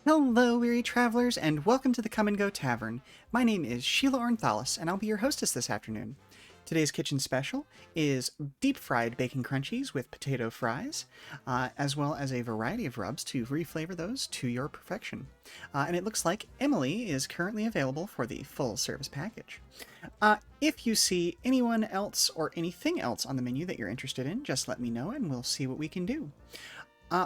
Hello, weary travelers, and welcome to the Come and Go Tavern. My name is Sheila Ornthalis, and I'll be your hostess this afternoon. Today's kitchen special is deep-fried bacon crunchies with potato fries, as well as a variety of rubs to reflavor those to your perfection. And it looks like Emily is currently available for the full-service package. If you see anyone else or anything else on the menu that you're interested in, just let me know and we'll see what we can do.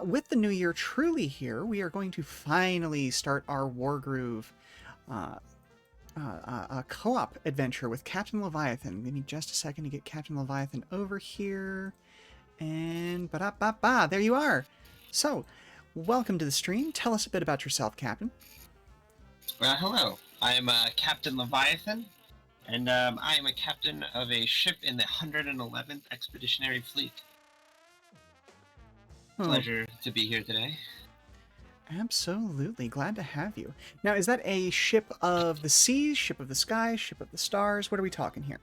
With the new year truly here, we are going to finally start our Wargroove co-op adventure with Captain Leviathan. Give me just a second to get Captain Leviathan over here. And ba-da-ba-ba, there you are. So, welcome to the stream. Tell us a bit about yourself, Captain. Hello, I'm Captain Leviathan, and I am a captain of a ship in the 111th Expeditionary Fleet. Oh, Pleasure to be here today. absolutely. Glad to have you. Now, is that a ship of the seas, ship of the sky, ship of the stars? What are we talking here?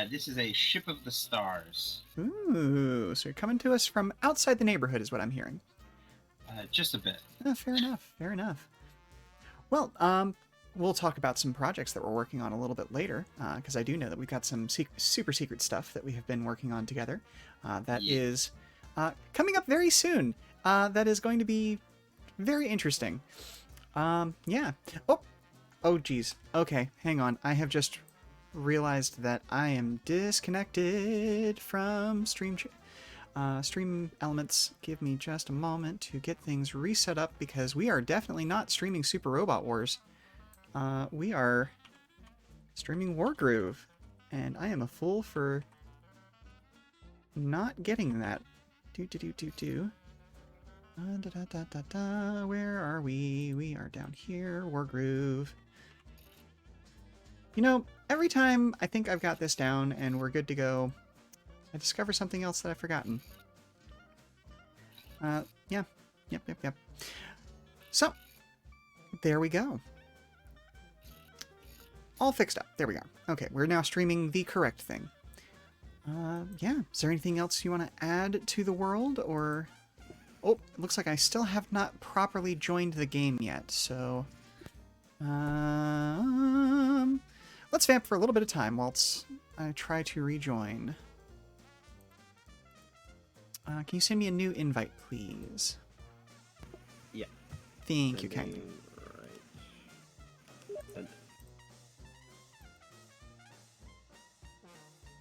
This is a ship of the stars. Ooh, so you're coming to us from outside the neighborhood is what I'm hearing. Just a bit. Fair enough, fair enough. Well, we'll talk about some projects that we're working on a little bit later, because I do know that we've got some super secret stuff that we have been working on together that Yeah. is coming up very soon. That is going to be very interesting. Yeah. Oh, geez. Okay, hang on. I have just realized that I am disconnected from Stream Elements. Give me just a moment to get things reset up because we are definitely not streaming Super Robot Wars. We are streaming Wargroove, and I am a fool for not getting that. Where are we? We are down here, Wargroove. You know, every time I think I've got this down and we're good to go, I discover something else that I've forgotten. Yeah. Yep. So, there we go. All fixed up. There we go. Okay, we're now streaming the correct thing. Yeah. Is there anything else you want to add to the world, or... Oh, it looks like I still have not properly joined the game yet, so... let's vamp for a little bit of time whilst I try to rejoin. Can you send me a new invite, please? Yeah. Thank you, kindly. Right.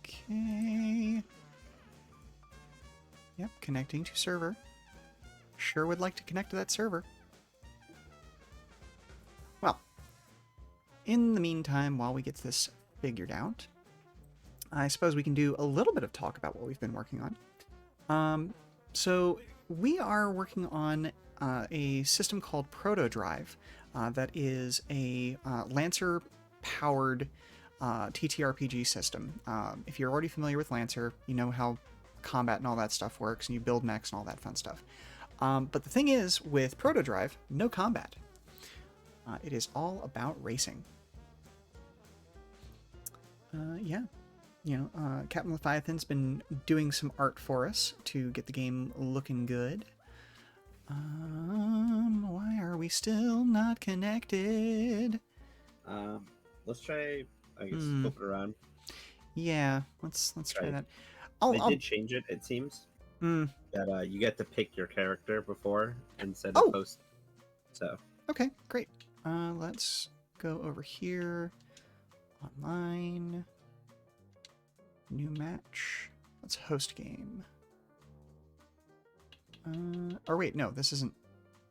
Okay. Yep, connecting to server. Sure would like to connect to that server. Well, in the meantime, while we get this figured out, I suppose we can do a little bit of talk about what we've been working on. So we are working on a system called Proto Drive that is a Lancer-powered TTRPG system. If you're already familiar with Lancer, you know how combat and all that stuff works, and you build mechs and all that fun stuff. But the thing is, with Proto Drive, no combat. It is all about racing. Yeah. You know, Captain Leviathan's been doing some art for us to get the game looking good. Why are we still not connected? Let's try, I guess, flip it around. Yeah, let's try Right. that. They did change it, it seems. That you get to pick your character before instead of post. So. Okay, great. Let's go over here. Online. New match. Let's host game. Or wait, no, this isn't.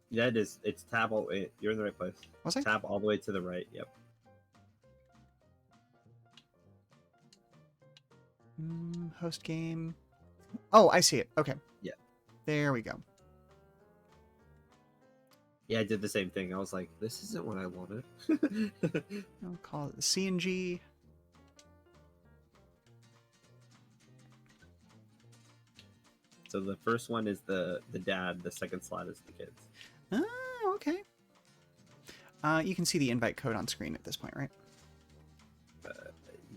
Yeah, it is. It's tab all. You're in the right place. Was I? Tab all the way to the right. Yep. Host game. Oh, I see it. Okay. Yeah. There we go. Yeah, I did the same thing. I was like, this isn't what I wanted. I'll call it the CNG. So the first one is the dad. The second slot is the kids. Oh, okay. You can see the invite code on screen at this point, right?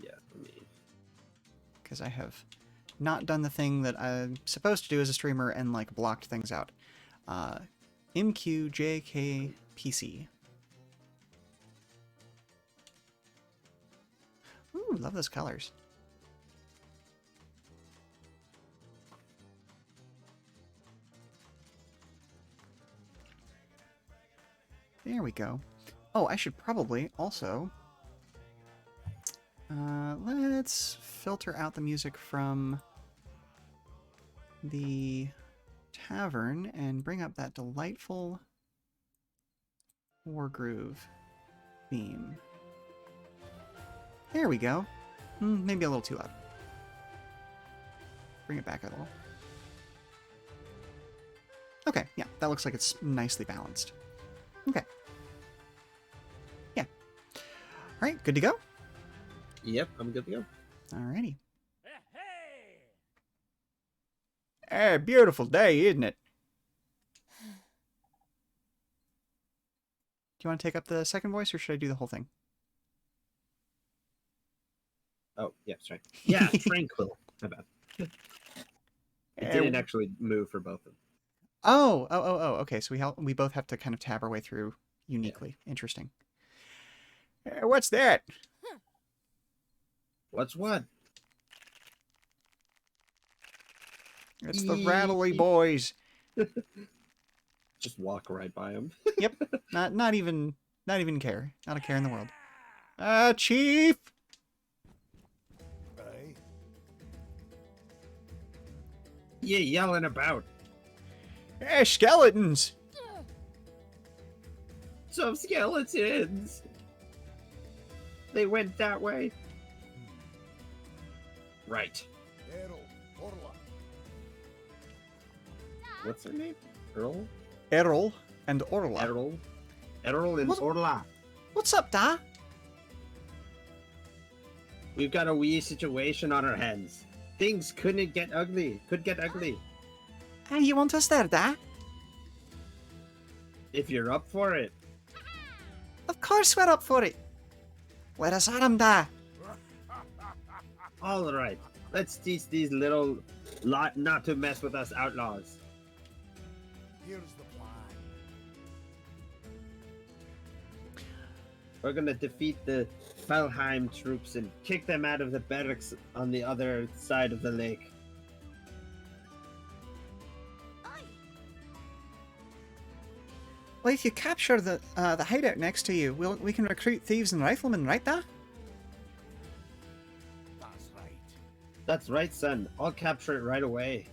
Yeah, for me. Because I have not done the thing that I'm supposed to do as a streamer and like blocked things out. MQJKPC. Ooh, love those colors. There we go. Oh, I should probably also... let's filter out the music from the tavern and bring up that delightful Wargroove theme. There we go. Maybe a little too loud. Bring it back a little. Okay, yeah, that looks like it's nicely balanced. Okay. Yeah. Alright, good to go? Yep, I'm good to go. Alrighty. Hey, beautiful day, isn't it? Do you want to take up the second voice, or should I do the whole thing? Oh, yeah, sorry. Yeah, tranquil. My bad. It didn't actually move for both of them. Oh, okay. So we both have to kind of tab our way through uniquely. Yeah. Interesting. What's that? What's what? It's the Rattly Boys. Just walk right by them. Yep. Not even care. Not a care in the world. Chief. You yelling about? Skeletons. Some skeletons. They went that way. Right. What's her name? Earl? Errol and Orla. Errol and Orla. What's up, Da? We've got a wee situation on our hands. Things could get ugly. You want us there, Da? If you're up for it. Of course we're up for it. Let us at 'em, Da. All right. Let's teach these little lot not to mess with us outlaws. Here's the plan. We're gonna defeat the Felheim troops and kick them out of the barracks on the other side of the lake. Well, if you capture the hideout next to you, we can recruit thieves and riflemen, right, Da? That's right. That's right, son. I'll capture it right away.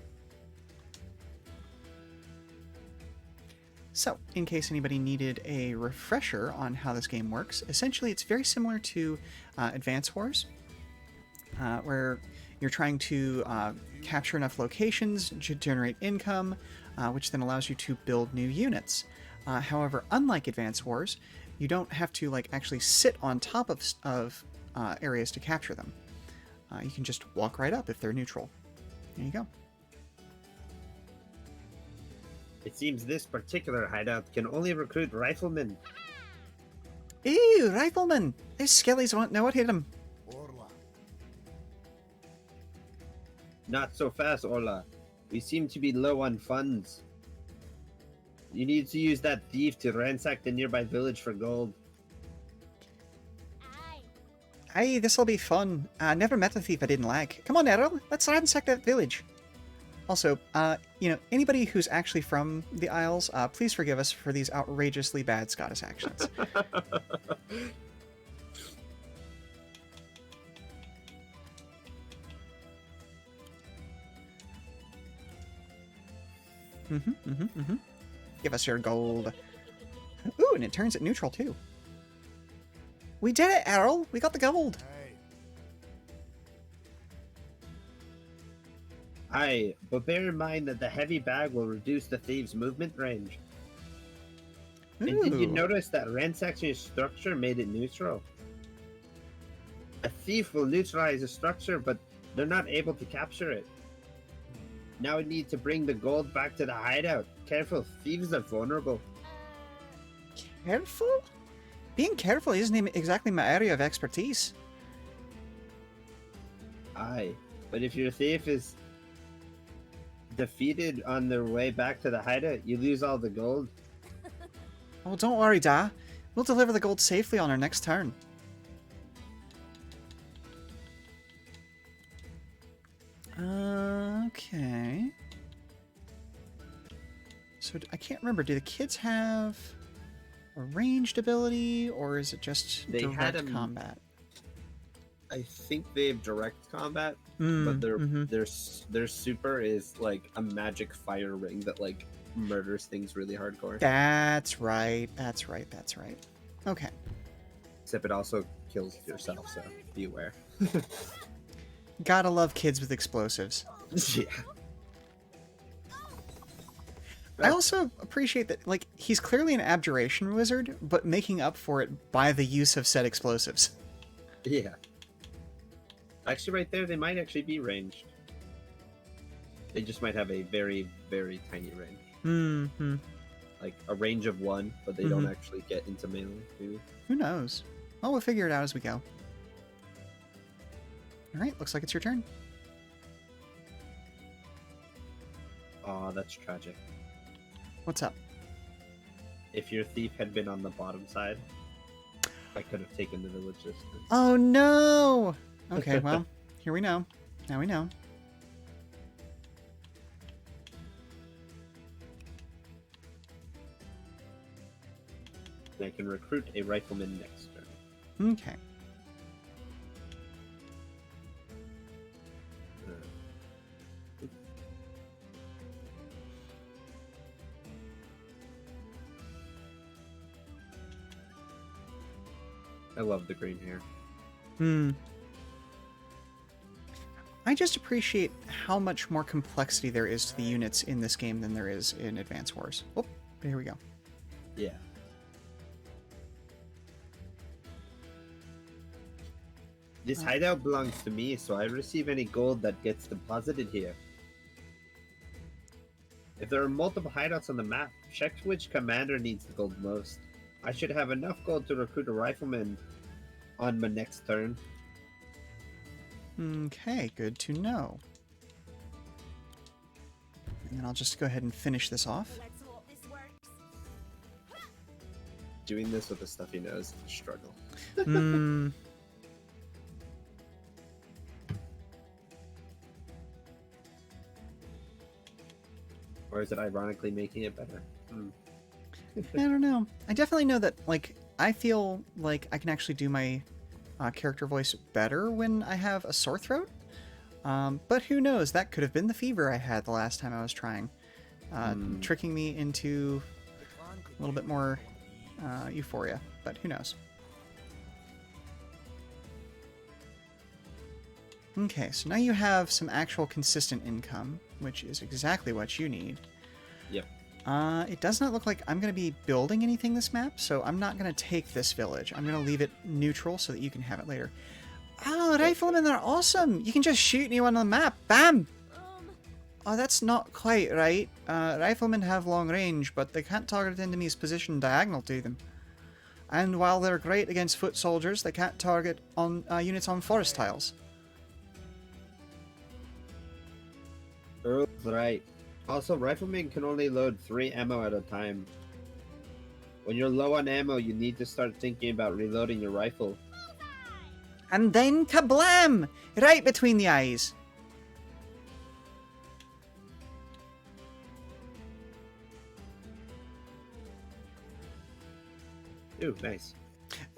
So, in case anybody needed a refresher on how this game works, essentially it's very similar to Advance Wars, where you're trying to capture enough locations to generate income, which then allows you to build new units. However, unlike Advance Wars, you don't have to actually sit on top of areas to capture them. You can just walk right up if they're neutral. There you go. It seems this particular hideout can only recruit riflemen. Ew, riflemen! These skellies won't know what hit them. Orla. Not so fast, Orla. We seem to be low on funds. You need to use that thief to ransack the nearby village for gold. Aye, this'll be fun. I never met a thief I didn't like. Come on, Errol, let's ransack that village. Also, anybody who's actually from the Isles, please forgive us for these outrageously bad Scottish accents. Give us your gold. Ooh, and it turns it neutral, too. We did it, Errol! We got the gold! Hey. Aye, but bear in mind that the heavy bag will reduce the thieves' movement range. And did you Ooh. notice that ransacking a structure made it neutral? A thief will neutralize a structure, but they're not able to capture it. Now we need to bring the gold back to the hideout. Careful, thieves are vulnerable. Careful? Being careful isn't exactly my area of expertise. Aye, but if your thief is defeated on their way back to the hideout, you lose all the gold. Oh, don't worry, Da. We'll deliver the gold safely on our next turn. Okay. So I can't remember. Do the kids have a ranged ability, or is it just They had direct combat? I think they have direct combat, Mm, but mhm. their super is like a magic fire ring that like murders things really hardcore. That's right. That's right. That's right. Okay. Except it also kills yourself, so be aware. Gotta love kids with explosives. Yeah. I also appreciate that, like, he's clearly an abjuration wizard, but making up for it by the use of said explosives. Yeah. Actually, right there, they might actually be ranged. They just might have a very, very tiny range. Hmm. Like a range of 1, but they don't actually get into melee, maybe. Who knows? Well, we'll figure it out as we go. Alright, looks like it's your turn. Aw, that's tragic. What's up? If your thief had been on the bottom side, I could have taken the village this time. Oh no! Okay, well, here we know. Now we know. And I can recruit a rifleman next turn. Okay. I love the green hair. I just appreciate how much more complexity there is to the units in this game than there is in Advance Wars. Oh, here we go. Yeah. This hideout belongs to me, so I receive any gold that gets deposited here. If there are multiple hideouts on the map, check which commander needs the gold most. I should have enough gold to recruit a rifleman on my next turn. Okay, good to know. And then I'll just go ahead and finish this off. Let's hope this works. Doing this with a stuffy nose is a struggle. Or is it ironically making it better? I don't know. I definitely know that, like, I feel like I can actually do my character voice better when I have a sore throat. But who knows? That could have been the fever I had the last time I was trying. Tricking me into a little bit more euphoria. But who knows? Okay, so now you have some actual consistent income, which is exactly what you need. Yep. It does not look like I'm going to be building anything this map, so I'm not going to take this village. I'm going to leave it neutral so that you can have it later. Oh, riflemen are awesome! You can just shoot anyone on the map. Bam! Oh, that's not quite right. Riflemen have long range, but they can't target enemies positioned diagonal to them. And while they're great against foot soldiers, they can't target on units on forest tiles. Earl's right. Also, riflemen can only load 3 ammo at a time. When you're low on ammo, you need to start thinking about reloading your rifle. And then kablam! Right between the eyes. Ooh, nice.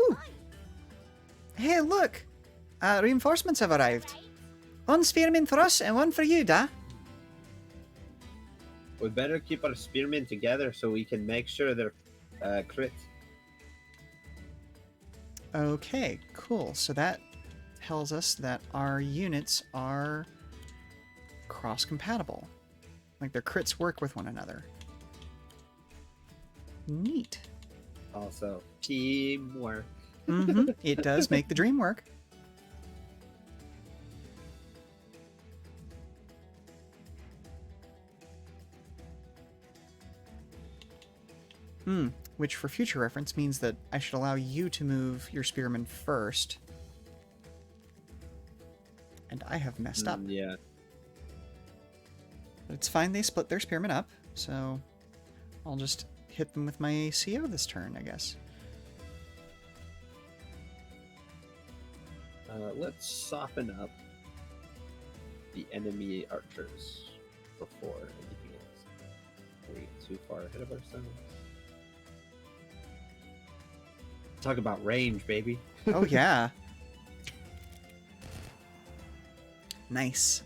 Ooh. Hey, look! Reinforcements have arrived. One spearman for us and one for you, Da. We better keep our spearmen together so we can make sure they're crit. Okay, cool. So that tells us that our units are cross-compatible. Like, their crits work with one another. Neat. Also, teamwork. It does make the dream work. Which, for future reference, means that I should allow you to move your spearmen first. And I have messed up. Yeah. But it's fine, they split their spearmen up, so I'll just hit them with my CO this turn, I guess. Let's soften up the enemy archers before anything else. We get too far ahead of ourselves. Talk about range, baby. Oh, yeah. Nice.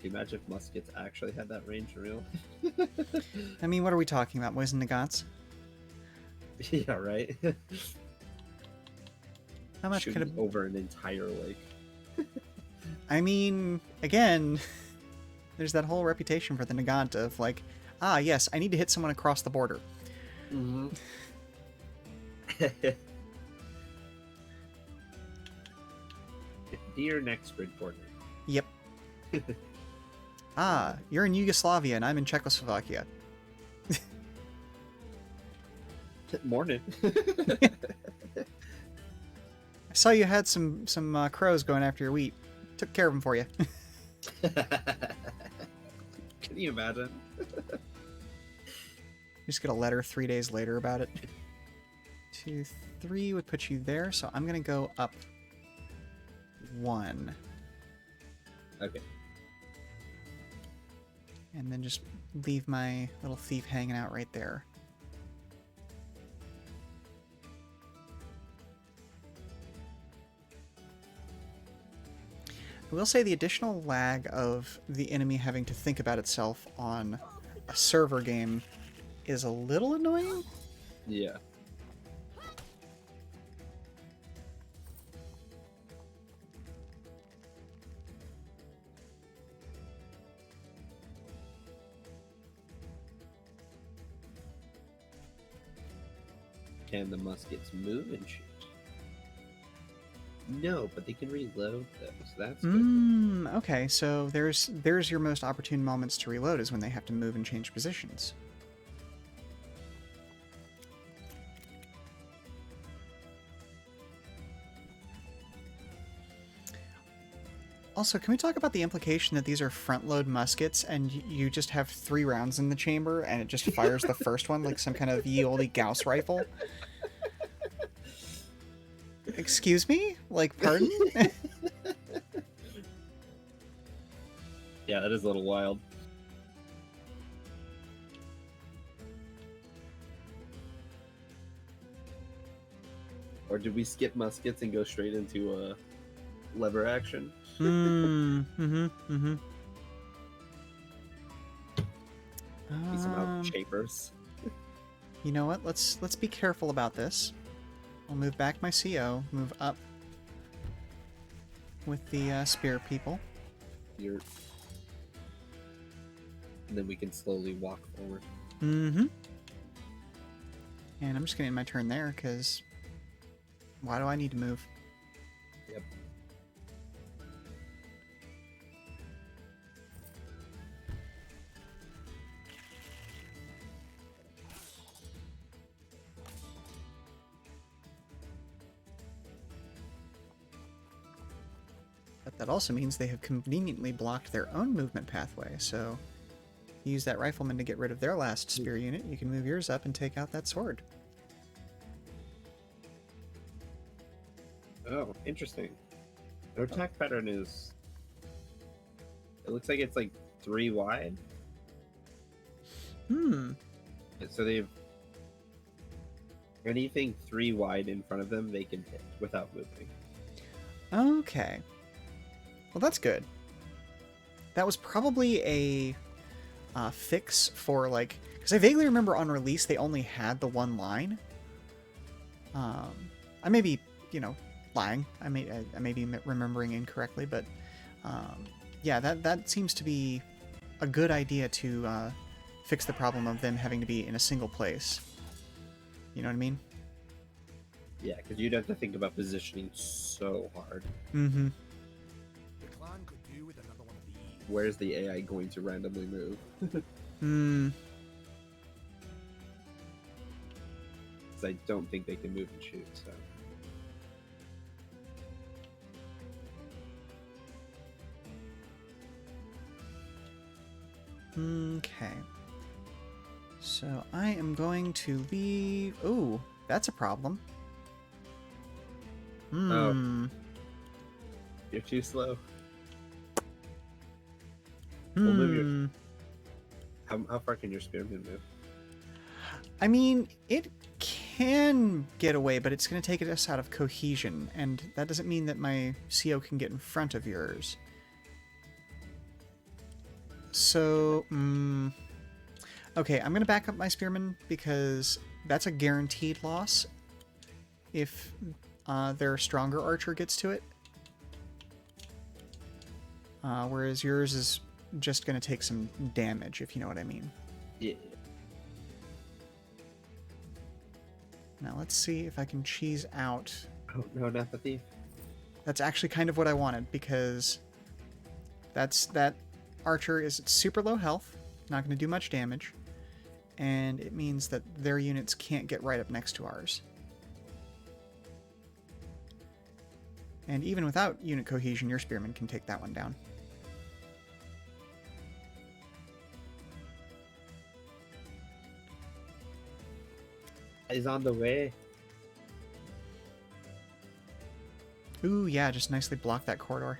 Can you imagine if muskets actually had that range for real? I mean, what are we talking about? Boys and the gods? Yeah, right? How much could Shooting it... over an entire lake. I mean, again, there's that whole reputation for the Nagant of like, ah, yes, I need to hit someone across the border. Mm-hmm. Dear next grid coordinate. Yep. Ah, you're in Yugoslavia and I'm in Czechoslovakia. Morning. I saw you had some crows going after your wheat. Took care of them for you. Can you imagine? Just get a letter 3 days later about it. 2, 3 would put you there, so I'm gonna go up 1. Okay. And then just leave my little thief hanging out right there. I will say the additional lag of the enemy having to think about itself on a server game is a little annoying. Yeah. Can the muskets move and shoot? No, but they can reload them, so that's good. Okay, so there's your most opportune moments to reload is when they have to move and change positions. Also, can we talk about the implication that these are front-load muskets and you just have 3 rounds in the chamber and it just fires the first one like some kind of ye olde Gauss rifle? Excuse me? Like, pardon? Yeah, that is a little wild. Or did we skip muskets and go straight into lever action? Piece them out chambers. You know what? Let's be careful about this. I'll move back my CO, move up with the spear people. And then we can slowly walk forward. And I'm just gonna end my turn there, because why do I need to move? Yep. But that also means they have conveniently blocked their own movement pathway, so you use that rifleman to get rid of their last spear unit, you can move yours up and take out that sword. Oh, interesting. Their attack pattern is... It looks like it's like 3 wide. So they've... Anything 3 wide in front of them, they can hit without moving. Okay. Well, that's good. That was probably a fix for, like... Because I vaguely remember on release they only had the 1 line. I may be, lying. I may be remembering incorrectly, but yeah, that seems to be a good idea to fix the problem of them having to be in a single place. You know what I mean? Yeah, because you'd have to think about positioning so hard. The clan could do with another one of these. Where's the AI going to randomly move? Because I don't think they can move and shoot, so... Okay. So I am going to leave... Ooh, that's a problem. Hmm. You're too slow. We'll move your... Hmm. How far can your spearman move? I mean, it can get away, but it's going to take us out of cohesion, and that doesn't mean that my CO can get in front of yours. So, okay, I'm going to back up my spearman because that's a guaranteed loss if their stronger archer gets to it. Whereas yours is just going to take some damage, if you know what I mean. Yeah. Now let's see if I can cheese out. Oh, no, not the thief. That's actually kind of what I wanted, because that archer is at super low health, not going to do much damage, and it means that their units can't get right up next to ours. And even without unit cohesion, your spearman can take that one down. He's on the way. Ooh, yeah, just nicely block that corridor.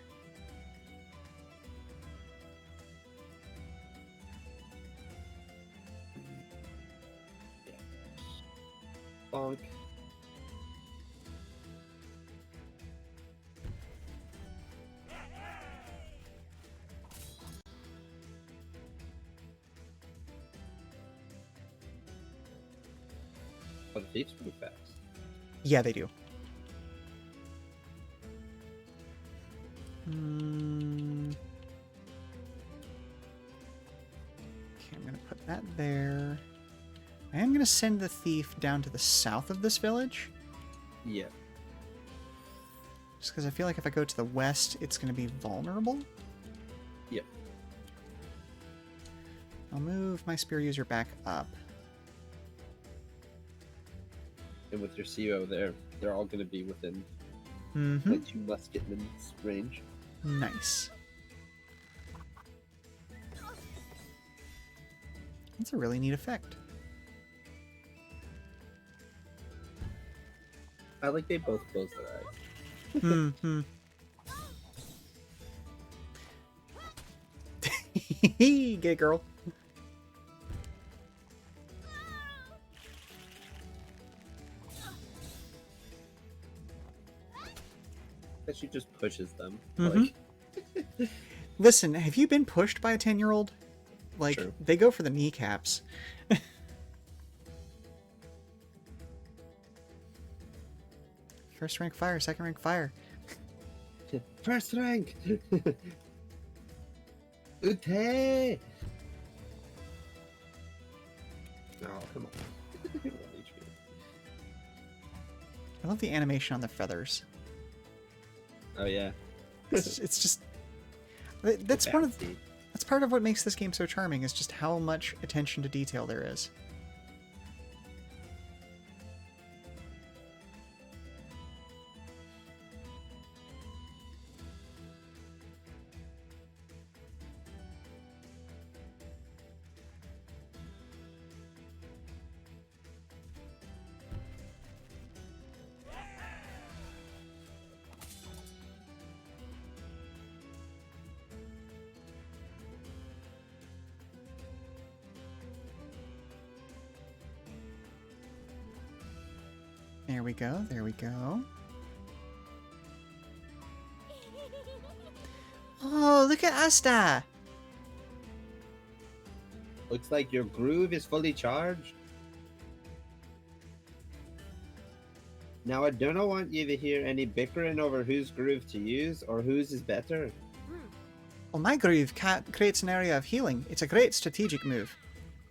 Bonk. Oh, the thieves move fast. Yeah, they do. Okay, I'm going to put that there. I am going to send the thief down to the south of this village. Yeah. Just because I feel like if I go to the west, it's going to be vulnerable. Yep. I'll move my spear user back up. And with your CO there, they're all going to be within Mm-hmm. like 2 musketmen's range. Nice. That's a really neat effect. I like they both close their eyes. Mm-hmm. Get it, girl. That she just pushes them. Mhm. Like, Listen, have you been pushed by a 10-year-old? Like, True. they go for the kneecaps. First rank fire, second rank fire. first rank! Ute! Oh, come on. 1 HP. I love the animation on the feathers. Oh, yeah. It's just... That's one of... That's part of what makes this game so charming, is just how much attention to detail there is. There we go, there we go. Oh, look at Asta! Looks like your groove is fully charged. Now, I don't want you to hear any bickering over whose groove to use or whose is better. Well, my groove creates an area of healing. It's a great strategic move.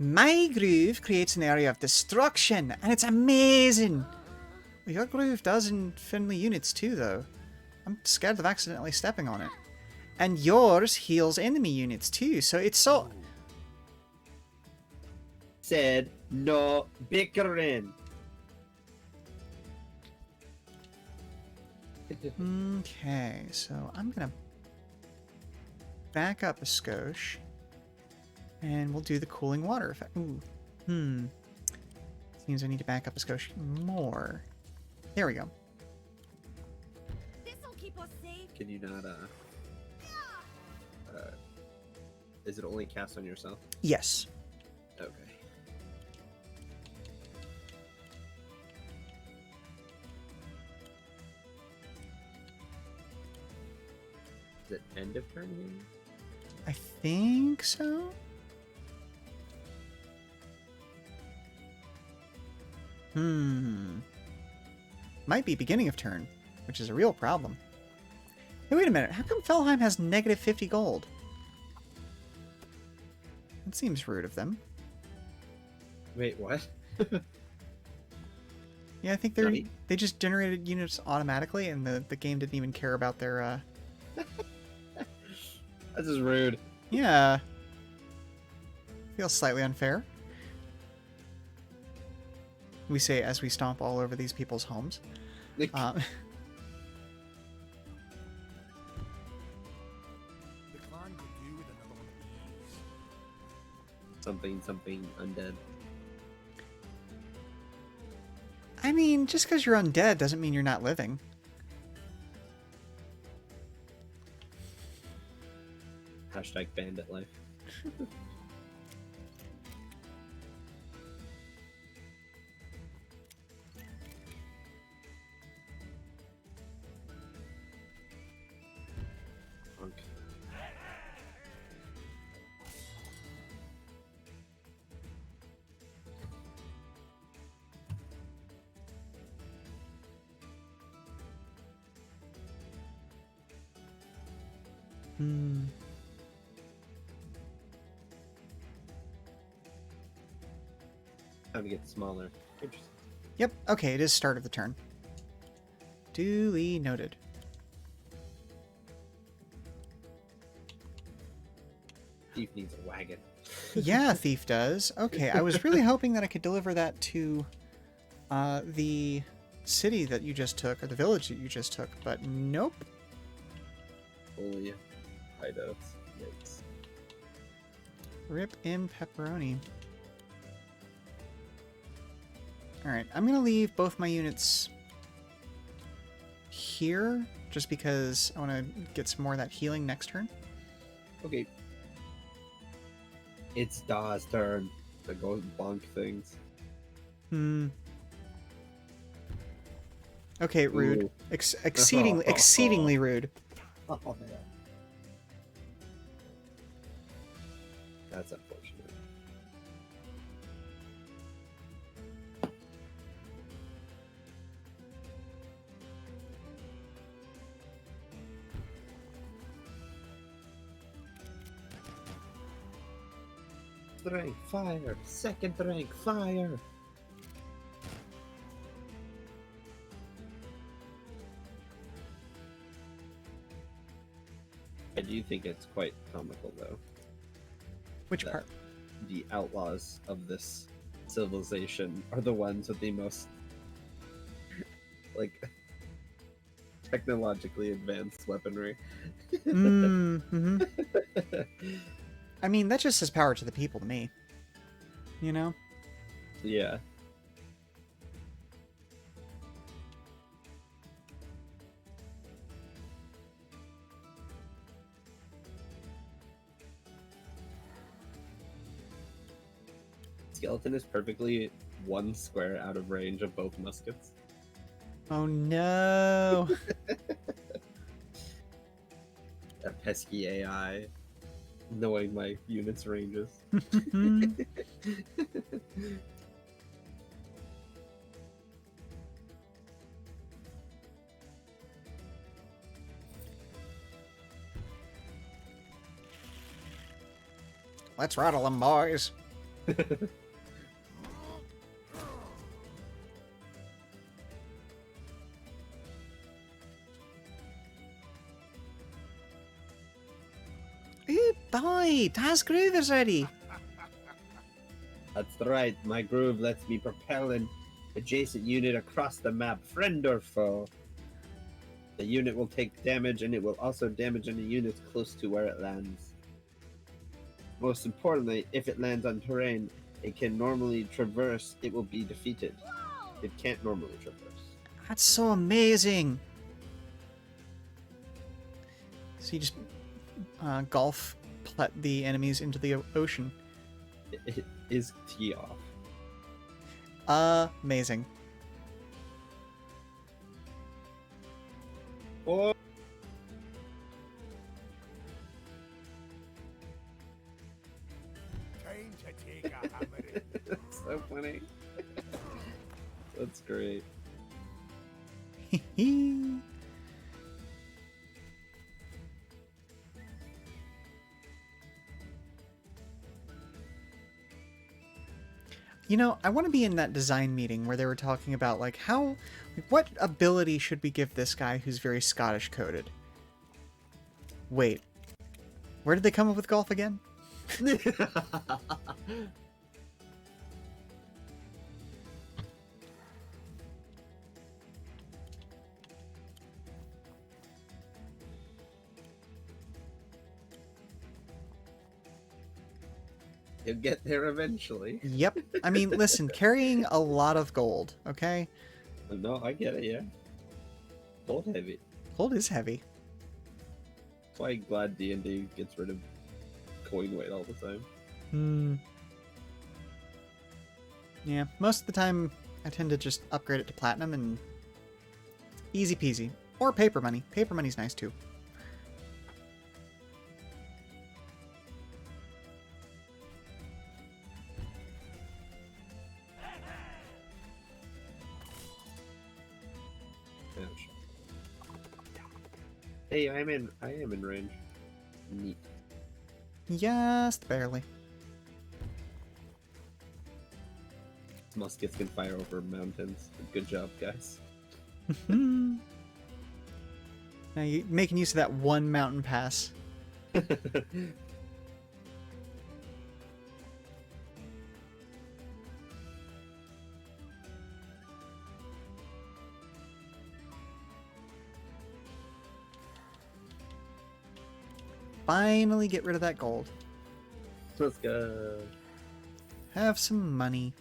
My groove creates an area of destruction, and it's amazing! Your groove does in friendly units too, though. I'm scared of accidentally stepping on it. And yours heals enemy units too, so it's so... Said no bickering. Okay, so I'm gonna back up a skosh. And we'll do the cooling water effect. Ooh. Seems I need to back up a skosh more. There we go. This'll keep us safe. Can you not, is it only cast on yourself? Yes. Okay. Is it end of turn here? I think so. Might be beginning of turn, which is a real problem. Hey, wait a minute. How come Felheim has negative 50 gold? That seems rude of them. Wait, what? Yeah, I think they just generated units automatically, and the game didn't even care about their. That's just rude. Yeah. Feels slightly unfair. We say as we stomp all over these people's homes. The clan could do with another one of these. Something undead. I mean, just because you're undead doesn't mean you're not living. Hashtag bandit life. Okay. Time to get smaller. Interesting. Yep, okay, it is start of the turn. Duly noted. Thief needs a wagon. Yeah, Thief does. Okay, I was really hoping that I could deliver that to the city that you just took, or the village that you just took, but nope. Holy hideouts. Yikes. Rip in pepperoni. Alright, I'm going to leave both my units here, just because I want to get some more of that healing next turn. Okay. It's Da's turn to go bonk things. Okay, rude. Ooh. Exceedingly rude. Oh, man. That's unfortunate. Rank fire! Second rank fire! I do think it's quite comical, though. Which that part? The outlaws of this civilization are the ones with the most, like, technologically advanced weaponry. Mm-hmm. I mean, that just says power to the people to me. You know? Yeah. Skeleton is perfectly one square out of range of both muskets. Oh no! That pesky AI, knowing my unit's ranges. Let's rattle them, boys. Ooh, boy, Taz Groove is ready. That's right, my groove lets me propel an adjacent unit across the map, friend or foe. The unit will take damage, and it will also damage any units close to where it lands. Most importantly, if it lands on terrain it can normally traverse, it will be defeated. It can't normally traverse. That's so amazing. So you just golf the enemies into the ocean. It is tee off. Amazing. Oh, Time to take a hammering. that's so funny. That's great. You know, I want to be in that design meeting where they were talking about, like, what ability should we give this guy who's very Scottish coded? Wait, where did they come up with golf again? You'll get there eventually. Yep. I mean, listen, carrying a lot of gold, okay? No, I get it, yeah. Gold heavy. Gold is heavy. That's why I'm glad D&D gets rid of coin weight all the time. Yeah, most of the time I tend to just upgrade it to platinum and easy peasy. Or paper money. Paper money's nice too. Ouch. Hey, I am in range. Neat. Just barely. Muskets can fire over mountains. Good job, guys. Now you making use of that one mountain pass. Finally get rid of that gold. Let's go. Have some money.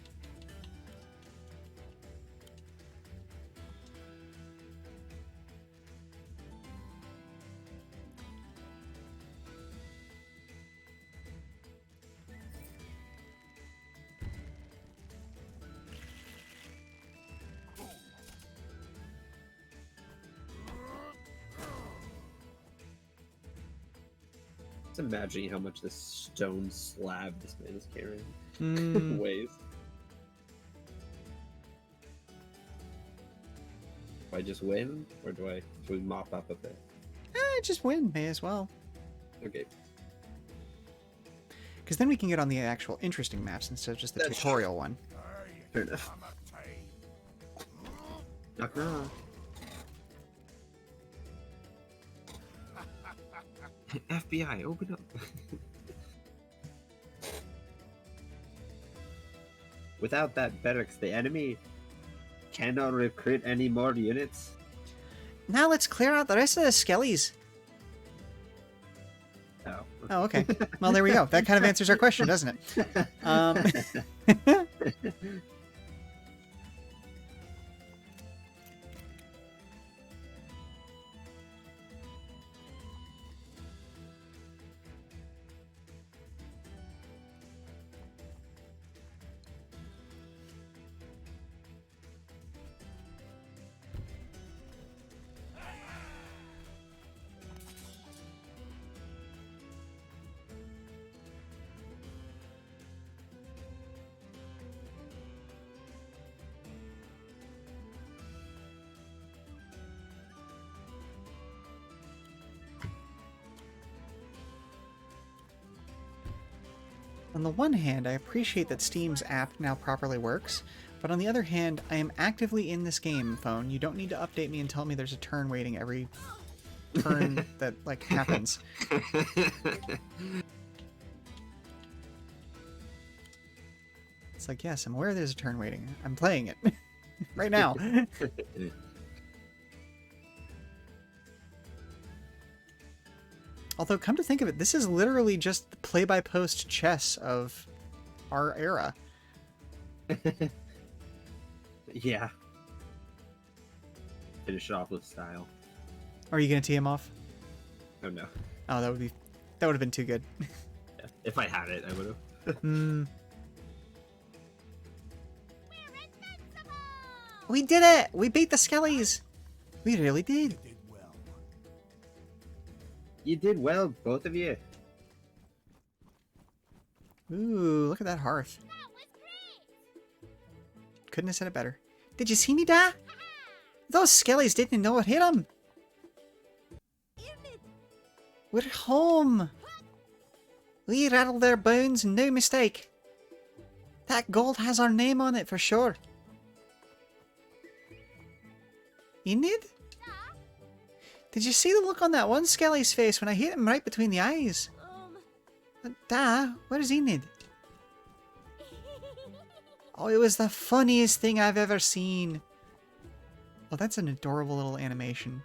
Just imagining how much this stone slab this man is carrying Mm, weighs. Do I just win, or should we mop up a bit? just win, may as well. Okay. Because then we can get on the actual interesting maps instead of just the That's tutorial one. Fair enough. Hammer time. Knock knock. FBI, open up. Without that barracks, the enemy cannot recruit any more units. Now let's clear out the rest of the skellies. Oh. Oh, okay. Well, there we go. That kind of answers our question, doesn't it? On the one hand, I appreciate that Steam's app now properly works, but on the other hand, I am actively in this game, phone. You don't need to update me and tell me there's a turn waiting every turn that, like, happens. It's like, yes, I'm aware there's a turn waiting. I'm playing it right now. Although, come to think of it, this is literally just the play-by-post chess of our era. Yeah. Finish it off with style. Are you gonna tee him off? Oh no. Oh, that would have been too good. Yeah. If I had it, I would have. Hmm. We did it! We beat the Skellies! We really did. You did well. You did well, both of you. Ooh, look at that hearth. Couldn't have said it better. Did you see me die? Those Skellies didn't know what hit them. We're home. We rattled their bones, no mistake. That gold has our name on it for sure. Enid? Did you see the look on that one Skelly's face when I hit him right between the eyes? Where's Enid? Oh, it was the funniest thing I've ever seen. Oh, that's an adorable little animation.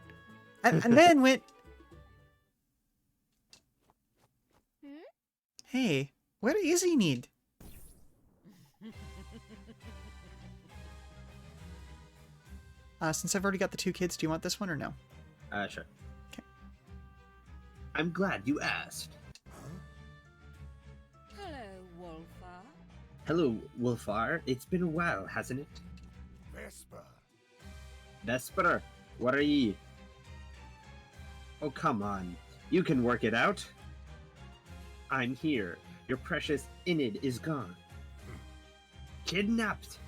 And then went... Hey, where is Enid? Since I've already got the 2 kids, do you want this one or no? Sure. Okay. I'm glad you asked. Hello, Wolfar. Hello, Wolfar. It's been a while, hasn't it? Vesper. Vesper, what are ye? Oh, come on. You can work it out. I'm here. Your precious Enid is gone. Kidnapped.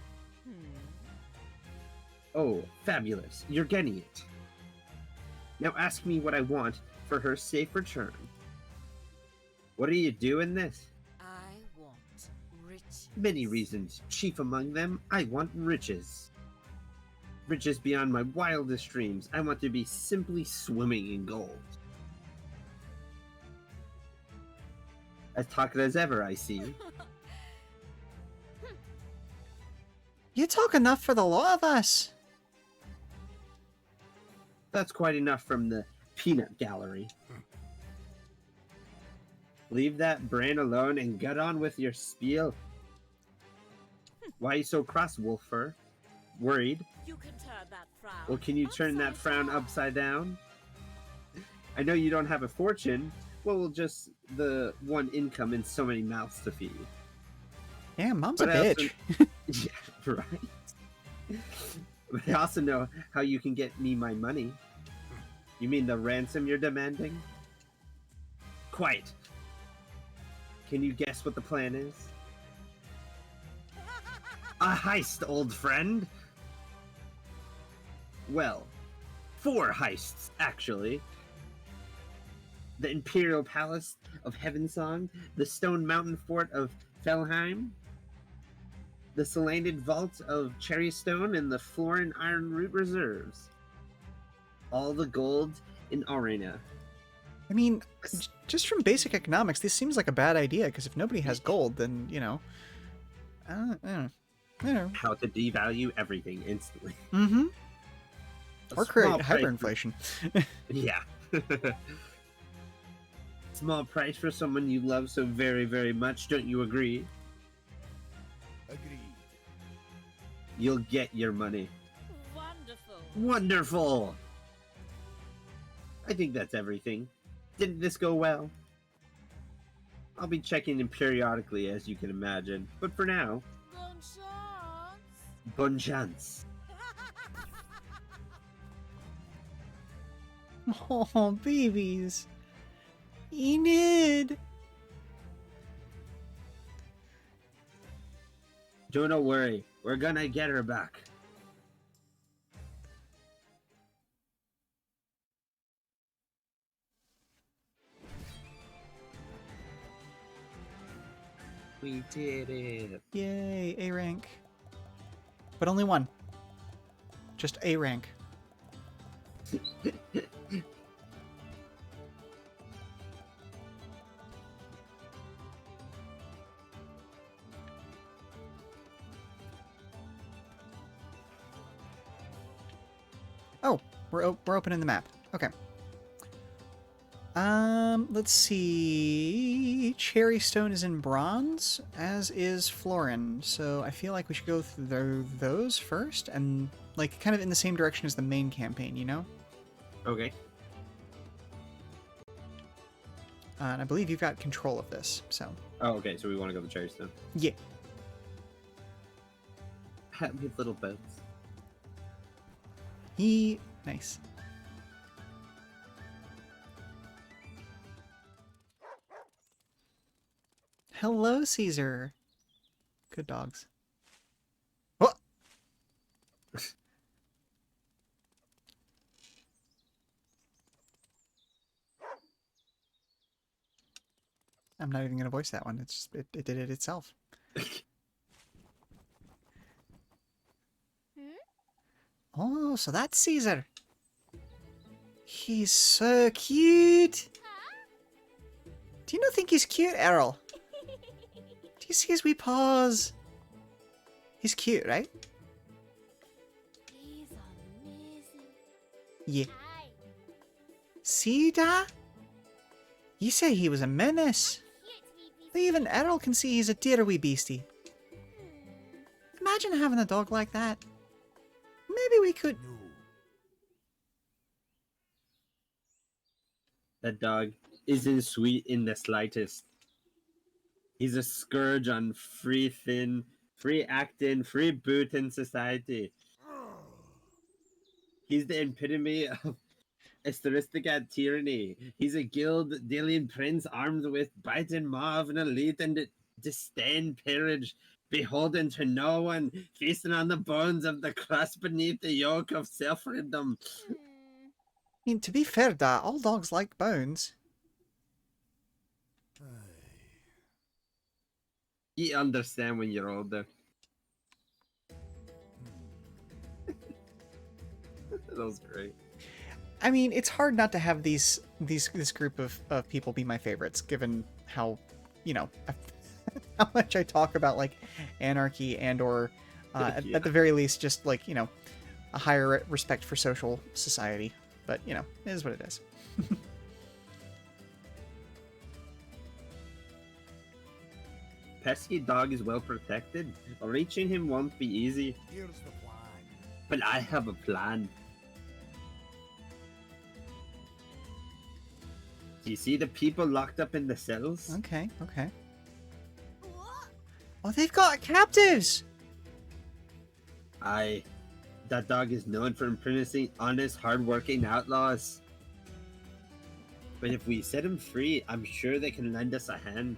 Oh, fabulous. You're getting it. Now ask me what I want for her safe return. What are you doing this? I want riches. Many reasons. Chief among them, I want riches. Riches beyond my wildest dreams. I want to be simply swimming in gold. As talkative as ever, I see. You talk enough for the lot of us. That's quite enough from the peanut gallery. Leave that brain alone and get on with your spiel. Why are you so cross, Wolfer? Worried? You can turn that frown. Well, can you turn that frown upside down? I know you don't have a fortune. Well, just the one income and so many mouths to feed. Yeah, Mom's But a I bitch. Yeah, right. But I also know how you can get me my money. You mean the ransom you're demanding? Quite. Can you guess what the plan is? A heist, old friend! Well, 4 heists, actually. The Imperial Palace of Heavensong, the Stone Mountain Fort of Felheim, the Selanded Vault of Cherrystone, and the Florin Iron Root Reserves. All the gold in Arena. I mean, just from basic economics, this seems like a bad idea, because if nobody has gold, then, you know... I don't know. How to devalue everything instantly. Mm-hmm. A Or create small price- hyperinflation. Yeah. Small price for someone you love so very, very much, don't you agree? Agreed. You'll get your money. Wonderful. Wonderful! I think that's everything. Didn't this go well? I'll be checking in periodically, as you can imagine. But for now, Bon chance. bon chance. Oh, babies. Enid. Don't worry, we're gonna get her back. We did it. Yay, A rank. But only one. Just A rank. Oh, we're opening the map. Okay. Let's see. Cherry Stone is in bronze, as is Florin. So I feel like we should go through those first, and like kind of in the same direction as the main campaign, you know? Okay. And I believe you've got control of this, so. Oh, okay. So we want to go to Cherry Stone. Yeah. Happy little boats. Nice. Hello, Caesar. Good dogs. What? I'm not even gonna voice that one. It did it itself. Oh, so that's Caesar. He's so cute. Do you not think he's cute, Errol? Do you see his wee paws? He's cute, right? He's amazing. Yeah. See that? You say he was a menace. But even Errol can see he's a dear wee beastie. Imagine having a dog like that. Maybe we could... No. That dog isn't sweet in the slightest. He's a scourge on free thin, free acting, free booting society. He's the epitome of aristocrat tyranny. He's a guild-dealing prince armed with biting maw of an elite and disdain peerage, beholden to no one, feasting on the bones of the crust beneath the yoke of self-freedom. I mean, to be fair, Da, all dogs like bones. You understand when you're older. That was great. I mean, it's hard not to have this group of people be my favorites, given how, you know, how much I talk about like anarchy and or Yeah. at the very least just like, you know, a higher respect for social society. But you know, it is what it is. Pesky dog is well protected. Reaching him won't be easy, Here's the plan. but I have a plan. Do you see the people locked up in the cells? Okay, okay. Oh, they've got captives. Aye. That dog is known for imprisoned honest, hard-working outlaws. But if we set him free, I'm sure they can lend us a hand.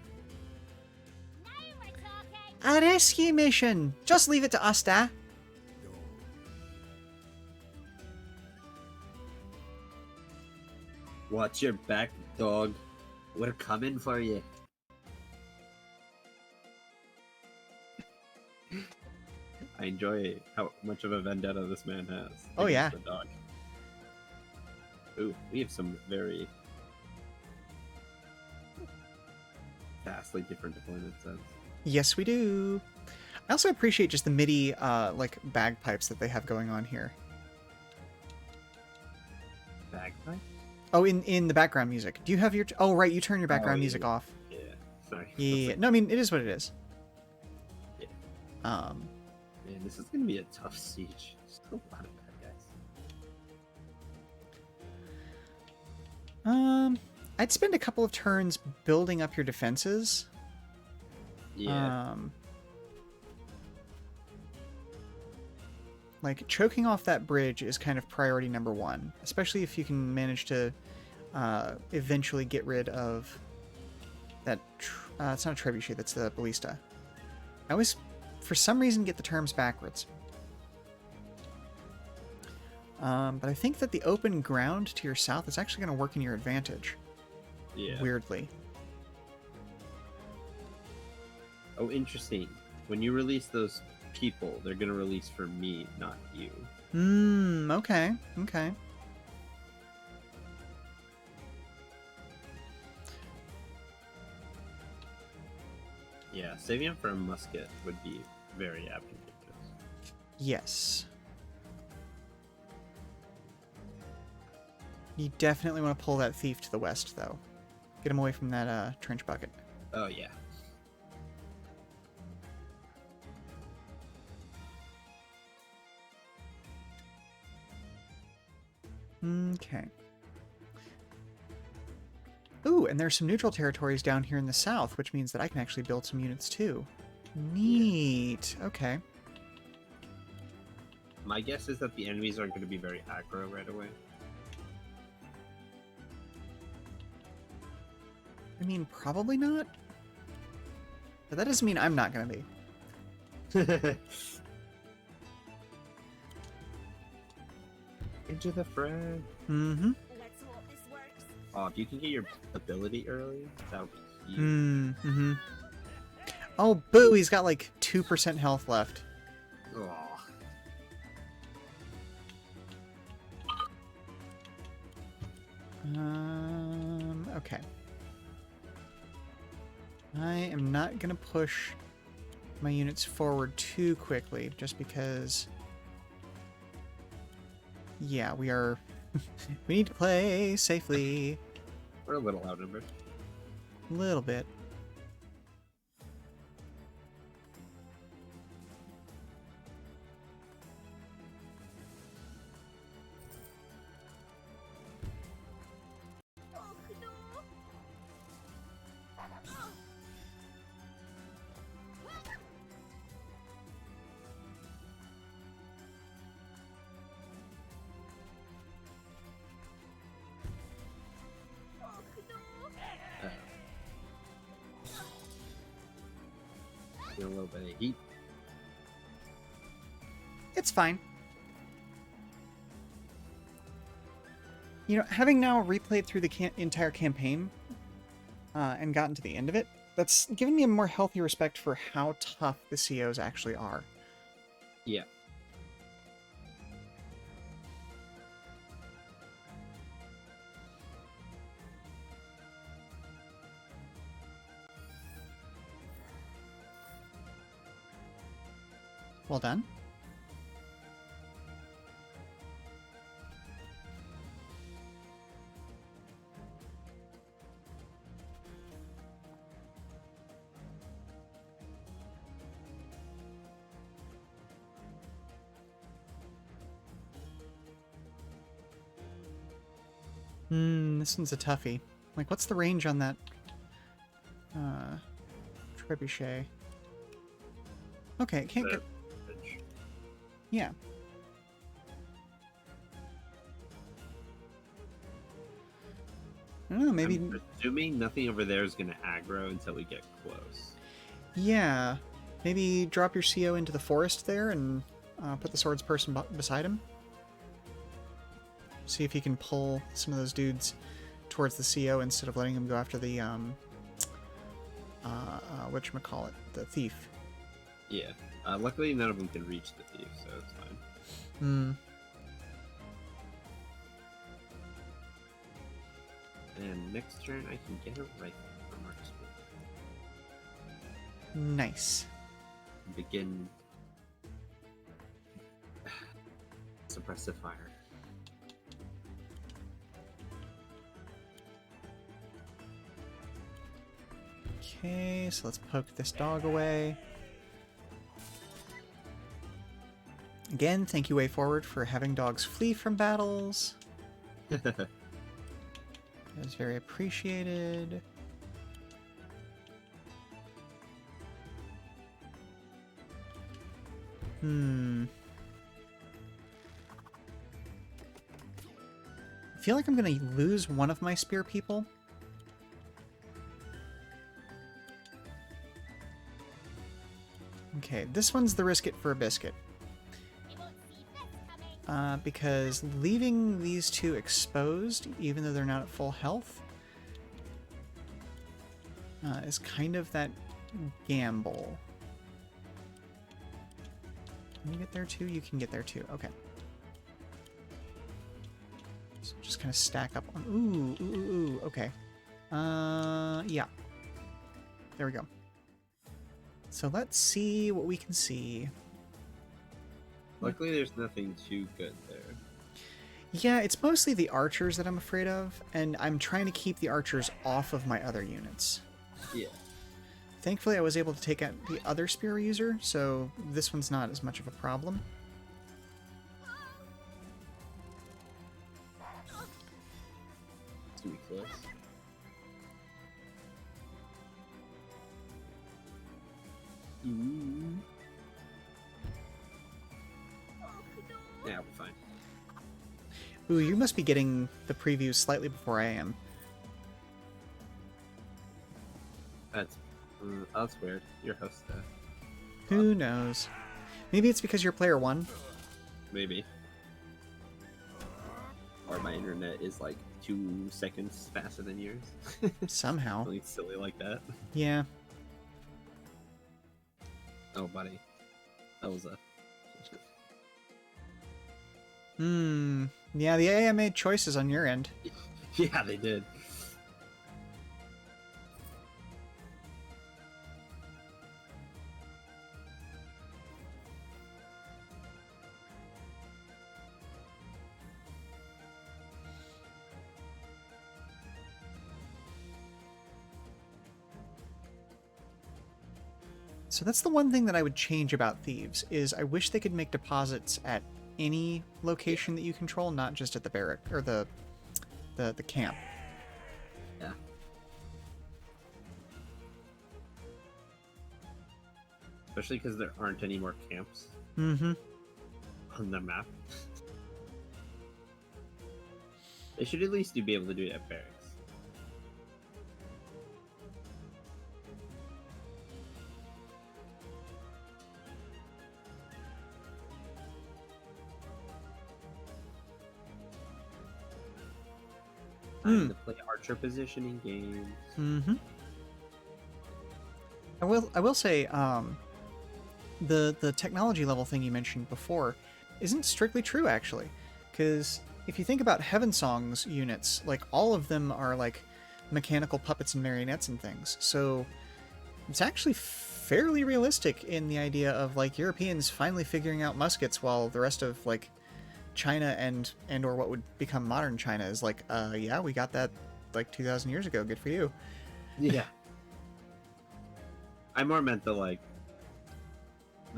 A rescue mission. Just leave it to us, Da. No. Watch your back, dog. We're coming for you. I enjoy how much of a vendetta this man has. Oh, against yeah. The dog. Ooh, we have some very vastly different deployment sets. Yes, we do. I also appreciate just the MIDI like bagpipes that they have going on here. Bagpipe? Oh, in the background music. Do you have your... Oh, right, you turn your background Oh, music yeah. off. Yeah, sorry. Yeah. No, I mean, it is what it is. Yeah. Man, this is gonna be a tough siege. There's a lot of bad guys. I'd spend a couple of turns building up your defenses. Yeah. Like, choking off that bridge is kind of priority number one, especially if you can manage to eventually get rid of that... it's not a trebuchet, that's the ballista. I always, for some reason, get the terms backwards. But I think that the open ground to your south is actually going to work in your advantage. Yeah. Weirdly. Oh, interesting. When you release those people, they're gonna release for me, not you. Okay. Okay. Yeah, saving up for a musket would be very advantageous. Yes. You definitely want to pull that thief to the west, though. Get him away from that trench bucket. Oh yeah. Okay. Ooh, and there's some neutral territories down here in the south, which means that I can actually build some units too. Neat. Okay. My guess is that the enemies aren't going to be very aggro right away. I mean, probably not. But that doesn't mean I'm not going to be. Into the fray. Mm-hmm. Let's hope this works. Oh, if you can get your ability early, that would be huge. Mm-hmm. Oh, boo! He's got like 2% health left. Oh. Okay. I am not going to push my units forward too quickly, just because... Yeah, we are... we need to play safely. We're a little outnumbered. A little bit. Oh, no. Oh, no. Get a little bit of heat. It's fine. You know, having now replayed through the entire campaign and gotten to the end of it, that's given me a more healthy respect for how tough the COs actually are. Yeah. Well done. This one's a toughie. Like, what's the range on that trebuchet? Okay, it can't get... Yeah. I don't know, maybe... I'm presuming nothing over there is going to aggro until we get close. Yeah. Maybe drop your CO into the forest there and put the swords person beside him. See if you can pull some of those dudes towards the CO instead of letting them go after the, whatchamacallit, the thief. Yeah. Luckily, none of them can reach the thief, so it's fine. Hmm. And next turn, I can get a rifle from Marcus. Nice. Begin suppressive fire. Okay, so let's poke this dog away. Again, thank you, Way Forward, for having dogs flee from battles. That is very appreciated. I feel like I'm going to lose one of my spear people. Okay, this one's the risk it for a biscuit. Because leaving these two exposed, even though they're not at full health, is kind of that gamble. Can you get there too? You can get there too. Okay. So just kind of stack up on... Ooh. Okay. Yeah. There we go. So let's see what we can see. Luckily, there's nothing too good there. Yeah, it's mostly the archers that I'm afraid of, and I'm trying to keep the archers off of my other units. Yeah. Thankfully, I was able to take out the other spear user, so this one's not as much of a problem. It's gonna be close. Ooh. Yeah, we're fine. Ooh, you must be getting the preview slightly before I am. That's weird. Your host, Who knows? Maybe it's because you're player 1? maybe. Or my internet is like 2 seconds faster than yours. Somehow. Something silly like that. Yeah. Oh, buddy. That was a... Yeah, the AI made choices on your end. Yeah, they did. So that's the one thing that I would change about Thieves, is I wish they could make deposits at any location that you control, not just at the barrack, or the camp. Yeah. Especially because there aren't any more camps Mm-hmm. on the map. They should at least be able to do it at barracks. Time to play archer positioning games. Mm-hmm. I will say, the technology level thing you mentioned before isn't strictly true, actually. Because if you think about Heaven Song's units, like, all of them are, like, mechanical puppets and marionettes and things. So it's actually fairly realistic in the idea of, like, Europeans finally figuring out muskets while the rest of, like, China and or what would become modern China is like, yeah, we got that, like, 2,000 years ago. Good for you. Yeah. I more meant the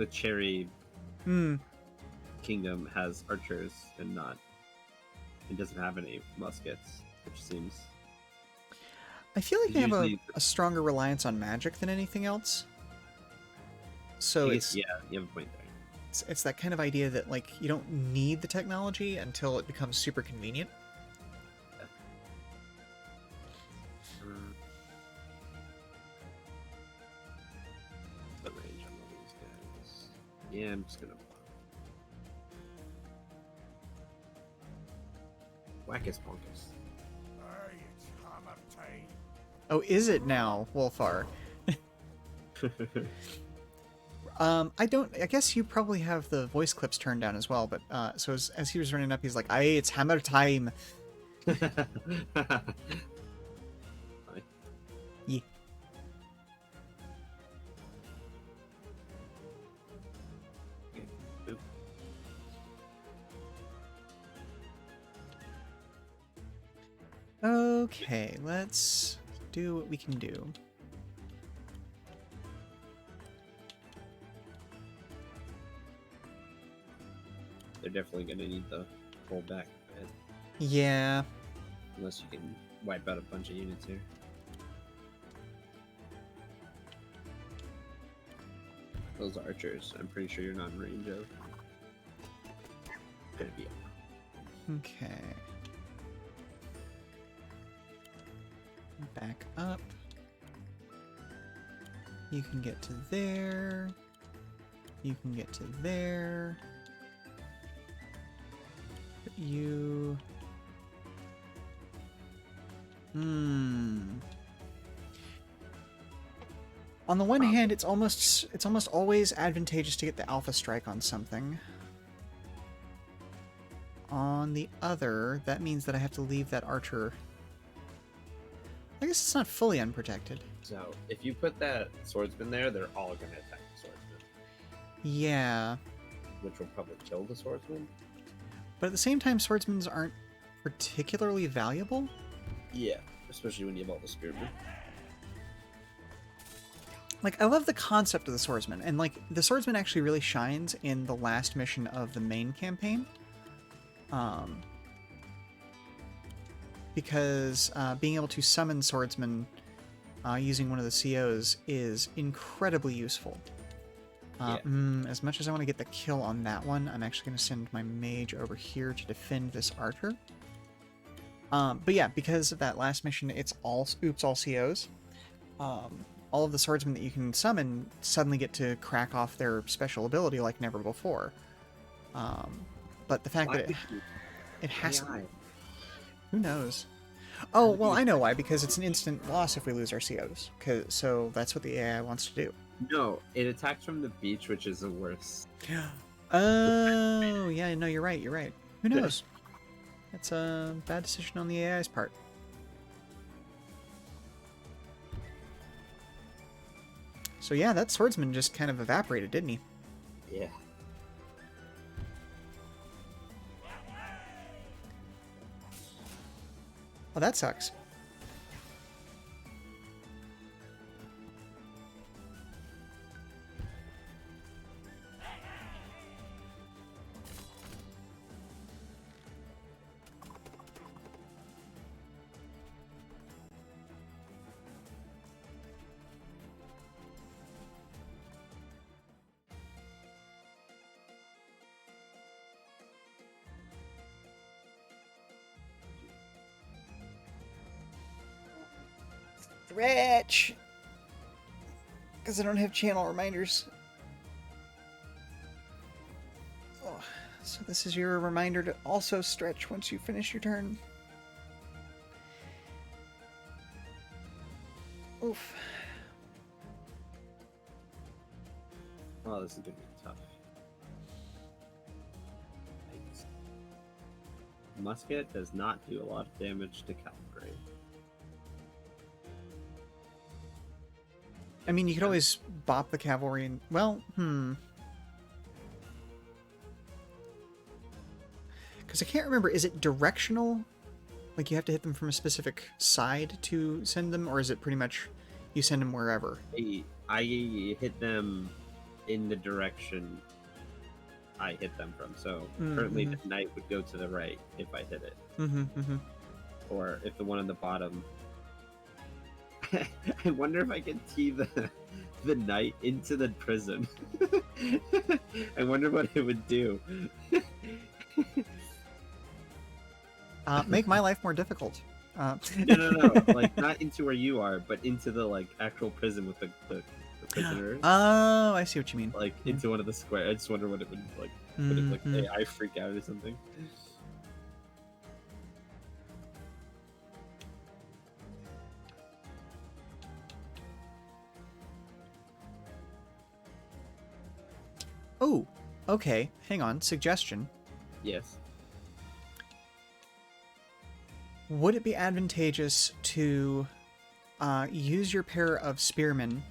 Cherry Kingdom has archers and not. It doesn't have any muskets, which seems. I feel like they have Usually- a stronger reliance on magic than anything else. So I it's guess, yeah, you have a point there. it's that kind of idea that, like, you don't need the technology until it becomes super convenient. The range on all these guys. Yeah, I'm just gonna Wackus Ponkus. Hey, it's hammer time. Oh, is it now, Wolfar? I guess you probably have the voice clips turned down as well, but so as he was running up, he's like, "Aye, it's hammer time." Yeah. Okay, let's do what we can do. They're definitely gonna need the pull back a bit, Yeah. unless you can wipe out a bunch of units here. Those archers, I'm pretty sure you're not in range of. Gonna be. Okay. Back up. You can get to there. You can get to there. You... On the one hand, it's almost always advantageous to get the alpha strike on something. On the other, that means that I have to leave that archer. I guess it's not fully unprotected. So if you put that swordsman there, they're all gonna attack the swordsman, Yeah. which will probably kill the swordsman. But at the same time, swordsmen aren't particularly valuable. Yeah, especially when you have all the spearmen. Like, I love the concept of the swordsman, and like the swordsman actually really shines in the last mission of the main campaign. Because being able to summon swordsmen using one of the COs is incredibly useful. As much as I want to get the kill on that one, I'm actually going to send my mage over here to defend this archer. But yeah, because of that last mission, it's all COs. All of the swordsmen that you can summon suddenly get to crack off their special ability like never before. But the fact that it has... Who knows? Oh, well, I know why, because it's an instant loss if we lose our COs. So that's what the AI wants to do. No, it attacks from the beach, which is the worst. Oh, yeah, no, you're right, Who knows? That's a bad decision on the AI's part. So yeah, that swordsman just kind of evaporated, didn't he? Yeah. Oh, that sucks. Stretch! Because I don't have channel reminders. Oh, so this is your reminder to also stretch once you finish your turn. Oof. Oh, this is gonna be tough. Thanks. Musket does not do a lot of damage to cavalry. I mean, you could always bop the cavalry and... Well, Because I can't remember, is it directional? Like, you have to hit them from a specific side to send them? Or is it pretty much you send them wherever? I hit them in the direction I hit them from. So currently the knight would go to the right if I hit it. Or if the one on the bottom... I wonder if I can tee the knight into the prison. I wonder what it would do. Make my life more difficult. No. Like, not into where you are, but into the, like, actual prison with the prisoners. Oh, I see what you mean. Like, into one of the squares. I just wonder what it would, like, would it, like, AI freak out or something? Oh, okay. Hang on. Suggestion. Yes. Would it be advantageous to use your pair of spearmen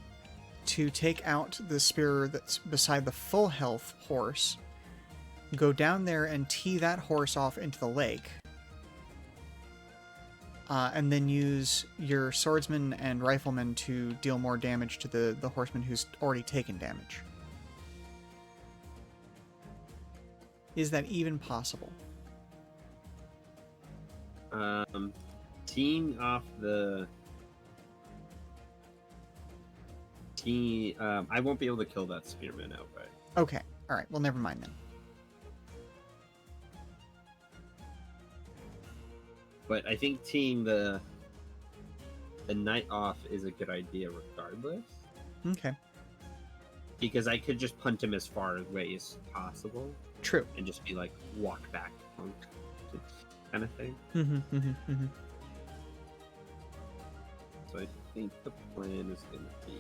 to take out the spear that's beside the full health horse, go down there and tee that horse off into the lake, and then use your swordsman and rifleman to deal more damage to the horseman who's already taken damage? Is that even possible? Teeing off the... I won't be able to kill that spearman outright. Okay. Alright. Well, never mind then. But I think teeing the knight off is a good idea regardless. Okay. Because I could just punt him as far away as possible. True. And just be like, walk back, punk, kind of thing. So I think the plan is going to be...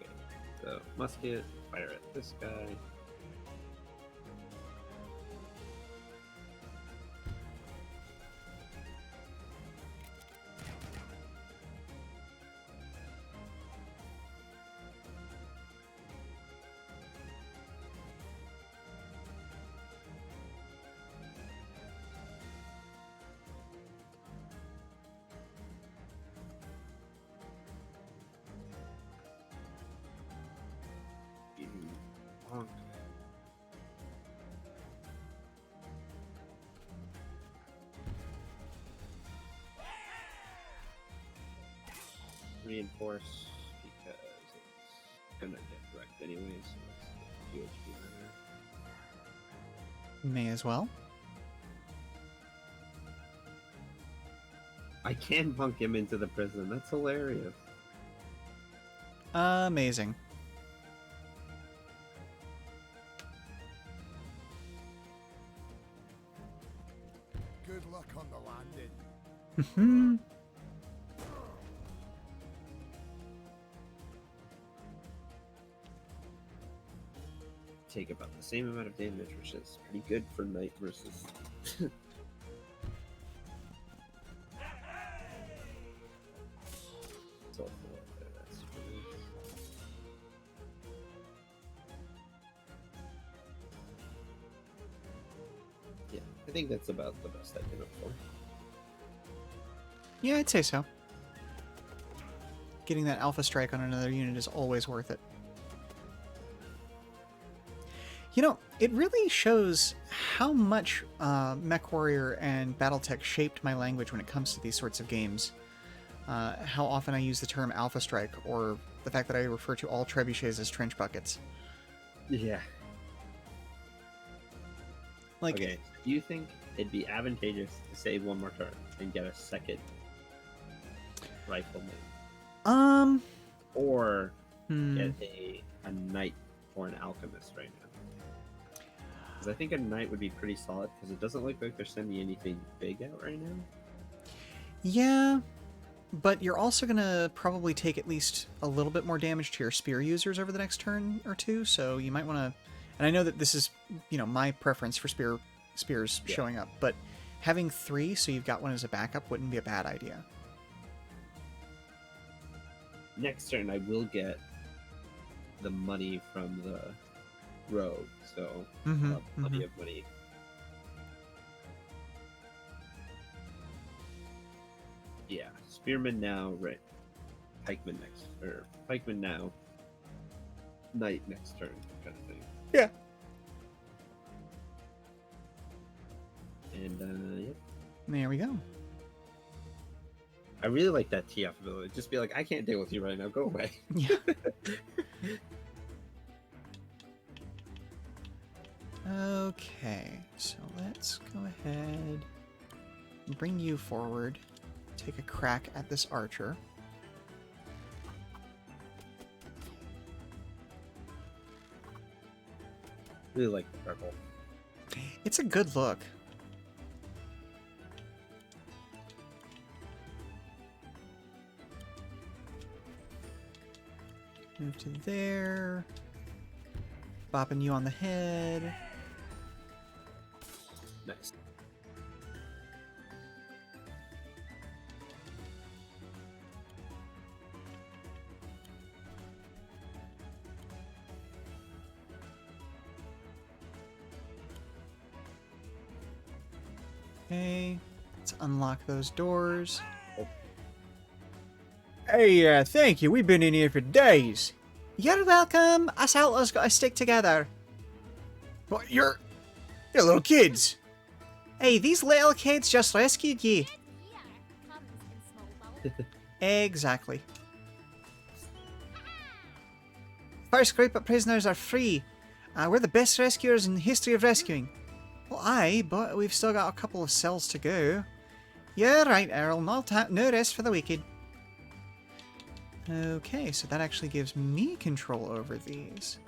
Okay, so musket, fire at this guy. reinforce because it's gonna get wrecked anyway, so let's get UHP runner. May as well. I can bunk him into the prison. That's hilarious. Amazing. Good luck on the landing. Hmm. Take about the same amount of damage, which is pretty good for Knight versus. So, that's yeah, I think that's about the best I can hope for. Yeah, I'd say so. Getting that alpha strike on another unit is always worth it. You know, it really shows how much MechWarrior and BattleTech shaped my language when it comes to these sorts of games. How often I use the term alpha strike, or the fact that I refer to all trebuchets as trench buckets. Yeah. Like, Okay, do you think it'd be advantageous to save one more turn and get a second rifleman? Or get a knight or an alchemist right now? Because I think a knight would be pretty solid, because it doesn't look like they're sending anything big out right now. Yeah, but you're also going to probably take at least a little bit more damage to your spear users over the next turn or two, so you might want to... And I know that this is, you know, my preference for spears showing up, but having 3 so you've got one as a backup wouldn't be a bad idea. Next turn, I will get the money from the rogue, so I'll have plenty of money. Yeah, spearman now, right? Pikeman next, or pikeman now. Knight next turn, kind of thing. Yeah. And yep. There we go. I really like that TF ability. Just be like, I can't deal with you right now. Go away. Yeah. Okay, so let's go ahead and bring you forward. Take a crack at this archer. Really like the purple. It's a good look. Move to there. Bopping you on the head. Nice. Okay, let's unlock those doors. Hey, thank you. We've been in here for days. You're welcome. Us outlaws gotta stick together. What, you're little kids. Hey, these little kids just rescued ye. Here comes in small bulk. Exactly. First group of prisoners are free. We're the best rescuers in the history of rescuing. Well, aye, but we've still got a couple of cells to go. You're right, Earl. No rest for the wicked. Okay, so that actually gives me control over these.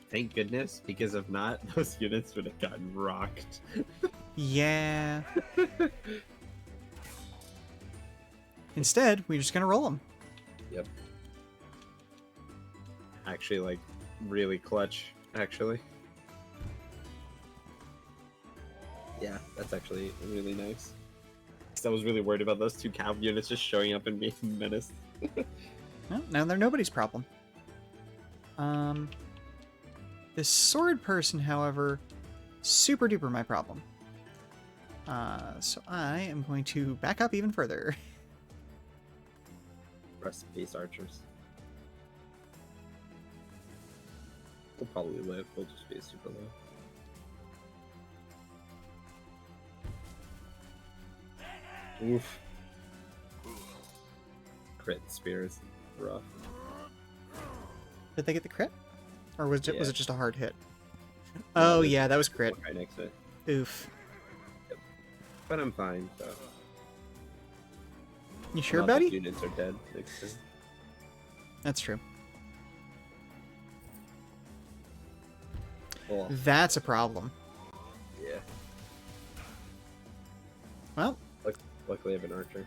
Thank goodness, because if not, those units would have gotten rocked. Yeah. Instead, we're just gonna roll them. Yep. Actually, like, really clutch, actually. Yeah, that's actually really nice. 'Cause I was really worried about those two cav units just showing up and being menaced. Well, now they're nobody's problem. This sword person, however, super duper my problem. So I am going to back up even further. Rest in peace, archers. They'll probably live, they'll just be super low. Oof. crit spear is rough. Did they get the crit? Or was Yeah. it just a hard hit? No, Oh, there's yeah, that was crit. one right next to it. Oof. But I'm fine, so. You sure, Not that buddy? Units are dead next turn. That's true. Oh, That's a problem. yeah. Well, Luckily I have an archer.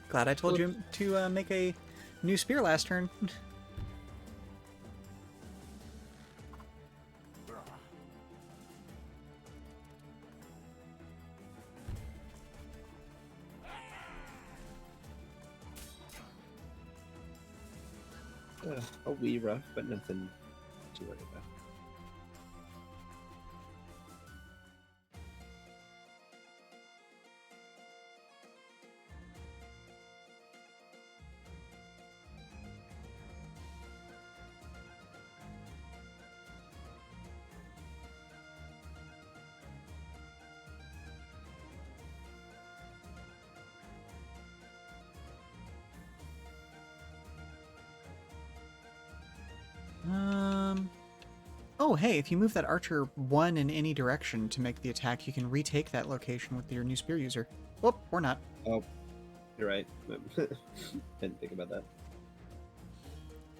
glad I told you to make a new spear last turn. A wee rough, but nothing to worry about. Oh, hey, if you move that archer 1 in any direction to make the attack, you can retake that location with your new spear user. Whoop, or not. Oh, you're right. Didn't think about that.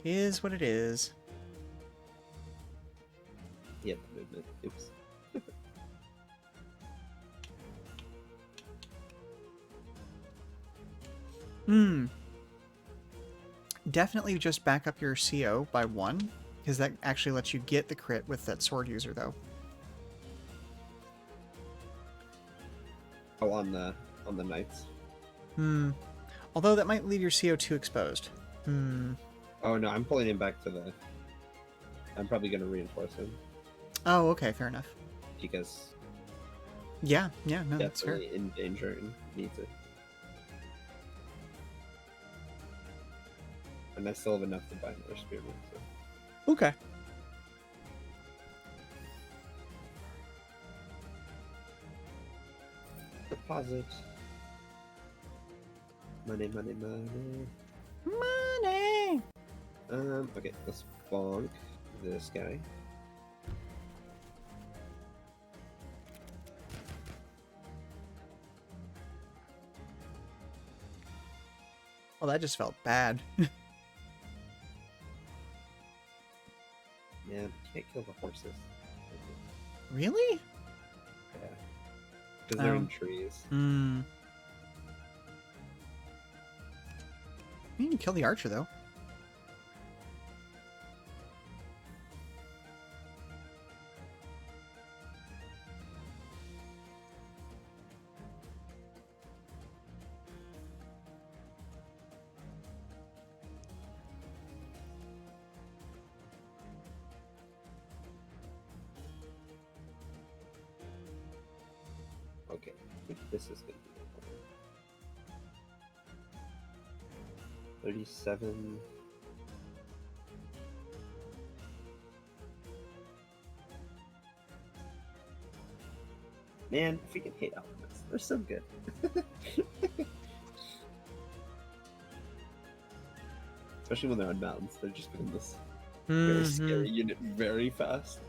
Is what it is. Yeah, the movement. Oops. Definitely just back up your CO by 1, because that actually lets you get the crit with that sword user, though. Oh, on the knights. Although that might leave your CO2 exposed. Oh no, I'm pulling him back to the. I'm probably gonna reinforce him Oh, okay, fair enough. because Yeah, no, that's fair. definitely in danger and needs it. And I still have enough to buy another spearman. So. Okay. Deposit. Money. Money! Okay, let's bonk this guy. Well, that just felt bad. Man, can't kill the horses. Really? Yeah. Because they're Oh. in trees. You can kill the archer, though. Okay, I think this is gonna be the one. 37. Man, I freaking hate elements. They're so good. Especially when they're on mountains. They're just become this very scary unit very fast.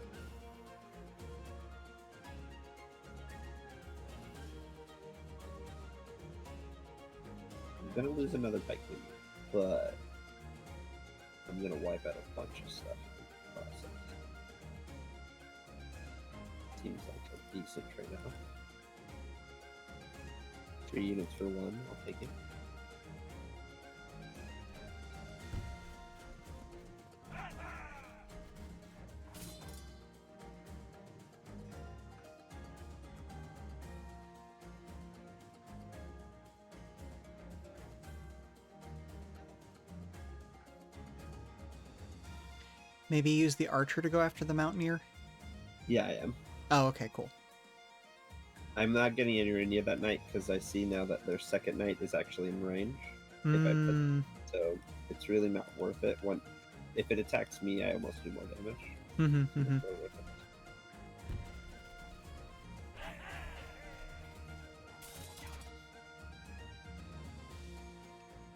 I'm gonna lose another Viking, but I'm gonna wipe out a bunch of stuff in the process. Seems like a decent trade-off. 3 units for 1, I'll take it. Maybe use the archer to go after the mountaineer? Yeah, I am. Oh, okay, cool. I'm not getting anywhere near that knight because I see now that their second knight is actually in range. If I put, so it's really not worth it. If it attacks me, I almost do more damage. So it's really worth it.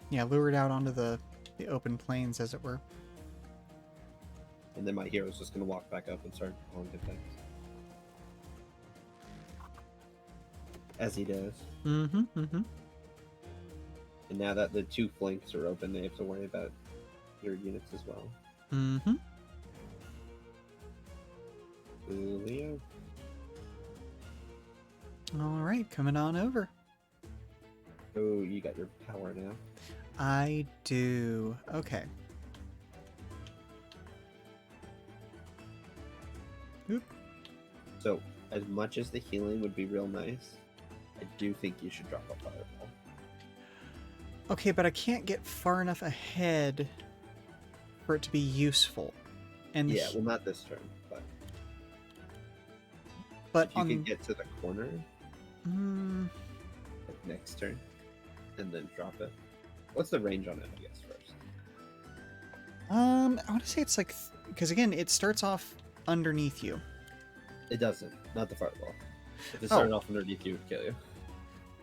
Yeah, lure it out onto the open plains, as it were. And then my hero's just gonna walk back up and start calling good things. As he does. Mm-hmm, mm-hmm. And now that the 2 flanks are open, they have to worry about your units as well. Mm-hmm. Ooh, Leo. All right, coming on over. Oh, you got your power now. I do. Okay. Oop. So, as much as the healing would be real nice, I do think you should drop a fireball. Okay, but I can't get far enough ahead for it to be useful. And Yeah, well, not this turn, but if you on can get to the corner Mm, like next turn, and then drop it. What's the range on it? I guess first. I want to say it's like because again, it starts off underneath you. It doesn't. Not the fireball. If it Oh. started off underneath you, it would kill you.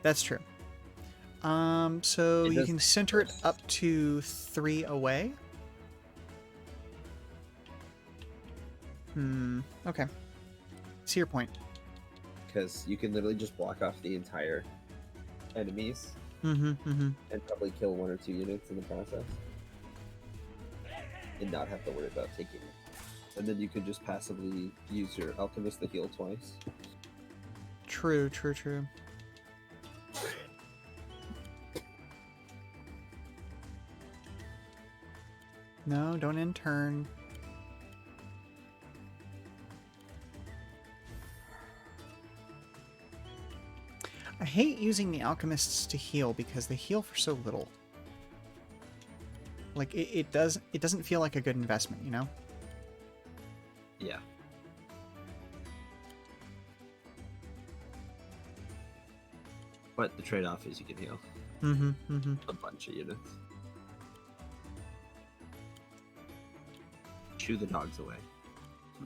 That's true. So It you does can center it up to 3 away. Okay. See your point. Because you can literally just block off the entire enemies Mm-hmm. and probably kill 1 or 2 units in the process. And not have to worry about taking it. And then you could just passively use your alchemist to heal twice. True. No, don't end turn. I hate using the alchemists to heal because they heal for so little. Like it doesn't feel like a good investment, you know? Yeah. But the trade-off is you can heal Mm-hmm. a bunch of units. Shoo the dogs away.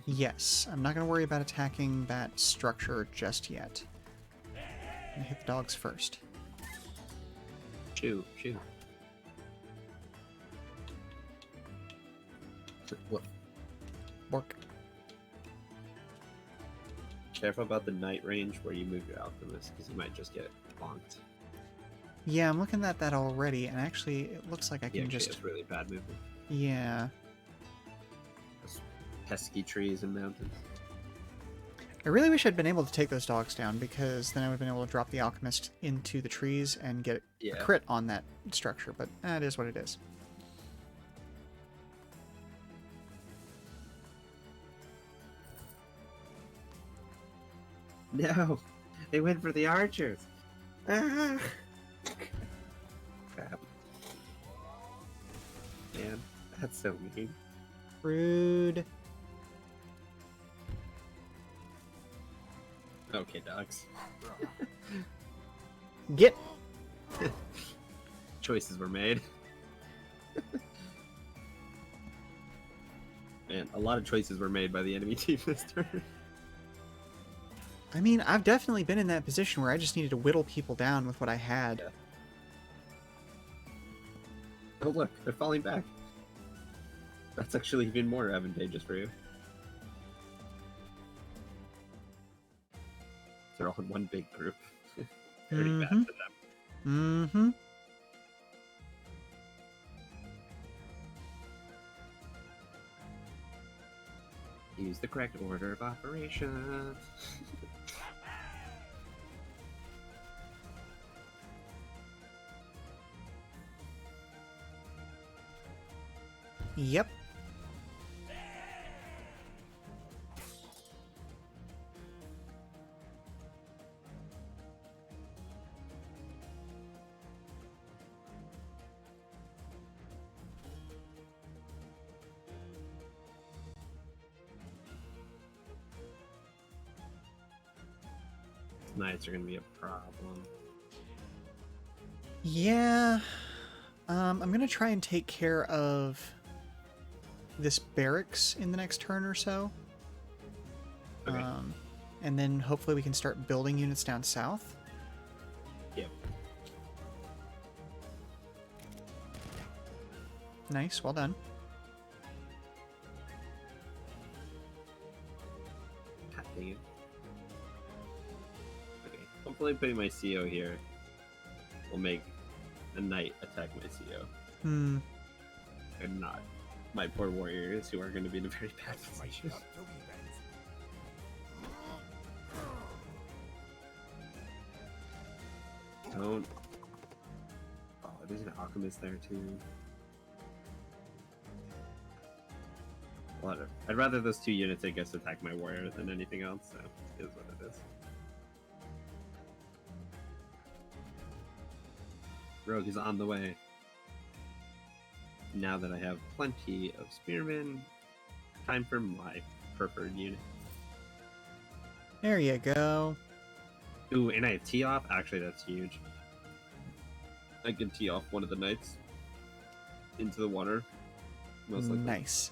Yes, I'm not going to worry about attacking that structure just yet. I'm going to hit the dogs first. Shoo. What? Work. Careful about the night range where you move your alchemist, because you might just get bonked. Yeah, I'm looking at that already, and actually, it looks like I He can actually just... has really bad movement. Yeah. Those pesky trees and mountains. I really wish I'd been able to take those dogs down, because then I would have been able to drop the alchemist into the trees and get a Yeah. crit on that structure, but that is what it is. No! They went for the archers! Ah! Crap. Man, that's so mean. Rude. Okay, dogs. Get... Choices were made. Man, a lot of choices were made by the enemy team this turn. I mean, I've definitely been in that position where I just needed to whittle people down with what I had. Yeah. Oh look, they're falling back. That's actually even more advantageous for you. They're all in one big group. Pretty bad for them. Mm-hmm. Use the correct order of operations. Yep. Knights are gonna be a problem. Yeah. I'm going to try and take care of this barracks in the next turn or so. Okay. And then hopefully we can start building units down south. Yep. Nice, well done. God dang it. Okay, hopefully putting my CO here will make a knight attack my CO. Hmm. And not my poor warriors who are going to be in a very bad position. Up till we bend. Don't. Oh, there's an alchemist there too. Whatever. I'd rather those 2 units, I guess, attack my warrior than anything else, so it is what it is. Rogue is on the way. Now that I have plenty of spearmen, time for my preferred unit. There you go. Ooh, and I have tee off? Actually, that's huge. I can tee off one of the knights into the water. Most likely. Nice.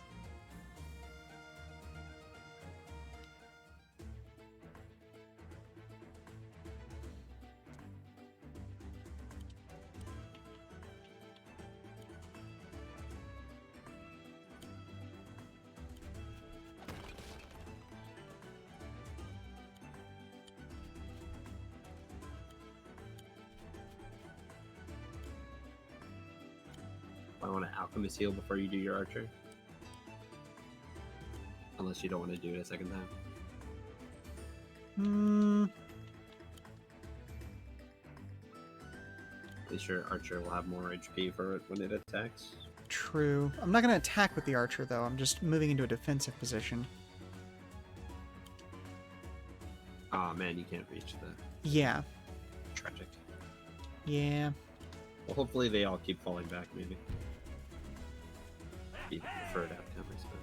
I want to alchemist heal before you do your archer. Unless you don't want to do it a second time. Hmm. At least your archer will have more HP for it when it attacks. True. I'm not going to attack with the archer, though. I'm just moving into a defensive position. Aw, man, you can't reach the Yeah. tragic. Yeah. Well, hopefully they all keep falling back, maybe. Be the preferred outcome, I suppose.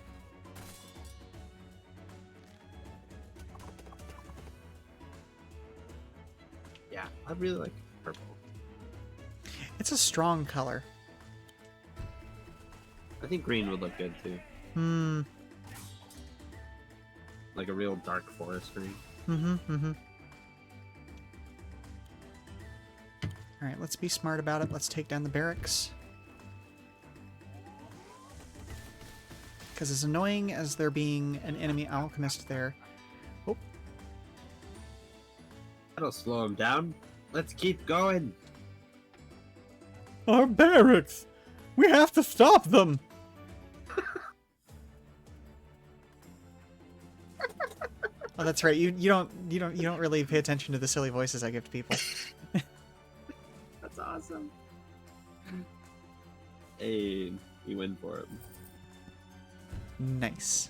Yeah, I really like purple. It's a strong color. I think green would look good too. Hmm. Like a real dark forest green. Mm-hmm. Mm-hmm. Alright, let's be smart about it. Let's take down the barracks. Because as annoying as there being an enemy alchemist there... Oh, That'll slow him down. Let's keep going. Our barracks! We have to stop them! oh, that's right. You don't really pay attention to the silly voices I give to people. That's awesome. Hey, you win for it. Nice.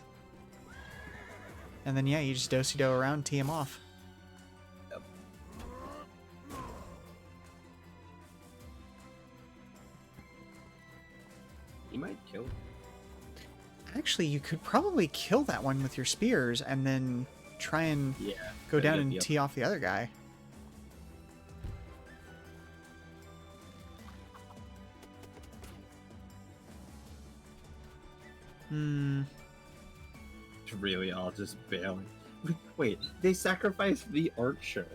And then yeah, you just do-si-do around, tee him off. Yep. You might kill. Actually, you could probably kill that one with your spears and then try and Yeah. go down get and the tee off the other guy. Hmm. It's really all just bailing. Wait, they sacrificed the archer.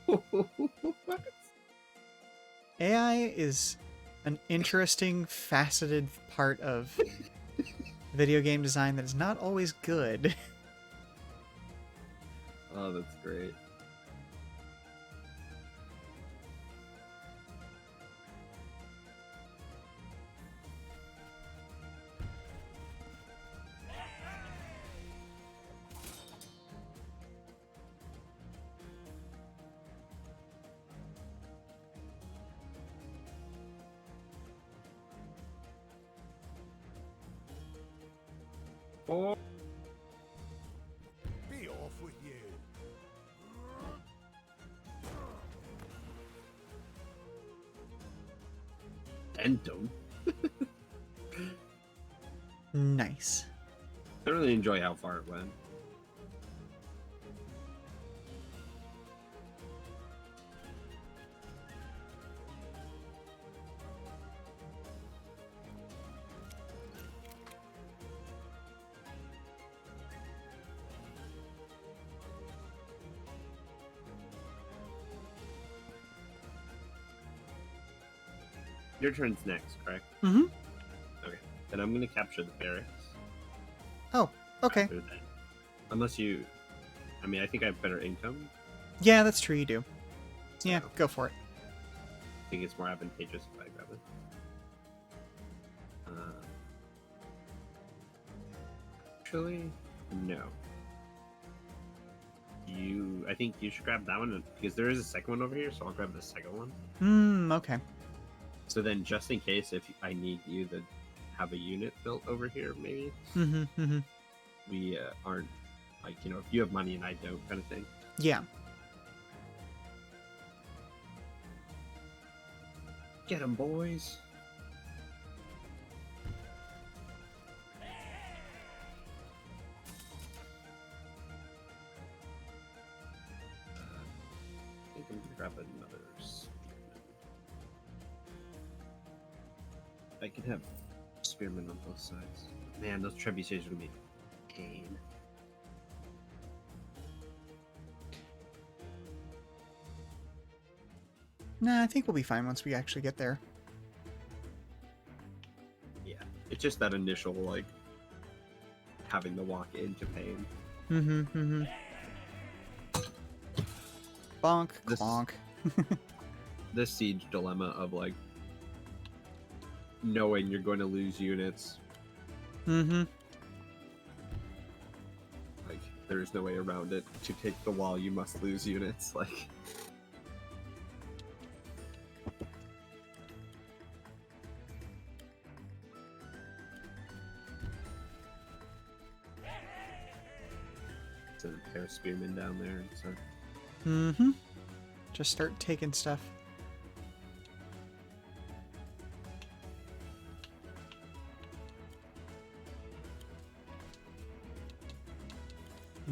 What? AI is an interesting, faceted part of video game design that is not always good. Oh, that's great. Oh, Be off with you. Dentum. Nice. I really enjoy how far it went. Your turn's next, correct? Mm-hmm. Okay. Then I'm gonna capture the barracks. Oh, okay. After that. Unless you, I mean, I think I have better income. Yeah, that's true. You do. Yeah, So, go for it. I think it's more advantageous if I grab it. Actually, no. I think you should grab that one because there is a second one over here, so I'll grab the second one. Okay. So then, just in case if I need you to have a unit built over here, maybe Mm-hmm. we aren't like, you know, if you have money and I don't, kind of thing. Yeah. Get them, boys. I think I'm gonna grab another spearman. I can have spearmen on both sides. Man, those trebuchets are gonna be pain. Nah, I think we'll be fine once we actually get there. Yeah, it's just that initial like having to walk into pain. Mm-hmm. Bonk, This- clonk. This siege dilemma of like knowing you're going to lose units, Mm-hmm. like there is no way around it. To take the wall, you must lose units. Like. Send a pair of spearmen down there and so. Mm-hmm. Just start taking stuff.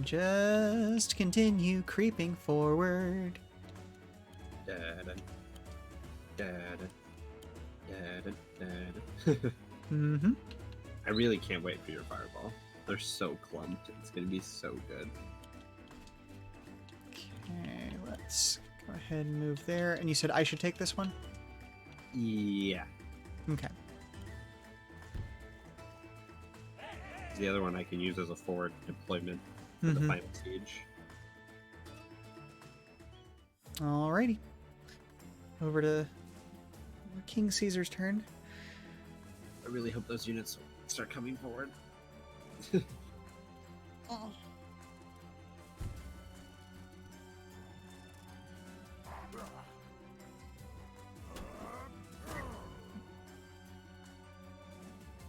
Just continue creeping forward. Da-da, da-da, da-da, da-da. Mm-hmm. I really can't wait for your fireball. They're so clumped. It's gonna be so good. Okay, let's go ahead and move there. And you said I should take this one? Yeah. Okay. The other one I can use as a forward deployment for the Mhm. final siege. Alrighty. Over to King Caesar's turn. I really hope those units start coming forward.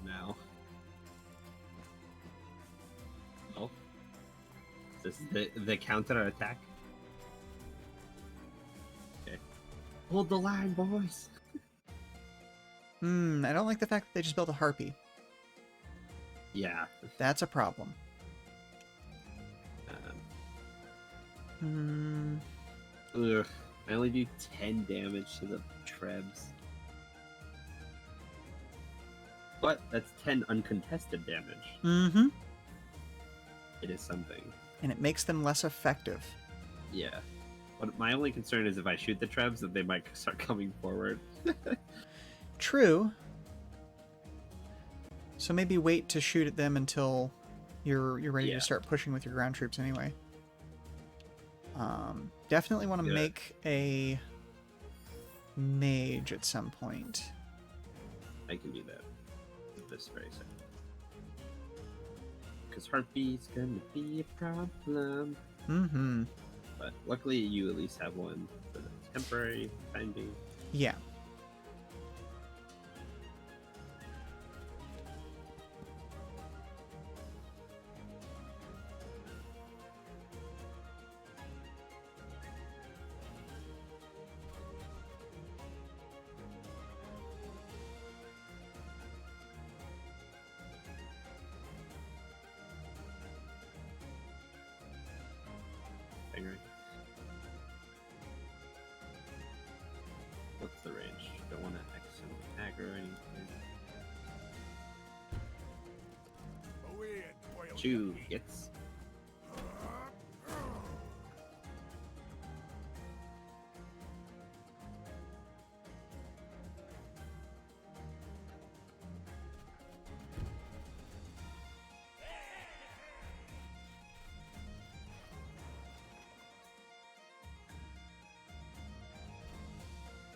Now. Oh. This is the counter attack. Okay. Hold the line, boys. I don't like the fact that they just built a harpy. Yeah. That's a problem. Ugh. I only do 10 damage to the trebs. But that's 10 uncontested damage. Mm-hmm. It is something. And it makes them less effective. Yeah. But my only concern is if I shoot the trebs, that they might start coming forward. True. So maybe wait to shoot at them until you're ready Yeah. to start pushing with your ground troops anyway. Definitely want to Yeah. make a mage at some point. I can do that this very second. Because Harpy's gonna be a problem. Mm-hmm. But luckily, you at least have one for the temporary time being. Yeah. Thing, right? What's the range? Don't want to X and aggro or anything. Away and boil 2 your meat. hits.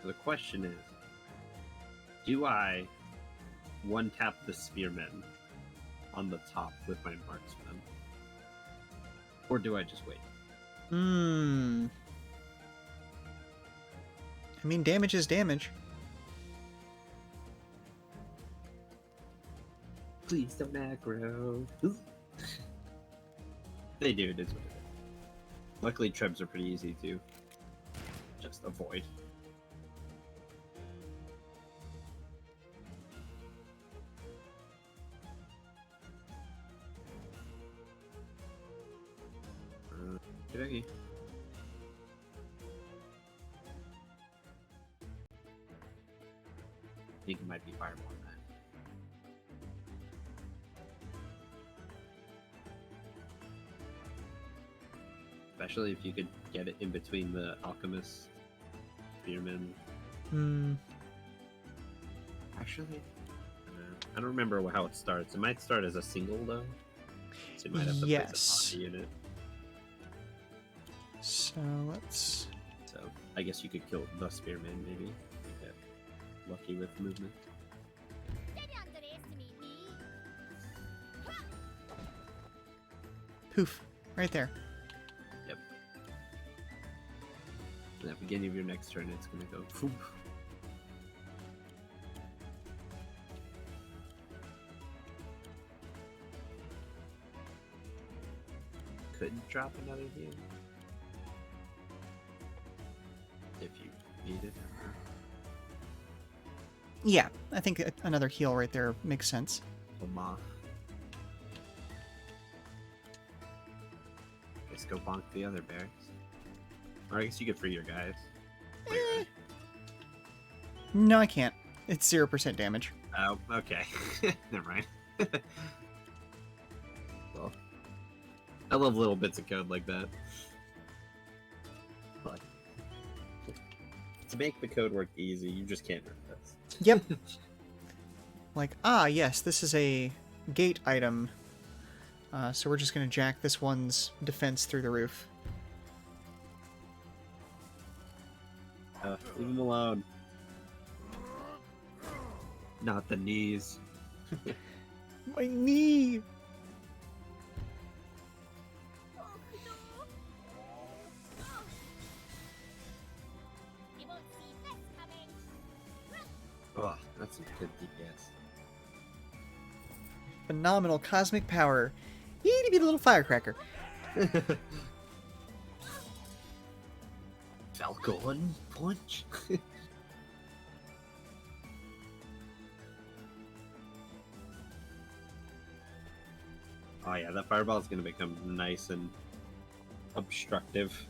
The question is, do I one tap the spearmen on the top with my marksman, or do I just wait? Hmm. I mean, damage is damage. Please don't aggro. They do, it is what it is. Luckily, trebs are pretty easy to just avoid. Okay. I think it might be fireball on that. Especially if you could get it in between the alchemist, spearmen. Hmm. Actually, I don't remember how it starts. It might start as a single though. So you might have to place Yes. it on the unit. So let's. So I guess you could kill the spearman maybe. You get lucky with movement. Don't underestimate me. Poof. Right there. And at the beginning of your next turn, it's gonna go poof. Could drop another heal if you need it. Yeah, I think another heal right there makes sense. Lama. Let's go bonk the other bears. Or I guess you could free your guys. Wait, No, I can't. It's 0% damage. oh, okay. Never mind. Well, I love little bits of code like that. But to make the code work easy, you just can't run this. Yep. Like, yes, this is a gate item. So we're just going to jack this one's defense through the roof. Leave him alone. Not the knees. My knee! Oh no! You won't see this coming. Oh, that's some good DPS. Phenomenal cosmic power. Itty bitty little firecracker. Falcon punch. Oh yeah, that fireball is going to become nice and obstructive.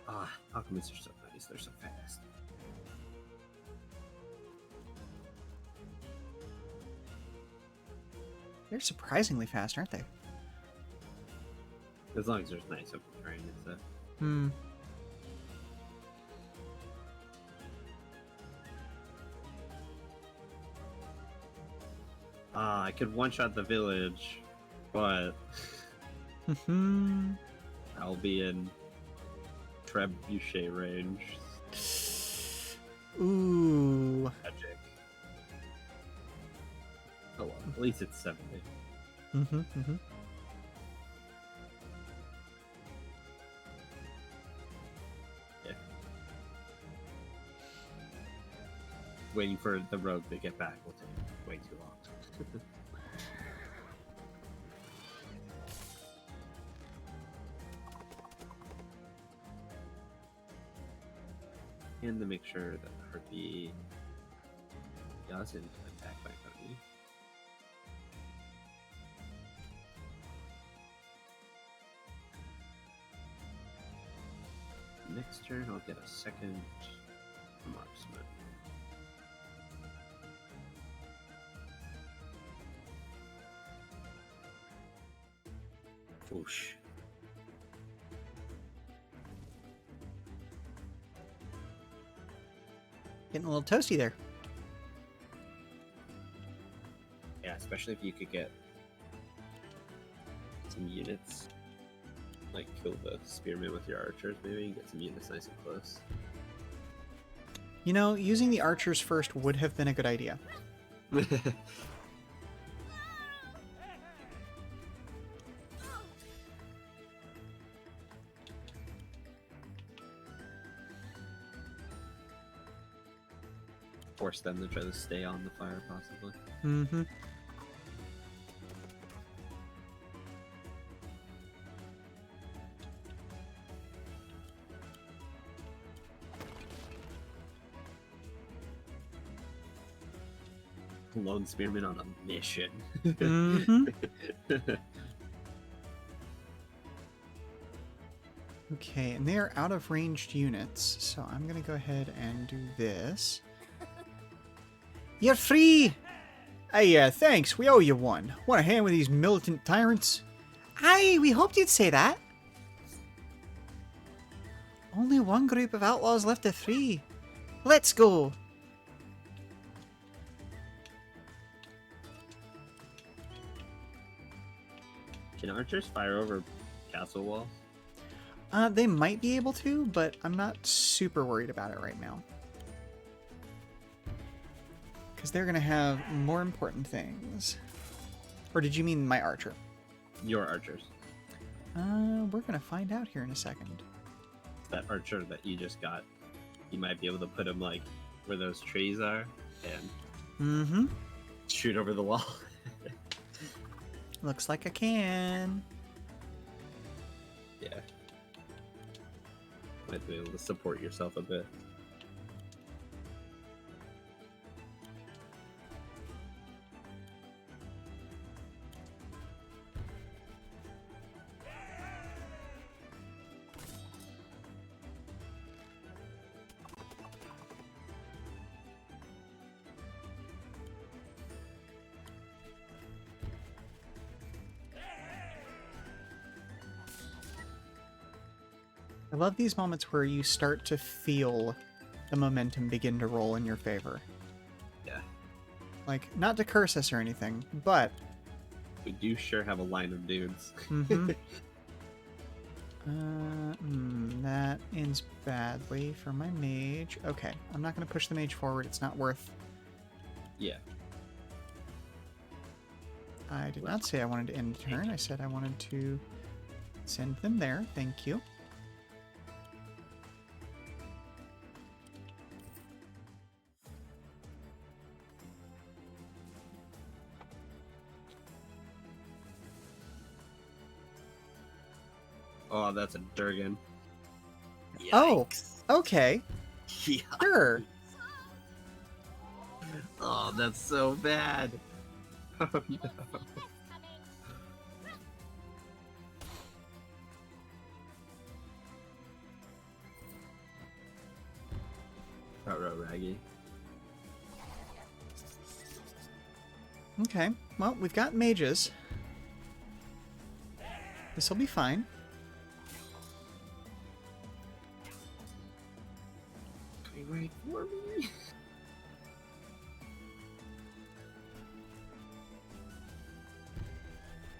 Ah, alchemists are so nice. They're so fast. They're surprisingly fast, aren't they? As long as there's nice open terrain and stuff. Hmm. Ah, I could one-shot the village, but Hmm. I'll be in trebuchet range. Ooh. Magic. Oh well, at least it's 70. Mm-hmm. Mm-hmm. Yeah. Waiting for the rogue to get back will take way too long. scan to make sure that the harpy doesn't attack my pony. Next turn, I'll get a second marksman. Whoosh. Getting a little toasty there. Yeah, especially if you could get some units. Like kill the spearman with your archers, maybe, and get some units nice and close. You know, using the archers first would have been a good idea. Force them to try to stay on the fire, possibly. Mm-hmm. Lone spearman on a mission. Mm-hmm. Okay, and they are out of ranged units, so I'm gonna go ahead and do this. You're free! Hey, thanks, we owe you one. Want a hand with these militant tyrants? Aye, we hoped you'd say that. Only one group of outlaws left to free. Let's go! Can archers fire over castle walls? They might be able to, but I'm not super worried about it right now. Because they're going to have more important things. Or did you mean my archer? Your archers. We're going to find out here in a second. That archer that you just got, you might be able to put him like where those trees are and Mm-hmm. shoot over the wall. Looks like I can. Yeah. Might be able to support yourself a bit. I love these moments where you start to feel the momentum begin to roll in your favor. Yeah. Like, not to curse us or anything, but... We do sure have a line of dudes. Mm-hmm. That ends badly for my mage. Okay, I'm not going to push the mage forward. It's not worth... Yeah. I did not say I wanted to end the turn. I said I wanted to send them there. Thank you. Oh, that's a Durgan. Oh, Yikes. okay. Yeah. Sure. Oh, that's so bad. Oh, no. Fist coming. Ruh-roh, Raggy. Okay, well, we've got mages. This will be fine. Wait for me.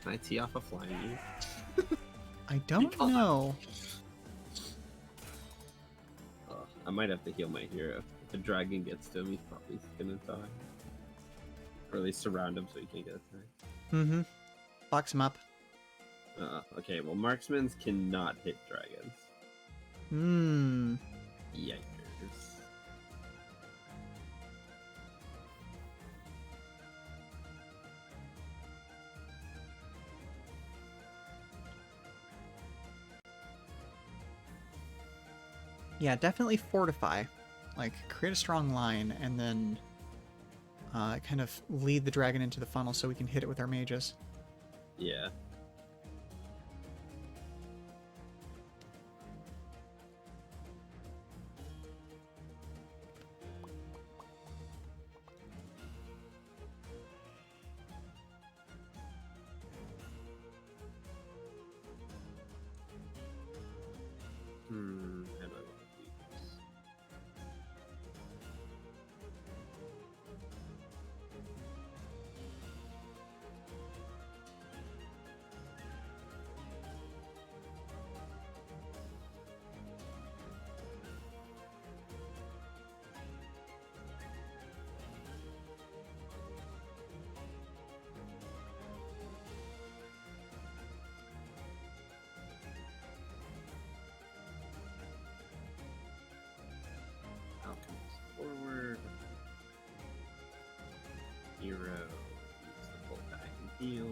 Can I tee off a flying you? I don't know. Oh, I might have to heal my hero. If a dragon gets to him, he's probably gonna die. Or at least surround him so he can't get attacked. Mm-hmm. Box him up. Okay, well, marksmen cannot hit dragons. Hmm. Yikers. Yeah, definitely fortify. Like, create a strong line, and then kind of lead the dragon into the funnel so we can hit it with our mages. Yeah. How do I want to do this? Alchemist forward. Hero needs to pull back and heal.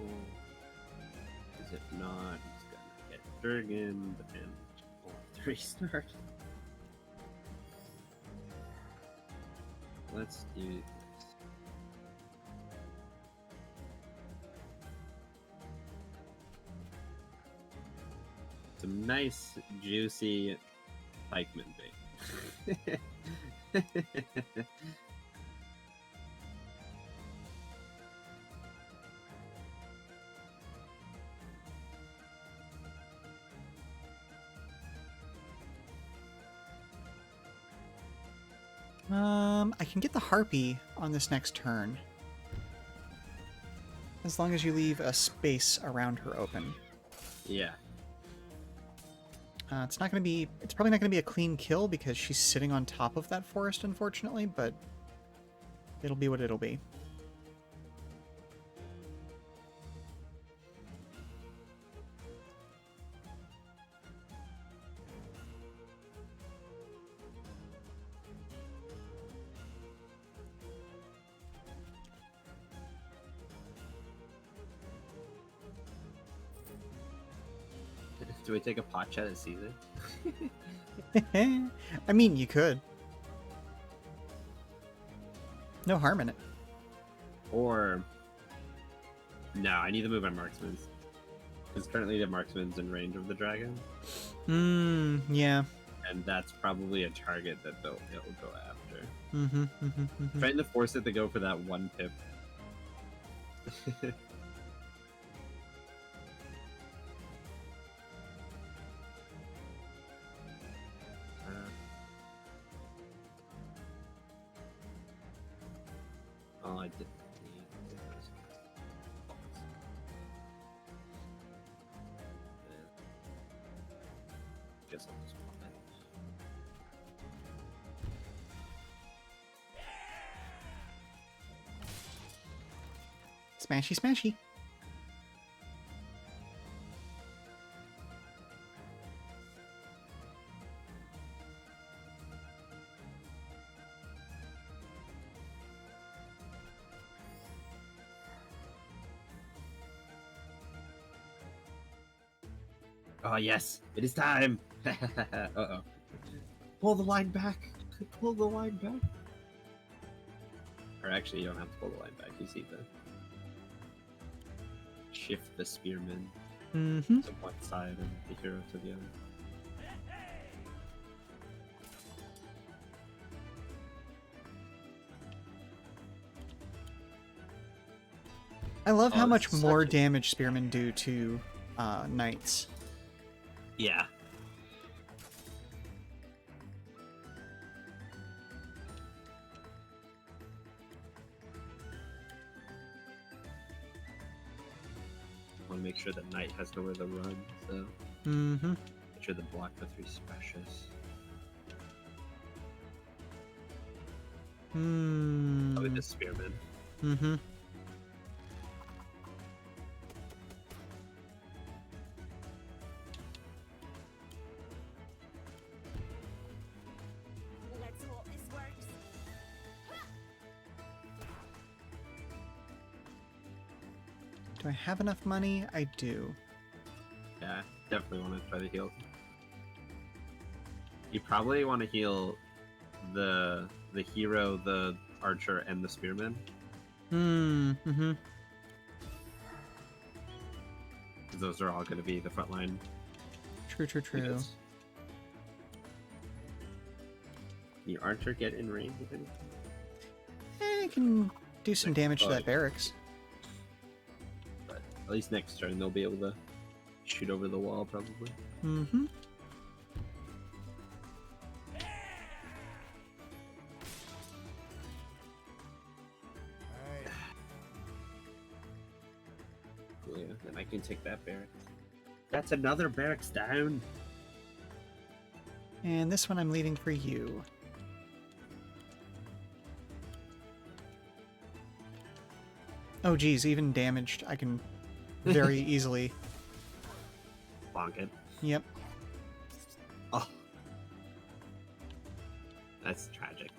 Because if not, he's gonna get Durgan, but then we'll have to restart. Let's do this. Some nice, juicy pikeman bait. I can get the harpy on this next turn. As long as you leave a space around her open. Yeah. It's probably not gonna be a clean kill because she's sitting on top of that forest, unfortunately, but it'll be what it'll be. Do we take a pot shot at Caesar? I mean, you could. No harm in it. Or... No, I need to move my marksman's. Because currently the marksman's in range of the dragon. Yeah. And that's probably a target that it'll go after. Mm-hmm. Trying to force it to go for that one pip. Oh, I did need those. Guess I'll just pop it. Smashy, smashy. Oh yes, it is time. Uh-oh. Pull the line back. Pull the line back. Or actually, you don't have to pull the line back. You see the shift the spearman Mm-hmm. to one side and the hero to the other. I love how Oh, much this is more such a- damage spearmen do to knights. Yeah. I want to make sure the knight has nowhere to run, so Mm-hmm. make sure the block with 3 splashes. Probably the spearman. Mm-hmm. Let's hope this works. Do I have enough money? I do. Yeah, definitely want to try to heal. You probably want to heal the hero, the archer, and the spearman. Mm-hmm. Those are all going to be the front line. True. units. The archer get in range with anything? I can do some damage to Oh, that yeah. barracks. But at least next turn they'll be able to shoot over the wall, probably. Mm-hmm. Hey, Cool, yeah. Then I can take that barracks. That's another barracks down. And this one I'm leaving for you. Oh geez, even damaged, I can very easily. Bonk it. Yep. Oh. That's tragic.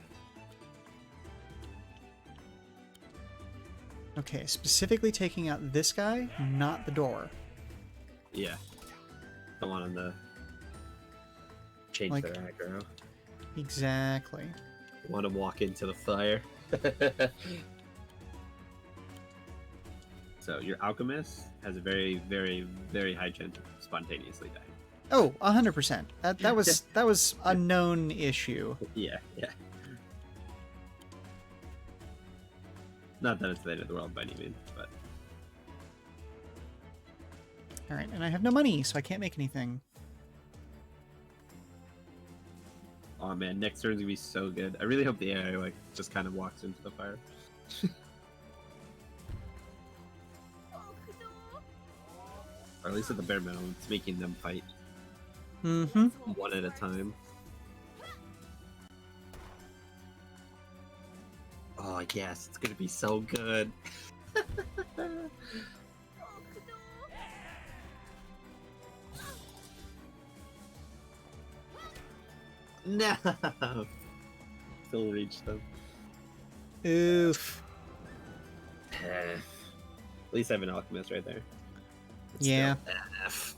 Okay, specifically taking out this guy, not the door. Yeah. Don't want him to change Like- their aggro. Exactly. Want him to walk into the fire. So your alchemist has a very, very, very high chance of spontaneously dying. Oh, 100%. That was a known issue. Yeah. Not that it's the end of the world by any means, but All right, and I have no money, so I can't make anything. oh man, next turn's gonna be so good. I really hope the AI like just kind of walks into the fire. Or at least at the bare minimum, it's making them fight Mm-hmm. one at a time. Oh yes, it's gonna be so good. No, still reached them. Oof. At least I have an alchemist right there. It's Yeah. still F.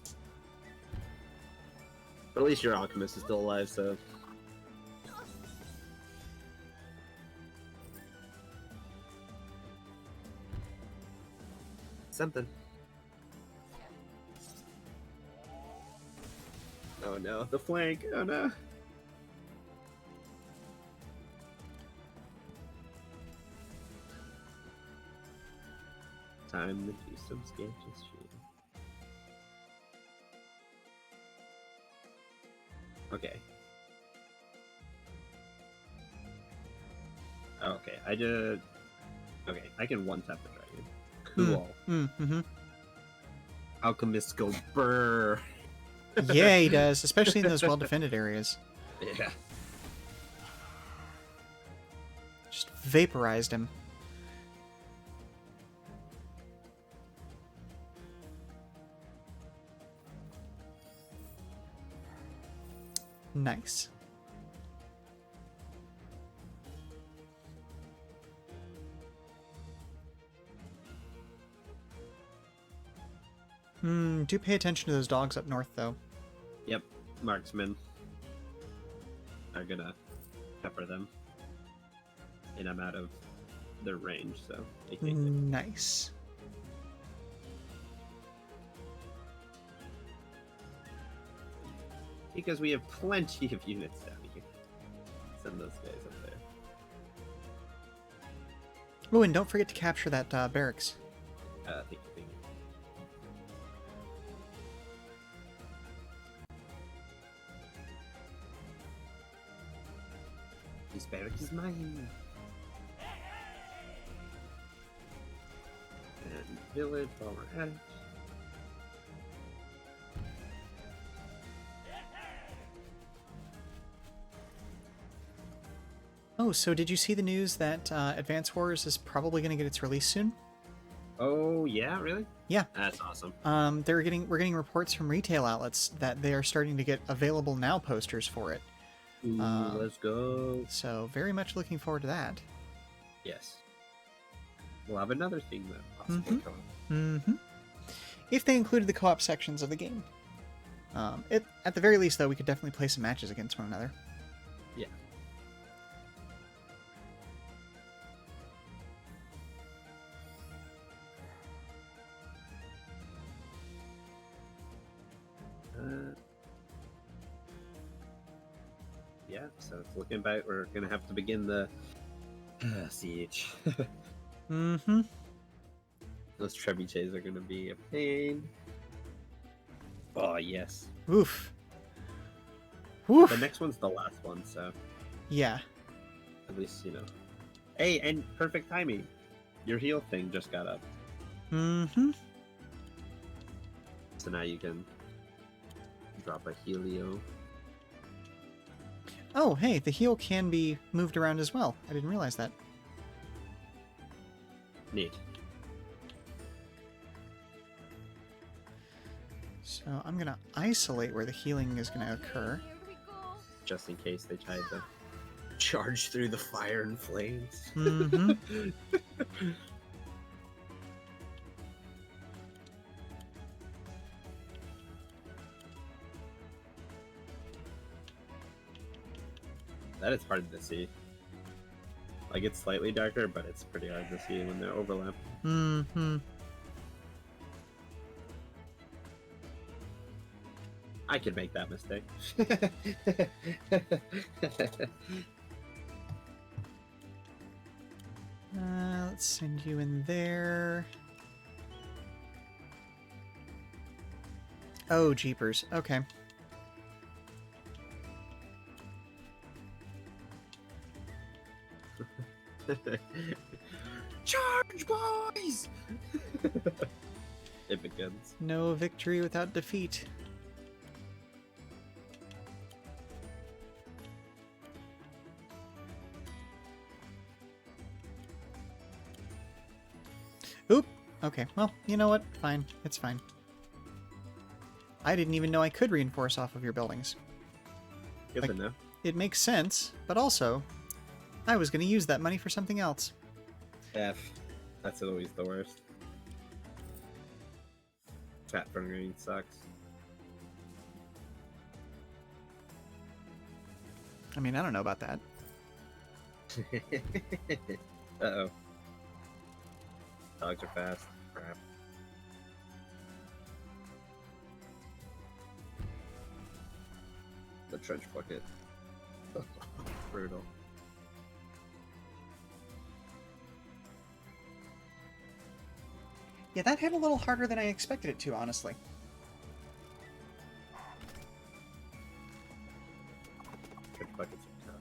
But at least your alchemist is still alive, so. Something. Oh no, the flank! Oh no! Time to do some sketches shit. Okay. Okay, Okay, I can one-tap the dragon. Cool. Mm-hmm. Alchemist go brrr. Yeah, he does, especially in those well-defended areas. Yeah. Just vaporized him. Nice. Do pay attention to those dogs up north, though. Yep, marksmen are gonna pepper them. And I'm out of their range, so they can't get Nice. because we have plenty of units down here. Send those guys up there. Oh, and don't forget to capture that barracks. Thank you. This barracks is mine. And village while we're at it. Oh, so did you see the news that Advance Wars is probably going to get its release soon? Oh yeah, really? Yeah. That's awesome. We're getting reports from retail outlets that they are starting to get available now posters for it. Ooh, let's go. So very much looking forward to that. Yes. We'll have another thing that possibly come up. Mm-hmm. If they included the co-op sections of the game. At the very least, though, we could definitely play some matches against one another. Yeah. yet, so it's looking like we're gonna have to begin the siege. Mm-hmm. Those trebuchets are gonna be a pain. Oh yes. Oof. Oof. The next one's the last one, so Yeah. at least you know. Hey, and perfect timing. Your heal thing just got up, Mm-hmm. so now you can drop a helio. Oh, hey, the heal can be moved around as well. I didn't realize that. Neat. So I'm going to isolate where the healing is going to occur. Here we go. Just in case they tried to charge through the fire and flames. Mm-hmm. That is hard to see. Like, it's slightly darker, but it's pretty hard to see when they overlap. Mm-hmm. I could make that mistake. Let's send you in there. Oh, jeepers. Okay. Charge, boys! It begins. No victory without defeat. Oop. Okay, well, you know what? Fine. It's fine. I didn't even know I could reinforce off of your buildings. Good Like- to know. It makes sense, but also, I was going to use that money for something else. F. That's always the worst. Fat burning sucks. I mean, I don't know about that. Uh-oh. Dogs are fast. Crap. The trench bucket. Brutal. Yeah, that hit a little harder than I expected it to, honestly. Trench buckets are tough.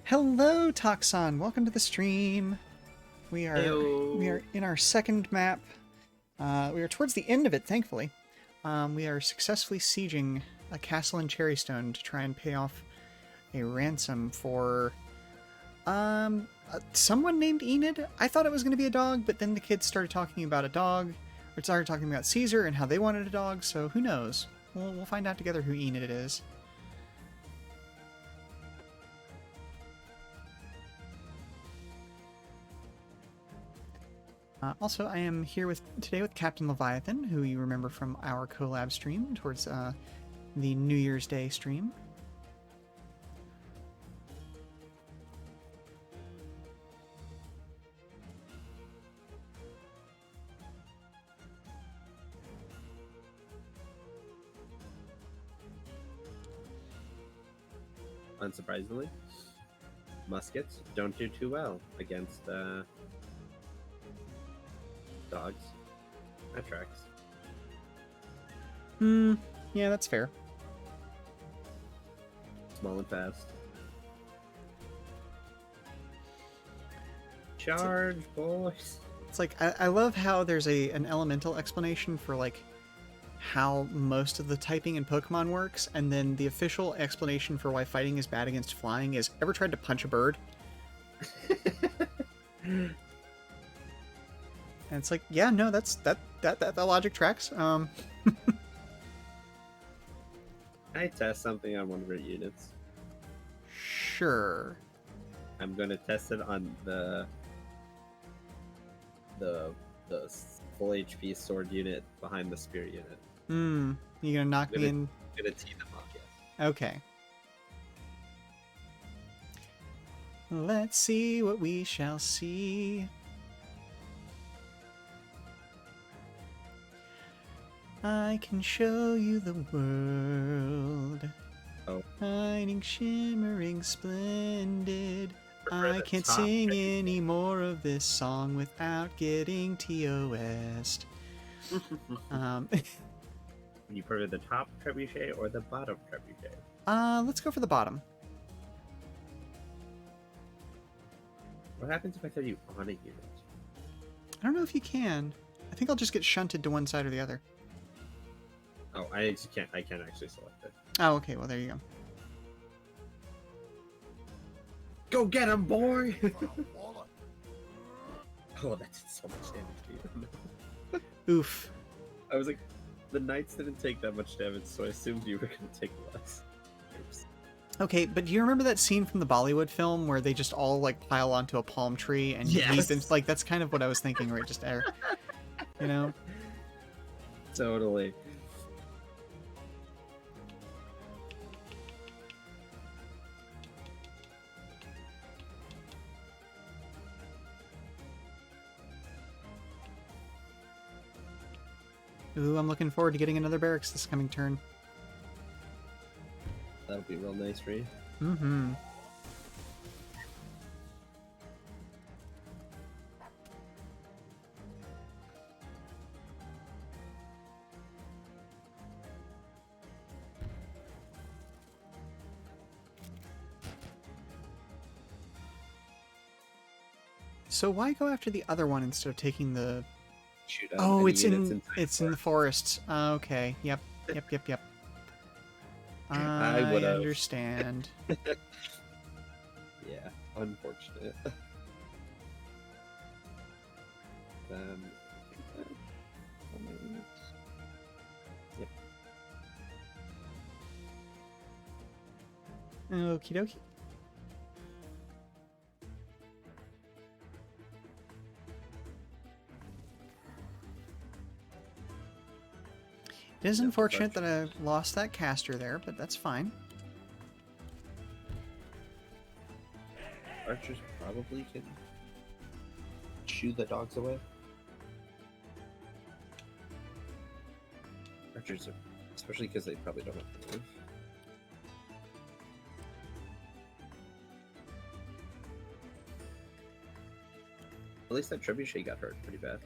Hello, Toxon. Welcome to the stream. We are Heyo. in our second map. We are towards the end of it, thankfully. We are successfully sieging a castle in Cherrystone to try and pay off a ransom for someone named Enid. I thought it was going to be a dog, but then the kids started talking about a dog, or started talking about Caesar and how they wanted a dog. So who knows? We'll find out together who Enid is. Also, I am here today with Captain Leviathan, who you remember from our collab stream towards the New Year's Day stream. Unsurprisingly, muskets don't do too well against dogs. That tracks. Yeah, that's fair. Small and fast. Charge, boys! It's like, I love how there's an elemental explanation for, like, how most of the typing in Pokemon works, and then the official explanation for why fighting is bad against flying is, ever tried to punch a bird? And it's like, yeah, no, that logic tracks. I test something on one of our units. Sure. I'm gonna test it on the full HP sword unit behind the spear unit. You gonna knock me in? I'm gonna tee them up, yes. Okay. Let's see what we shall see. I can show you the world. Oh. Shining, shimmering, splendid. Prefer I the can't top sing trebuchet. any more of this song without getting TOS'd. You prefer the top trebuchet or the bottom trebuchet? Let's go for the bottom. What happens if I tell you on a unit? I don't know if you can. I think I'll just get shunted to one side or the other. Oh, I just can't. I can't actually select it. Oh, okay. Well, there you go. Go get him, boy! Wallet. Oh, that did so much damage to you. Oof. I was like, the knights didn't take that much damage, so I assumed you were gonna take less. Oops. Okay, but do you remember that scene from the Bollywood film where they just all like pile onto a palm tree and Yes. yeet them? Like that's kind of what I was thinking right just there. You know? Totally. Ooh, I'm looking forward to getting another barracks this coming turn. That'll be real nice for you. Mm-hmm. So why go after the other one instead of taking the... Shoot out Oh, any it's units in inside it's in the forests. Okay. Yep. Yep. I I would've. understand. Yeah, unfortunate. Um, yep. Okie dokie. It is Yep, unfortunate that's- that I lost that caster there, but that's fine. Archers probably can shoo the dogs away. Archers are, especially because they probably don't have to move. At least that trebuchet got hurt pretty bad.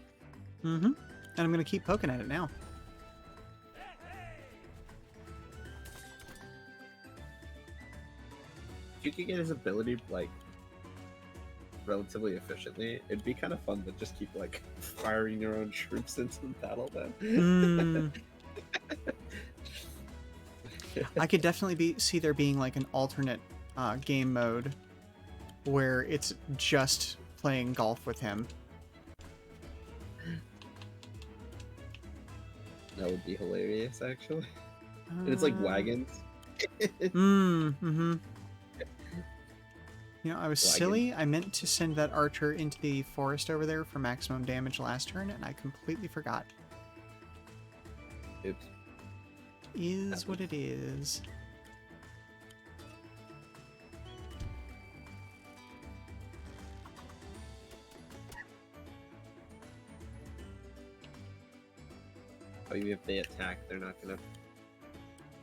Mm-hmm. And I'm gonna keep poking at it now. If you could get his ability like relatively efficiently, it'd be kind of fun to just keep like firing your own troops into the battle then. Mm. I could definitely see there being like an alternate game mode where it's just playing golf with him. That would be hilarious, actually. And it's like wagons. Mm-hmm. You know, I was Wagon. silly. I meant to send that archer into the forest over there for maximum damage last turn, and I completely forgot. Oops. Is what it is. Oh, even if they attack, they're not gonna.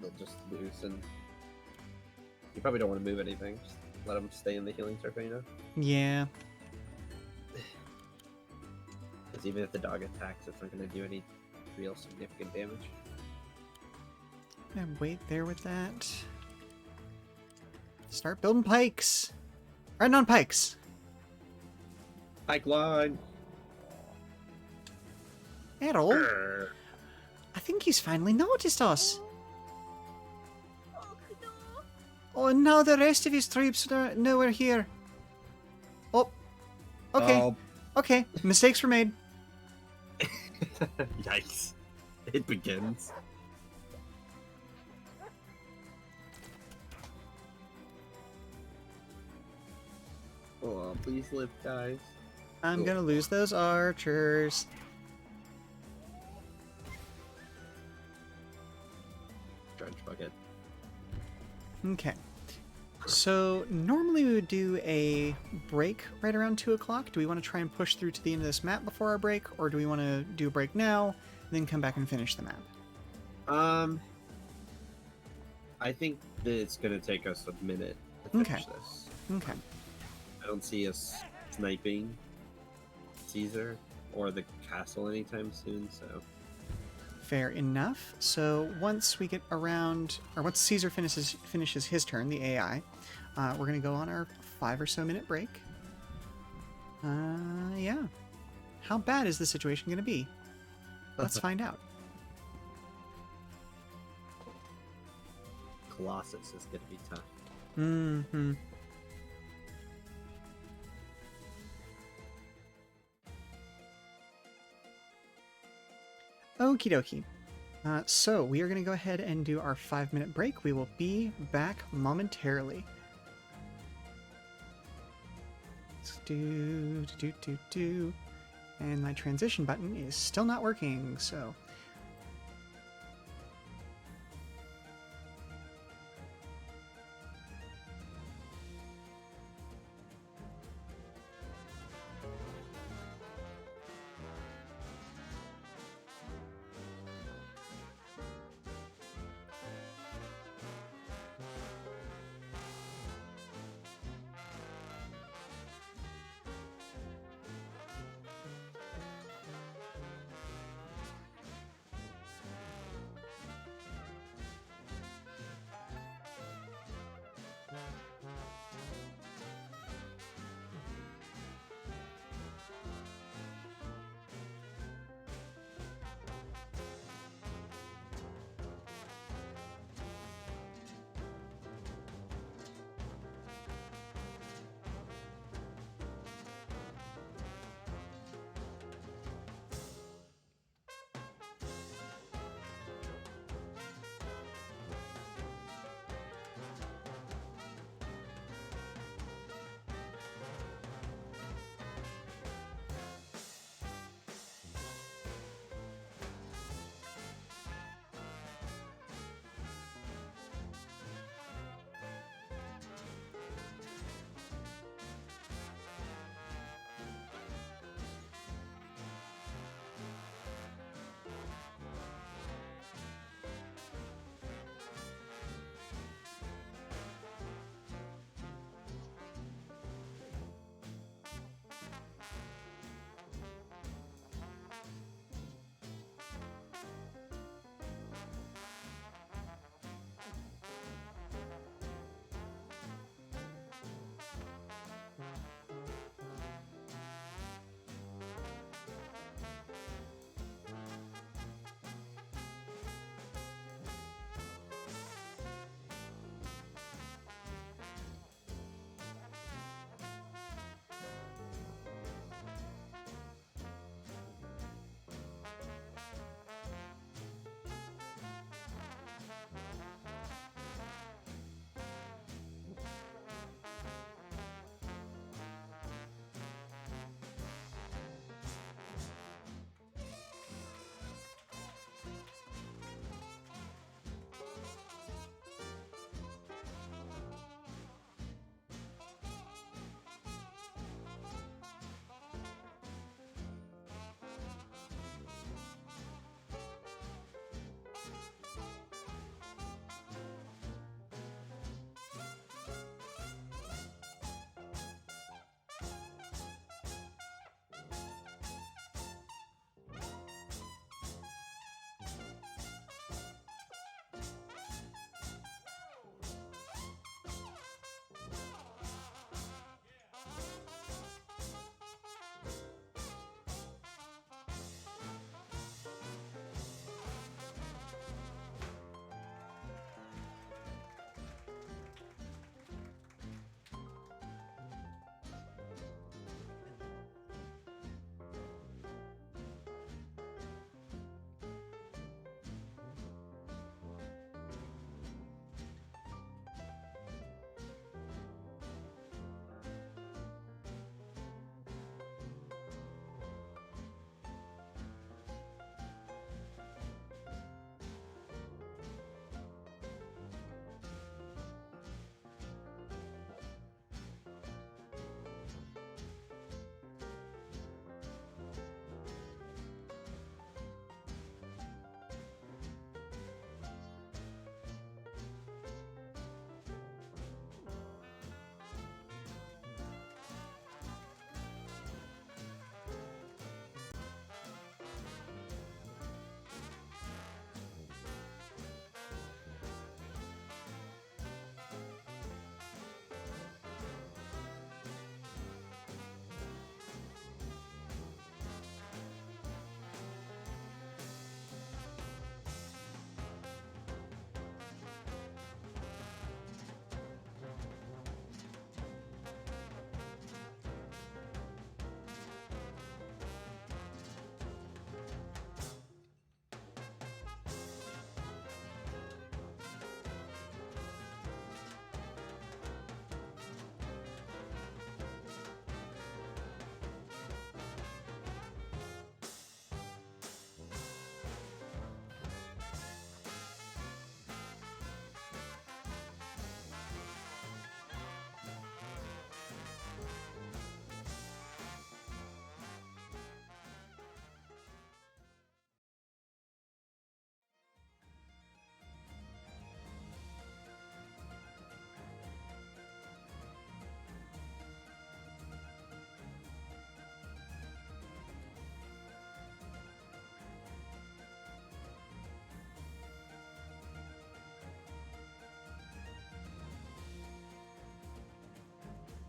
They'll just lose, and you probably don't want to move anything. Just let them stay in the healing circle, you know. Yeah. Because even if the dog attacks, it's not gonna do any real significant damage. And wait there with that. Start building pikes. Riding on pikes. Pike line. Errol, Grr. I think he's finally noticed us. Oh, no. Oh, and now the rest of his troops know we're here. Oh. Okay. Oh, Okay. Mistakes were made. yikes! It begins. Oh, please live, guys. I'm Cool. gonna lose those archers. Dredge bucket. Okay. So normally we would do a break right around 2 o'clock. Do we want to try and push through to the end of this map before our break, or do we want to do a break now, then come back and finish the map? Um, I think that it's gonna take us a minute to finish Okay. this. Okay. I don't see us sniping Caesar or the castle anytime soon, so Fair enough. So once we get around, or once Caesar finishes his turn, the AI, we're gonna go on our 5 or so minute break. Yeah. How bad is the situation gonna be? Let's find out. Colossus is gonna be tough. Mm-hmm. Okie dokie. So we are going to go ahead and do our 5 minute break. We will be back momentarily. Let's do. And my transition button is still not working, so.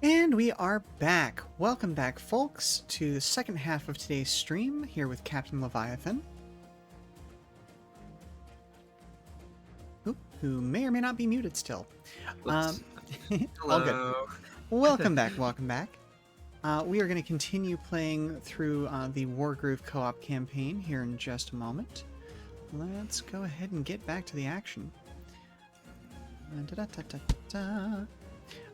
And we are back. Welcome back, folks, to the second half of today's stream here with Captain Leviathan. Who may or may not be muted still. All good. Hello. Welcome back, welcome back. We are going to continue playing through the Wargroove co-op campaign here in just a moment. Let's go ahead and get back to the action. Da-da-da-da-da.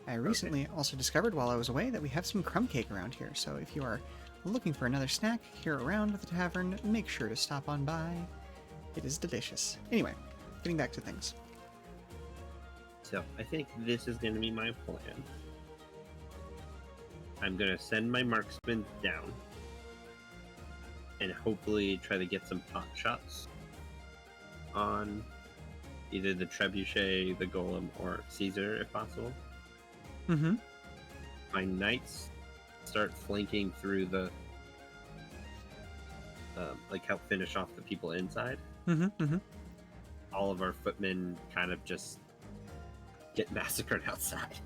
I recently also discovered while I was away that we have some crumb cake around here, so if you are looking for another snack here around the tavern, make sure to stop on by. It is delicious. Anyway, getting back to things. So I think this is going to be my plan. I'm going to send my marksman down and hopefully try to get some pot shots on either the trebuchet, the golem, or Caesar if possible. Mm-hmm. My knights start flanking through the like help finish off the people inside. Mm-hmm. Mm-hmm. All of our footmen kind of just get massacred outside.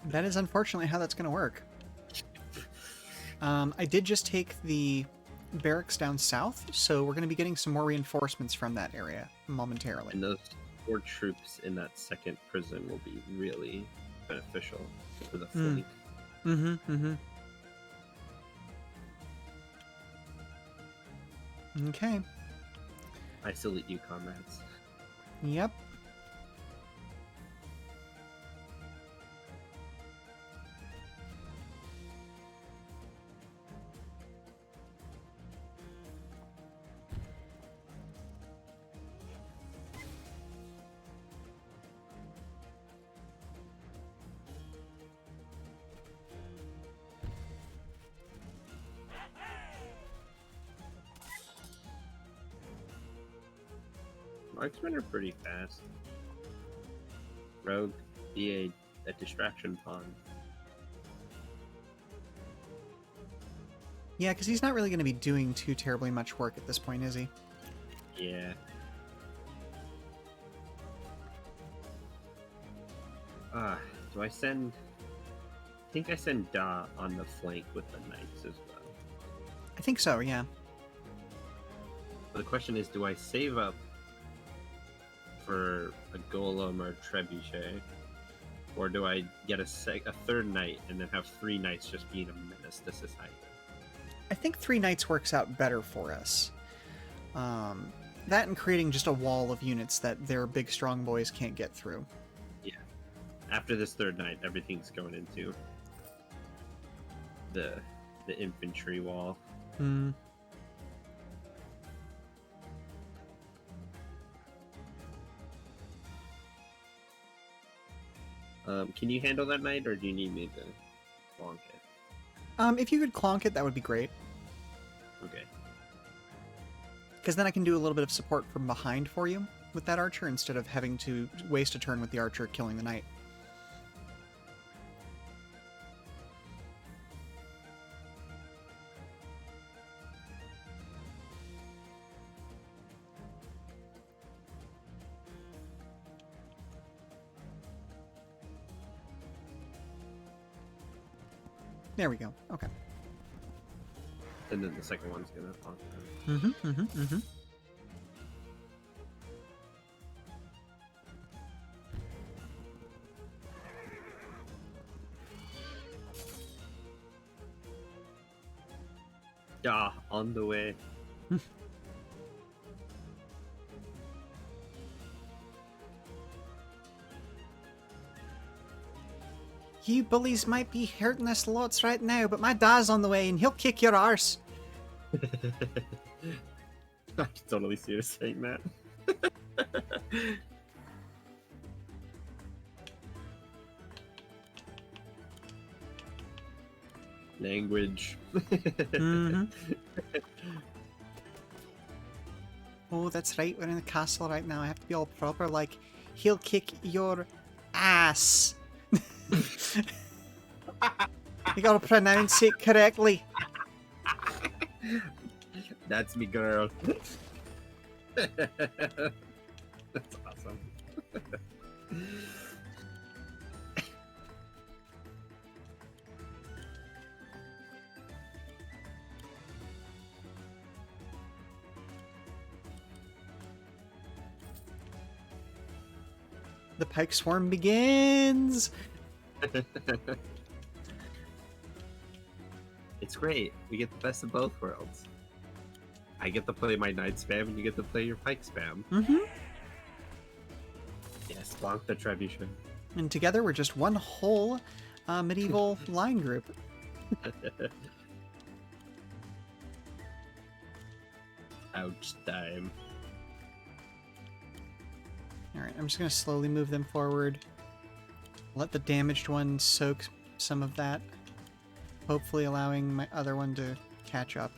That is unfortunately how that's going to work. I did just take the barracks down south, so we're going to be getting some more reinforcements from that area momentarily. And those 4 troops in that second prison will be really beneficial for the flank. Mm-hmm. Mm-hmm. Okay. I salute you, comrades. Yep. Marksmen are pretty fast. Rogue, be a distraction pawn. Yeah, because he's not really going to be doing too terribly much work at this point, is he? Yeah. Do I send... I think I send Da on the flank with the knights as well. I think so, yeah. But the question is, do I save up for a golem or trebuchet, or do I get a third knight and then have 3 knights just being a menace to society? I think 3 knights works out better for us. That and creating just a wall of units that their big strong boys can't get through. Yeah. After this third knight, everything's going into the infantry wall. Hmm. Can you handle that knight, or do you need me to bonk it? If you could clonk it, that would be great. Okay. Because then I can do a little bit of support from behind for you with that archer instead of having to waste a turn with the archer killing the knight. There we go. Okay. And then the second one's gonna bonk them. Mm-hmm, mm-hmm, mm-hmm. Yeah, on the way. You bullies might be hurting us lots right now, but my dad's on the way and he'll kick your arse. I can totally see you saying that. Language. Mm-hmm. Oh, that's right. We're in the castle right now. I have to be all proper, like, he'll kick your ass. You gotta pronounce it correctly. That's me, girl. That's awesome. The pike swarm begins! It's great. We get the best of both worlds. I get to play my knight spam, and you get to play your pike spam. Mm-hmm. Yes, bonk the trebuchet. And together we're just one whole medieval line group. Ouch time. Alright, I'm just going to slowly move them forward. Let the damaged one soak some of that. Hopefully allowing my other one to catch up.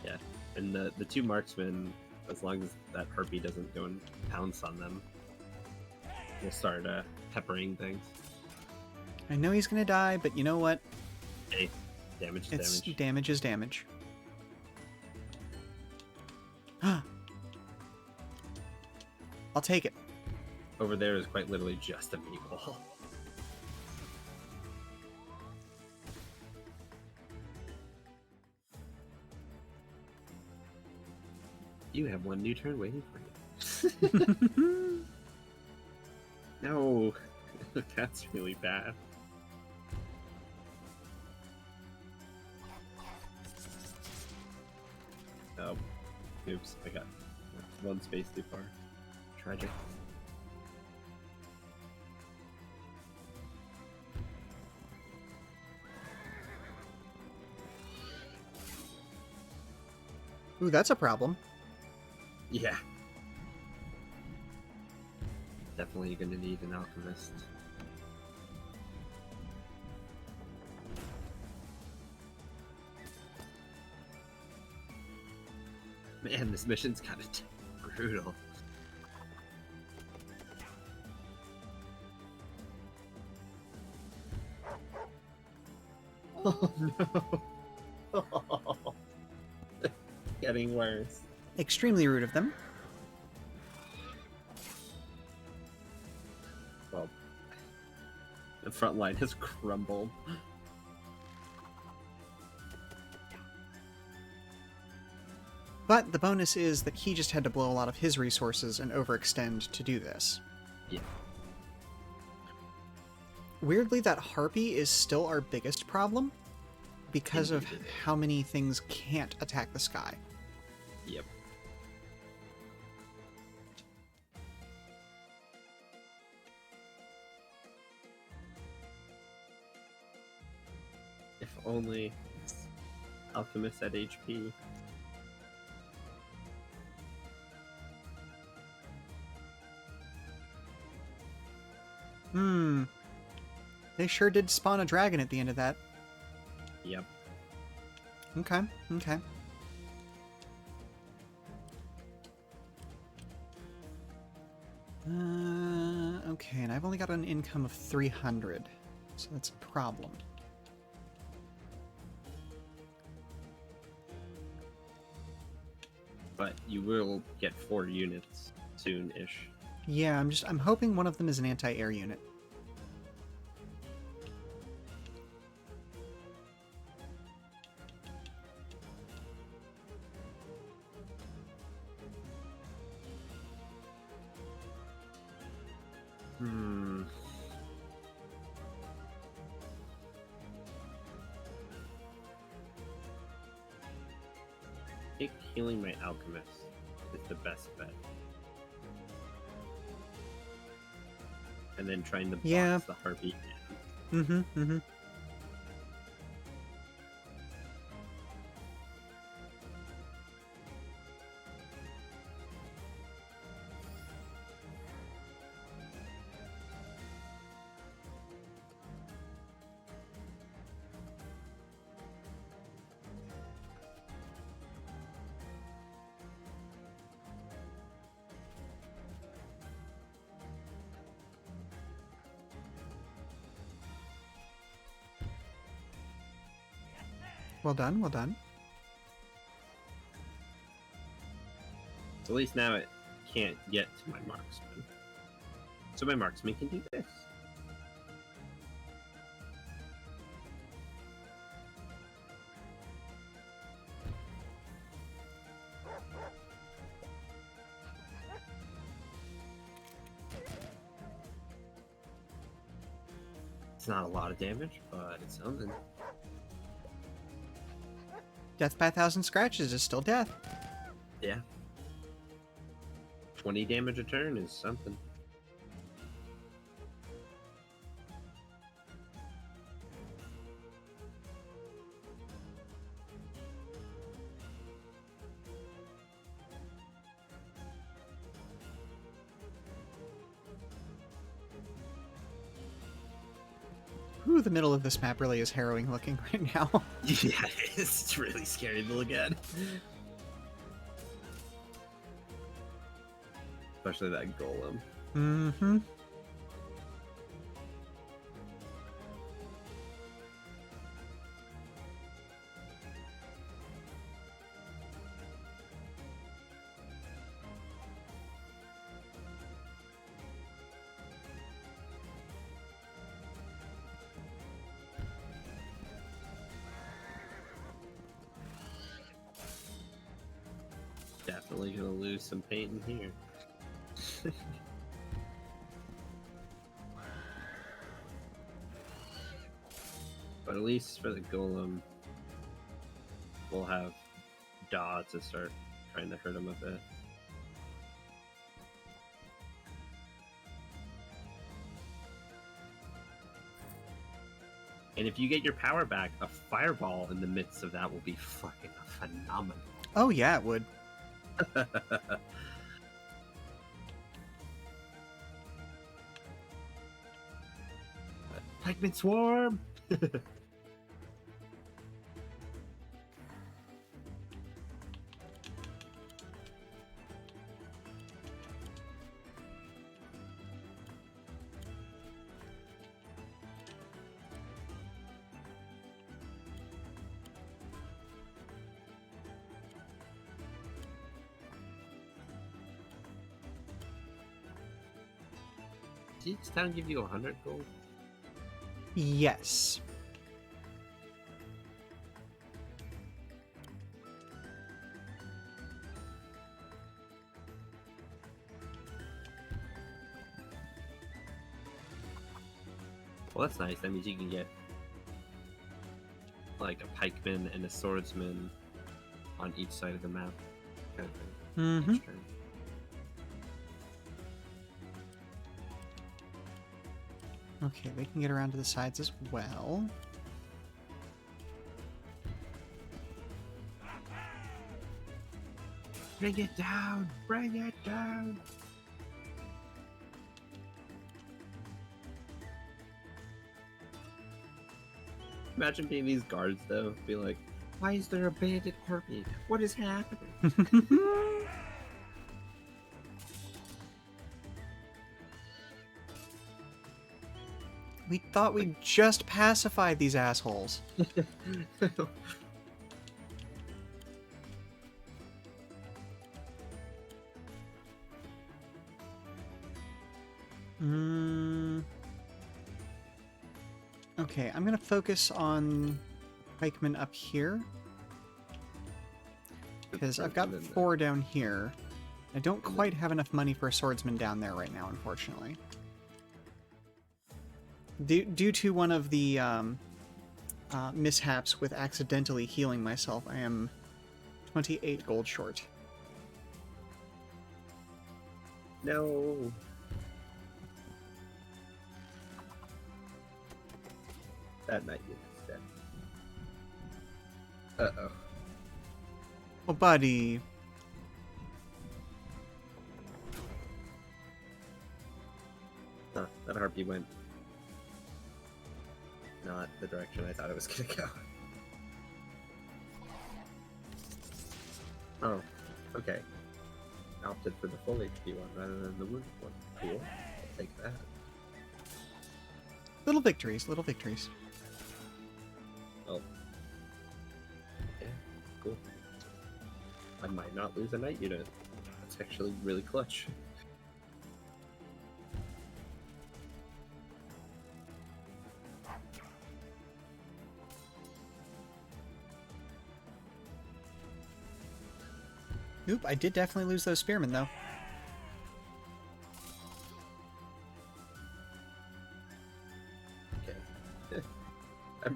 Yeah, and the two marksmen, as long as that harpy doesn't go and pounce on them, we'll start peppering things. I know he's going to die, but you know what? Hey, damage is It's damage. damage is damage. I'll take it. Over there is quite literally just a meatball. You have one new turn waiting for you. No, that's really bad. Oh, oops, I got one space too far. Tragic. Ooh, that's a problem. Yeah. Definitely gonna need an alchemist. Man, this mission's kind of brutal. Oh no. Getting worse. Extremely rude of them. Well, the front line has crumbled. But the bonus is that he just had to blow a lot of his resources and overextend to do this. Yeah. Weirdly, that harpy is still our biggest problem because of Indeed. how many things can't attack the sky. Yep. If only alchemist at HP. They sure did spawn a dragon at the end of that. Yep. Okay, okay. Okay, and I've only got an income of 300, so that's a problem. But you will get 4 units soon-ish. Yeah, I'm hoping one of them is an anti-air unit. Hmm. I think healing my alchemist is the best bet. And then trying to box Yeah. the harpy. Mm-hmm. Well done, well done. So at least now it can't get to my marksman. So my marksman can do this. not a lot of damage, but it's something. Death by 1,000 scratches is still death. Yeah. 20 damage a turn is something. Ooh, the middle of this map really is harrowing looking right now. Yeah, it's really scary to look at. Especially that golem. Mm-hmm. Definitely gonna lose some paint in here. But at least for the golem, we'll have Daw to start trying to hurt him a bit. And if you get your power back, a fireball in the midst of that will be fucking phenomenal. Oh yeah, it would. Pikeman Swarm! Did each town give you 100 gold? Yes. Well, that's nice. That means you can get like a pikeman and a swordsman on each side of the map. Kind of thing. Mm-hmm. Each turn. Okay, they can get around to the sides as well. Bring it down! Bring it down! Imagine being these guards though, be like, why is there a bandit harpy? What is happening? We thought we just pacified these assholes. Okay, I'm gonna focus on pikemen up here. Because I've got 4 down here. I don't quite have enough money for a swordsman down there right now, unfortunately. Due to one of the mishaps with accidentally healing myself, I am 28 gold short. No. That night is dead. Uh-oh. Oh, buddy. Huh, that harpy went not the direction I thought it was gonna go. Oh, okay. Opted for the full HP one rather than the wounded one. Cool. I'll take that. Little victories, little victories. Oh. Yeah, cool. I might not lose a knight unit. That's actually really clutch. Oop, I did definitely lose those spearmen, though. Okay.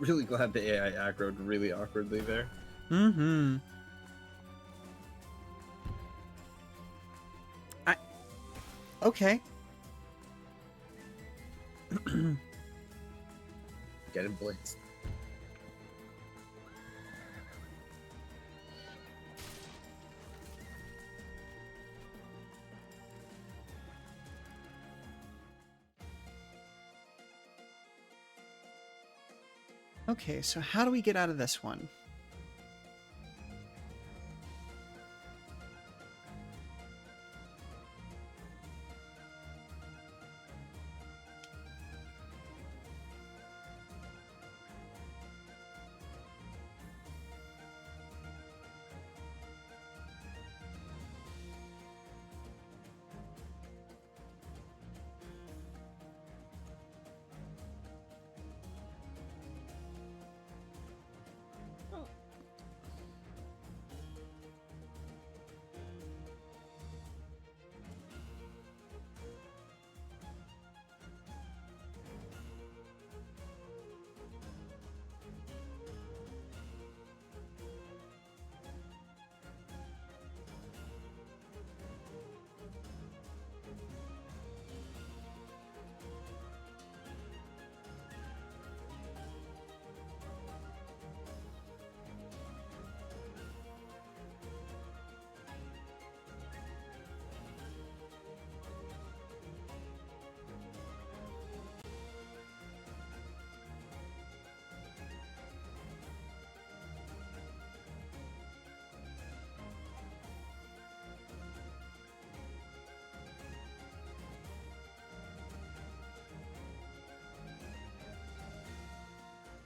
really glad the AI aggroed really awkwardly there. Mm-hmm. Okay. Get him blitzed. Okay, so how do we get out of this one?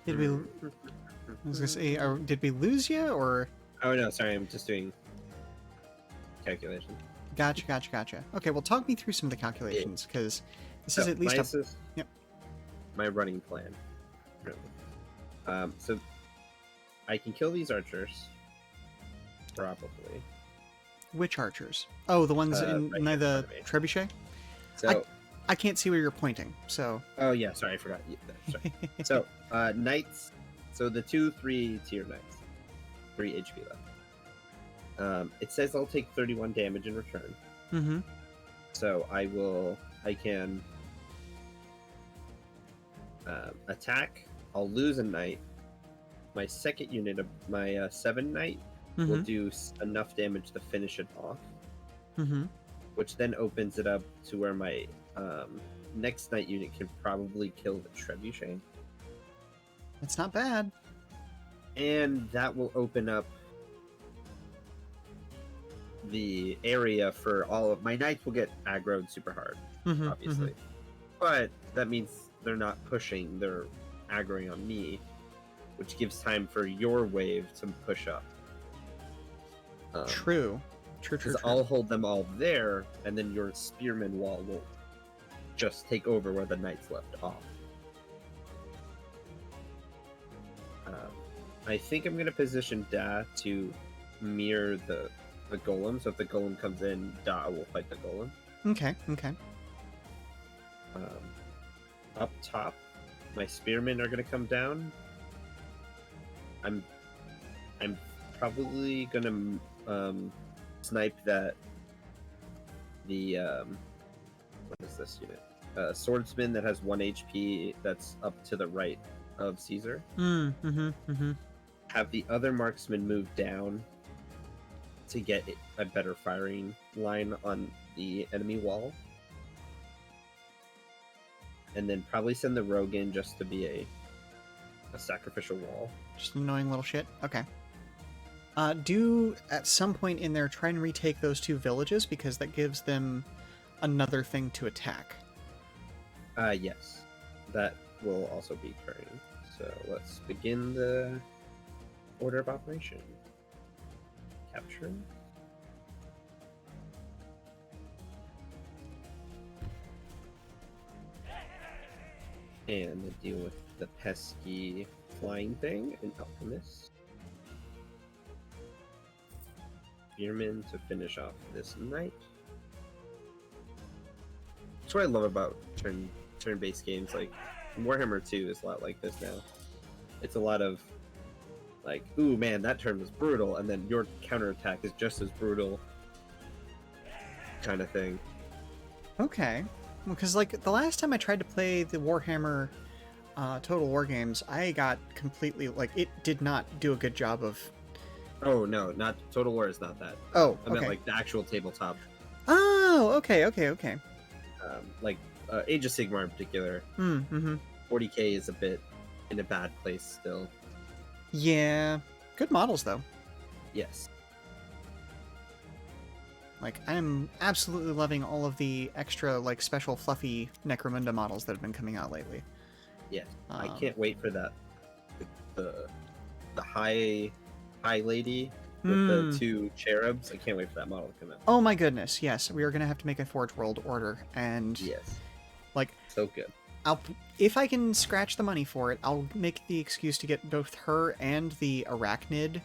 Did we? I was gonna say, did we lose you or? Oh no, sorry, I'm just doing calculation. Gotcha. Okay, well, talk me through some of the calculations because this is at least this is Yep. my running plan. Really. So I can kill these archers, probably. Which archers? Oh, the ones in right near in the front of me. trebuchet. So I can't see where you're pointing, so. oh yeah, sorry, I forgot. Yeah, sorry. So knights. So the 2-3 tier knights, 3 HP left. It says I'll take 31 damage in return. Mm-hmm. So I can attack. I'll lose a knight. My second unit of my 7 knight will do enough damage to finish it off, Mm-hmm. which then opens it up to where my next knight unit can probably kill the trebuchet, It's not bad. and that will open up the area for all of my knights. Will get aggroed super hard, Mm-hmm. obviously, but that means they're not pushing; they're aggroing on me, which gives time for your wave to push up. True. Because I'll hold them all there, and then your spearman wall will just take over where the knights left off. I think I'm going to position Da to mirror the golem, so if the golem comes in, Da will fight the golem. Okay. Up top, my spearmen are going to come down. I'm probably going to snipe the what is this unit? Swordsman that has 1 HP that's up to the right of Caesar. Mm-hmm. Have the other marksman move down to get a better firing line on the enemy wall. And then probably send the rogue in just to be a sacrificial wall. Just annoying little shit. Okay. Do at some point in there try and retake those 2 villages because that gives them another thing to attack. Yes. That will also be occurring. So let's begin the order of operation. Capture. And deal with the pesky flying thing, an alchemist. Spearman to finish off this knight. That's what I love about turn-based games. Like Warhammer 2 is a lot like this now. it's a lot of like, ooh man, that turn was brutal, and then your counterattack is just as brutal, kind of thing. Okay. Because, like, the last time I tried to play the Warhammer Total War games, I got completely, like, it did not do a good job of... Oh no, not Total War is not that. Oh, I meant okay. like the actual tabletop, Oh, okay. like Age of Sigmar in particular. Mm-hmm. 40k is a bit in a bad place still. Yeah. Good models, though. Yes. Like, I'm absolutely loving all of the extra, like, special fluffy Necromunda models that have been coming out lately. Yeah. I can't wait for that. The high lady with the two cherubs. I can't wait for that model to come out. Oh my goodness, yes. We are going to have to make a Forge World order, and... Yes. Like, So good. if I can scratch the money for it, I'll make the excuse to get both her and the Arachnid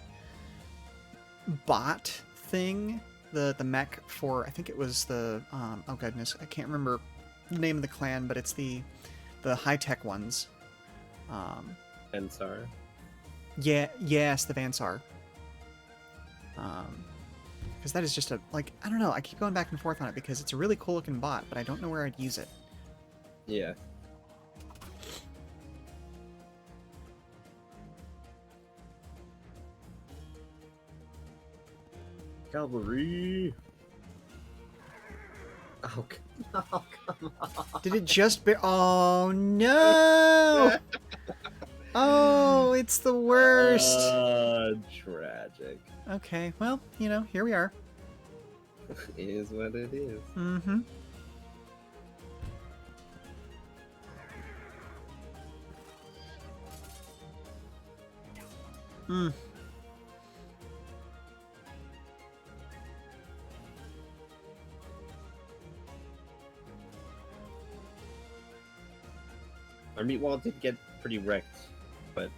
bot thing, the mech for, I think it was the, oh goodness, I can't remember the name of the clan, but it's the high-tech ones. Ensar. Yeah, yes, the Vansar. Because that is just a, like, I don't know, I keep going back and forth on it because it's a really cool looking bot, but I don't know where I'd use it. Yeah. Cavalry. Oh, oh come on. Did it just oh no! Oh, it's the worst. Tragic. Okay, well, you know, here we are. It is what it is. Mm-hmm. Hmm. Our meat wall did get pretty wrecked, but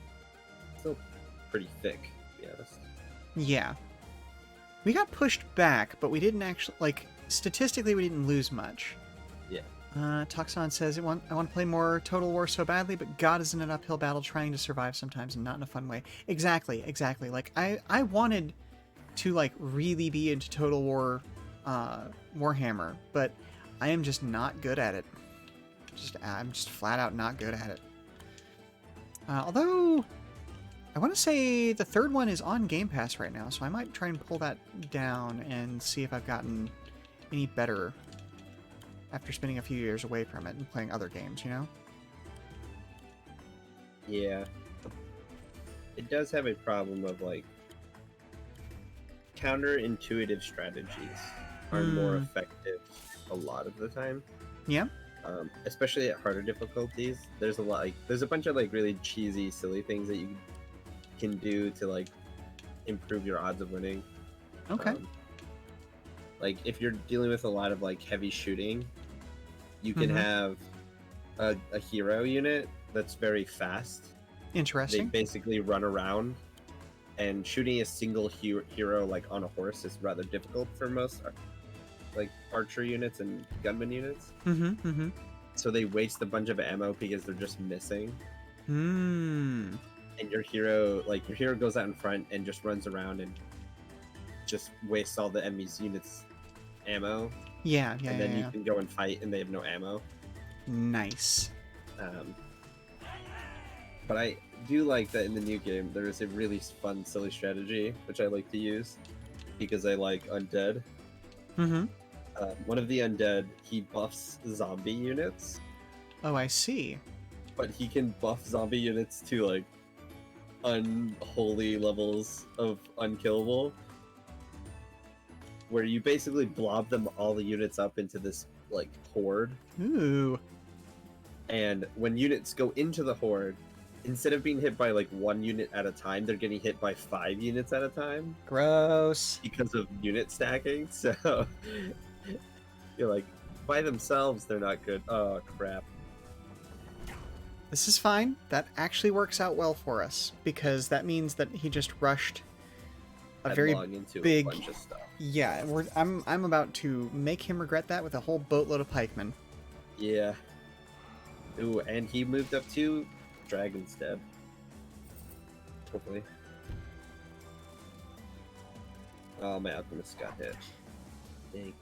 still pretty thick, to be honest. Yeah. We got pushed back, but we didn't actually, like, statistically, we didn't lose much. Yeah. Toxon says, I want to play more Total War so badly, but God is in an uphill battle trying to survive sometimes and not in a fun way. Exactly. Like, I wanted to, like, really be into Total War, Warhammer, but I am just not good at it. I'm just flat out not good at it. Although, I want to say the third one is on Game Pass right now, so I might try and pull that down and see if I've gotten any better after spending a few years away from it and playing other games, you know? Yeah. It does have a problem of, like, counterintuitive strategies are more effective a lot of the time. Yeah? Especially at harder difficulties. There's a bunch of, like, really cheesy, silly things that you can do to, like, improve your odds of winning. Okay. Like, if you're dealing with a lot of, like, heavy shooting, you can have a hero unit that's very fast. Interesting. They basically run around, and shooting a single hero, like, on a horse is rather difficult for most, like, archer units and gunman units. So they waste a bunch of ammo because they're just missing. And your hero goes out in front and just runs around and just wastes all the enemy's units' ammo. Yeah. And then you can go and fight and they have no ammo. Nice. But I do like that in the new game there is a really fun, silly strategy, which I like to use because I like undead. One of the undead, he buffs zombie units. Oh, I see. But he can buff zombie units to, like, unholy levels of unkillable, where you basically blob them all the units up into this, like, horde. Ooh. And when units go into the horde, instead of being hit by, like, one unit at a time, they're getting hit by 5 units at a time. Gross. Because of unit stacking. So you're like, by themselves they're not good. Oh crap. This is fine. That actually works out well for us because that means that he just rushed a very into big a bunch of stuff. Yeah, I'm about to make him regret that with a whole boatload of pikemen. Yeah. Ooh, and he moved up to Dragon's Den. hopefully. Oh, my alchemist got hit. Dang.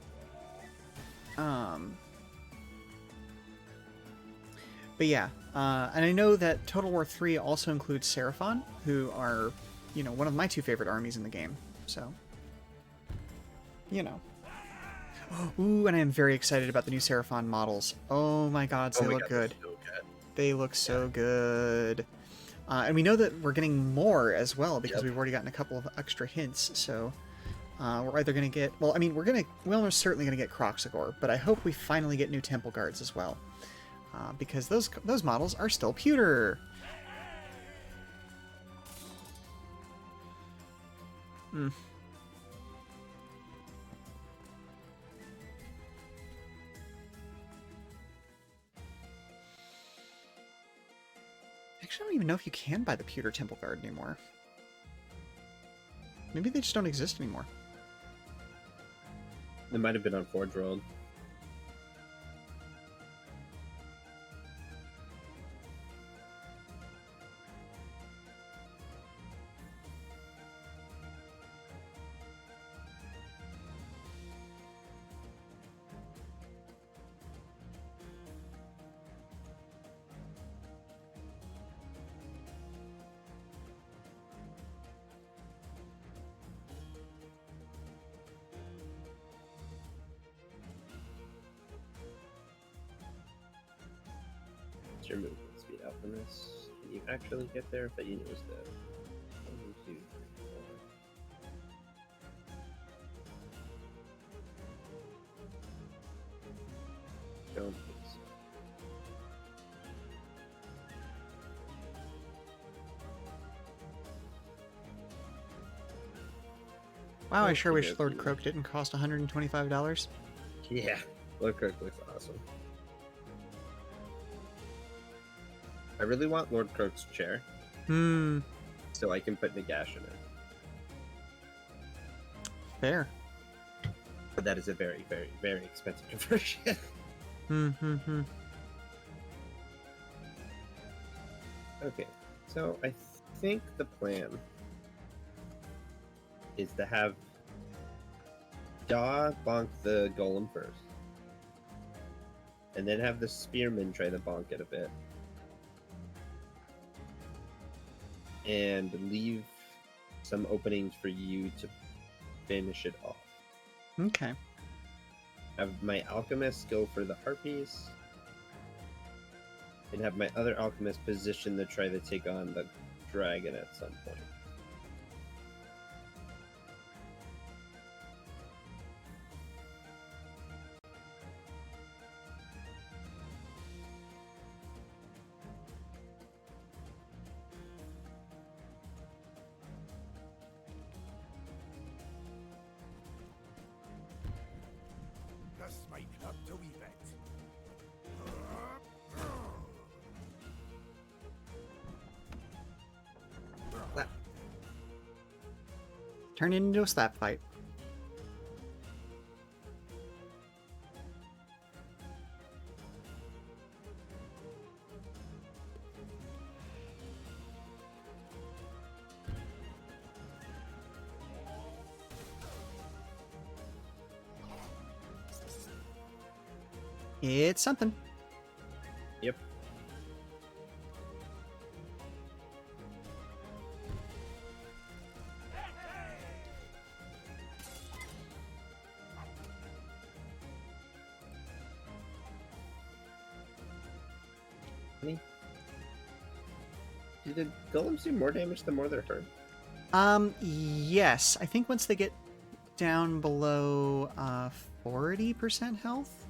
But yeah, and I know that Total War 3 also includes Seraphon, who are, you know, one of my two favorite armies in the game. So, you know. Ooh, and I am very excited about the new Seraphon models. Oh my god, they look good. So good. They look so good. And we know that we're getting more as well, because we've already gotten a couple of extra hints, so... we're either going to get... Well, I mean, we're almost certainly going to get Croxagore, but I hope we finally get new Temple Guards as well. Because those models are still pewter. Hmm. Actually, I don't even know if you can buy the pewter Temple Guard anymore. Maybe they just don't exist anymore. It might have been on Forge World. What's your movement speed, Alchemist? Can you actually get there? But you know it's the 1, 2, 3, 4. Don't think so. Wow, I sure Okay, wish that's Lord weird. Croak didn't cost $125. Yeah, Lord Croak looks awesome. I really want Lord Croak's chair, Hmm, so I can put Nagash in it. fair. But that is a very, very, very expensive conversion. Hmm. Okay, so I think the plan is to have Daw bonk the golem first, and then have the spearman try to bonk it a bit, and leave some openings for you to finish it off. Okay. Have my alchemist go for the harpies, and have my other alchemist position to try to take on the dragon at some point. This might hurt a wee bit. Turn it into a slap fight. It's something. Yep. Do the golems do more damage the more they're hurt? Yes. I think once they get down below 40% health.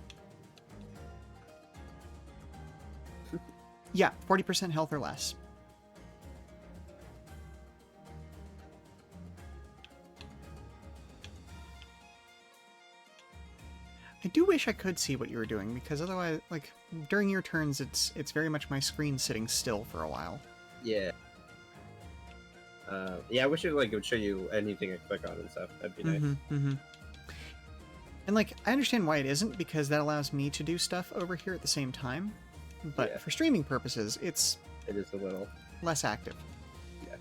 Yeah, 40% health or less. I do wish I could see what you were doing, because otherwise, like, during your turns, it's very much my screen sitting still for a while. Yeah. Yeah, I wish it would show you anything I click on and stuff. That'd be nice. And, like, I understand why it isn't, because that allows me to do stuff over here at the same time. But Yeah. for streaming purposes, it's It is a little. less active. Yeah.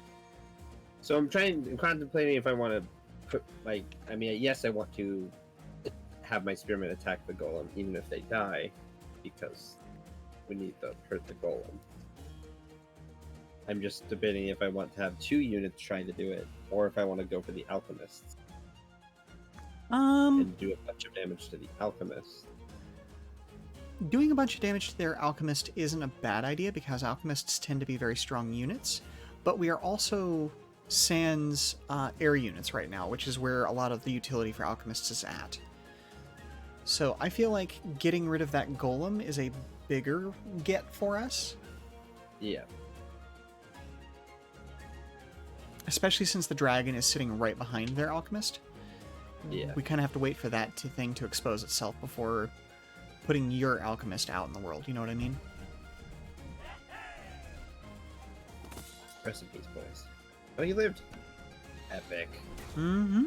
So I'm contemplating if I want to put, like, I mean, yes, I want to have my spearmen attack the golem, even if they die, because we need to hurt the golem. I'm just debating if I want to have 2 units trying to do it, or if I want to go for the alchemists and do a bunch of damage to the alchemists. Doing a bunch of damage to their alchemist isn't a bad idea because alchemists tend to be very strong units, but we are also sans air units right now, which is where a lot of the utility for alchemists is at. So I feel like getting rid of that golem is a bigger get for us. Yeah. Especially since the dragon is sitting right behind their alchemist. Yeah. We kind of have to wait for that thing to expose itself before putting your alchemist out in the world. You know what I mean? Rest in peace, boys. Oh, you lived. Epic. Mm-hmm.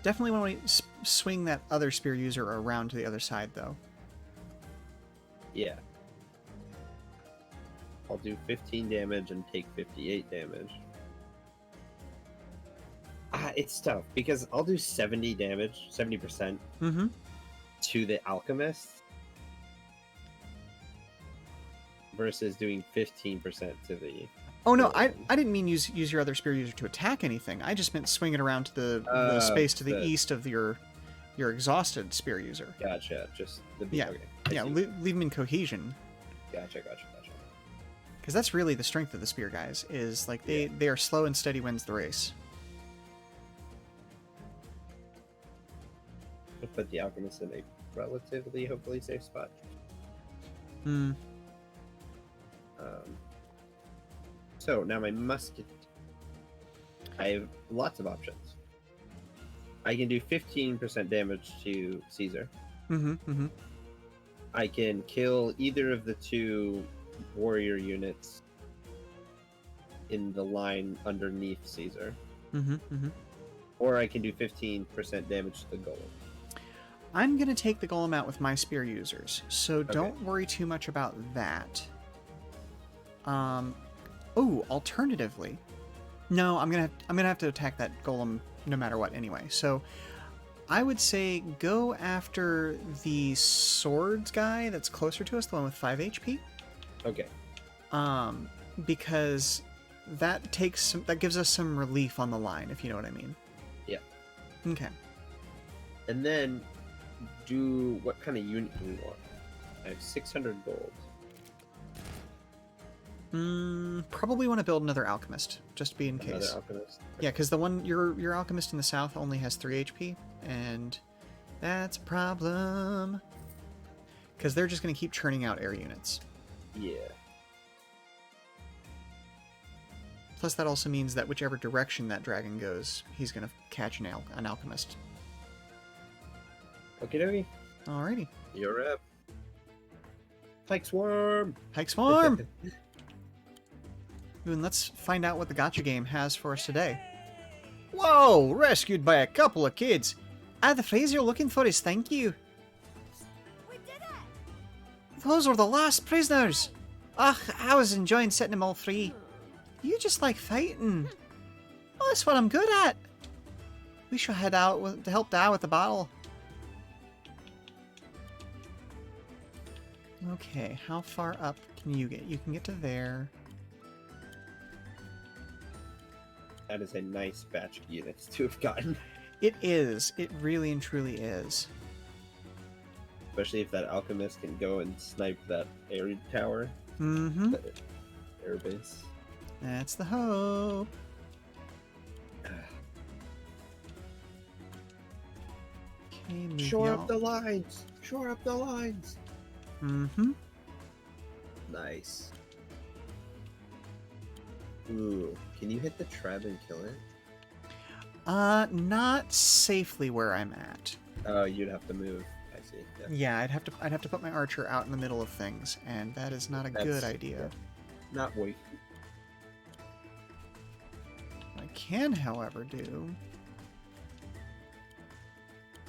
Definitely want to swing that other spear user around to the other side, though. Yeah. I'll do 15 damage and take 58 damage. It's tough because I'll do 70 damage, 70% Mm-hmm. to the alchemist versus doing 15% to the. Oh no, I didn't mean use your other spear user to attack anything. I just meant swing it around to the space to the east of your exhausted spear user. Gotcha. Just the Yeah. Okay. Yeah, leave them in cohesion. Gotcha. Because that's really the strength of the spear guys, is like they are slow and steady wins the race. I'll put the alchemist in a relatively, hopefully, safe spot. Hmm. So now my musket. I have lots of options. I can do 15% damage to Caesar. Mm-hmm. Mm-hmm. I can kill either of the 2 warrior units in the line underneath Caesar. Mm-hmm. Mm-hmm. Or I can do 15% damage to the golem. I'm gonna take the golem out with my spear users, so don't worry too much about that. Oh, alternatively, no, I'm gonna have to attack that golem no matter what anyway. So I would say go after the swords guy that's closer to us, the one with 5 HP. Okay. Because that gives us some relief on the line, if you know what I mean. Yeah. Okay. And then what kind of unit do we want? I have 600 gold. Probably want to build another alchemist, just to be in Another case. alchemist. Yeah, because the one your alchemist in the south only has 3 HP, and that's a problem. Because they're just going to keep churning out air units. Yeah. Plus, that also means that whichever direction that dragon goes, he's going to catch an alchemist. Okie dokie. Alrighty. You're up. Pike Swarm! Pike Swarm! And let's find out what the gacha game has for us today. Whoa! Rescued by a couple of kids. The phrase you're looking for is thank you. We did it! Those were the last prisoners. Ugh, I was enjoying setting them all free. You just like fighting. Well, that's what I'm good at. We should head out to help Dad with the battle. Okay, how far up can you get? You can get to there. That is a nice batch of units to have gotten. It is. It really and truly is. Especially if that alchemist can go and snipe that air tower. Mm-hmm. That air base. That's the hope. Okay, Shore up the lines! Shore up the lines! Mm-hmm. Nice. Ooh, can you hit the treb and kill it? Not safely where I'm at. Oh, you'd have to move. I see. Yeah. Yeah, I'd have to put my archer out in the middle of things, and that is not a good idea. Not wait. What I can, however, do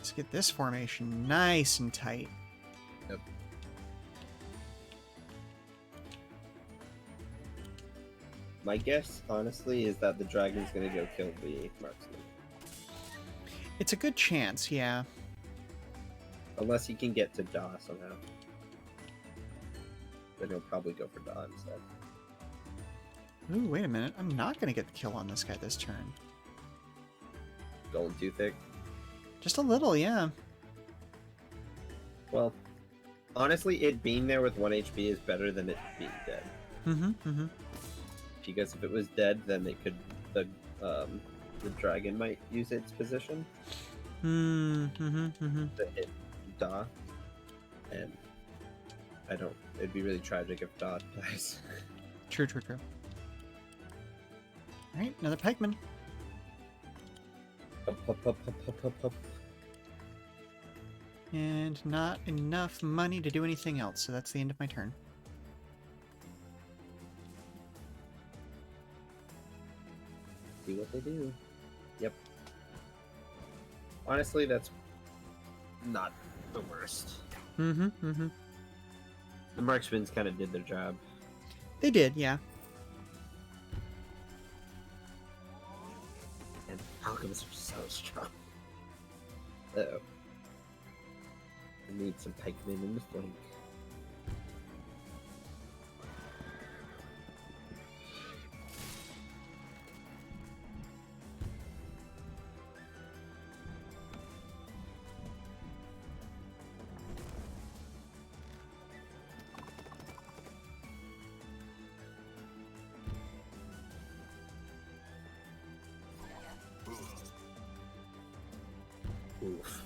is get this formation nice and tight. Yep. My guess, honestly, is that the dragon's gonna go kill the marksman. It's a good chance, yeah. Unless he can get to Da somehow. Then he'll probably go for Da instead. Ooh, wait a minute. I'm not going to get the kill on this guy this turn. Going too thick. Just a little, yeah. Well, honestly, it being there with 1 HP is better than it being dead. Mm-hmm. Because if it was dead, then it could the dragon might use its position to hit Da, and I don't. It'd be really tragic if Da dies. True. Alright, another pikeman. Up. And not enough money to do anything else, so that's the end of my turn. See what they do. Yep. Honestly, that's not the worst. Mm-hmm. The marksmans kind of did their job. They did, yeah. And alchemists are so strong. Uh-oh. I need some pikemen in the flank. Oof.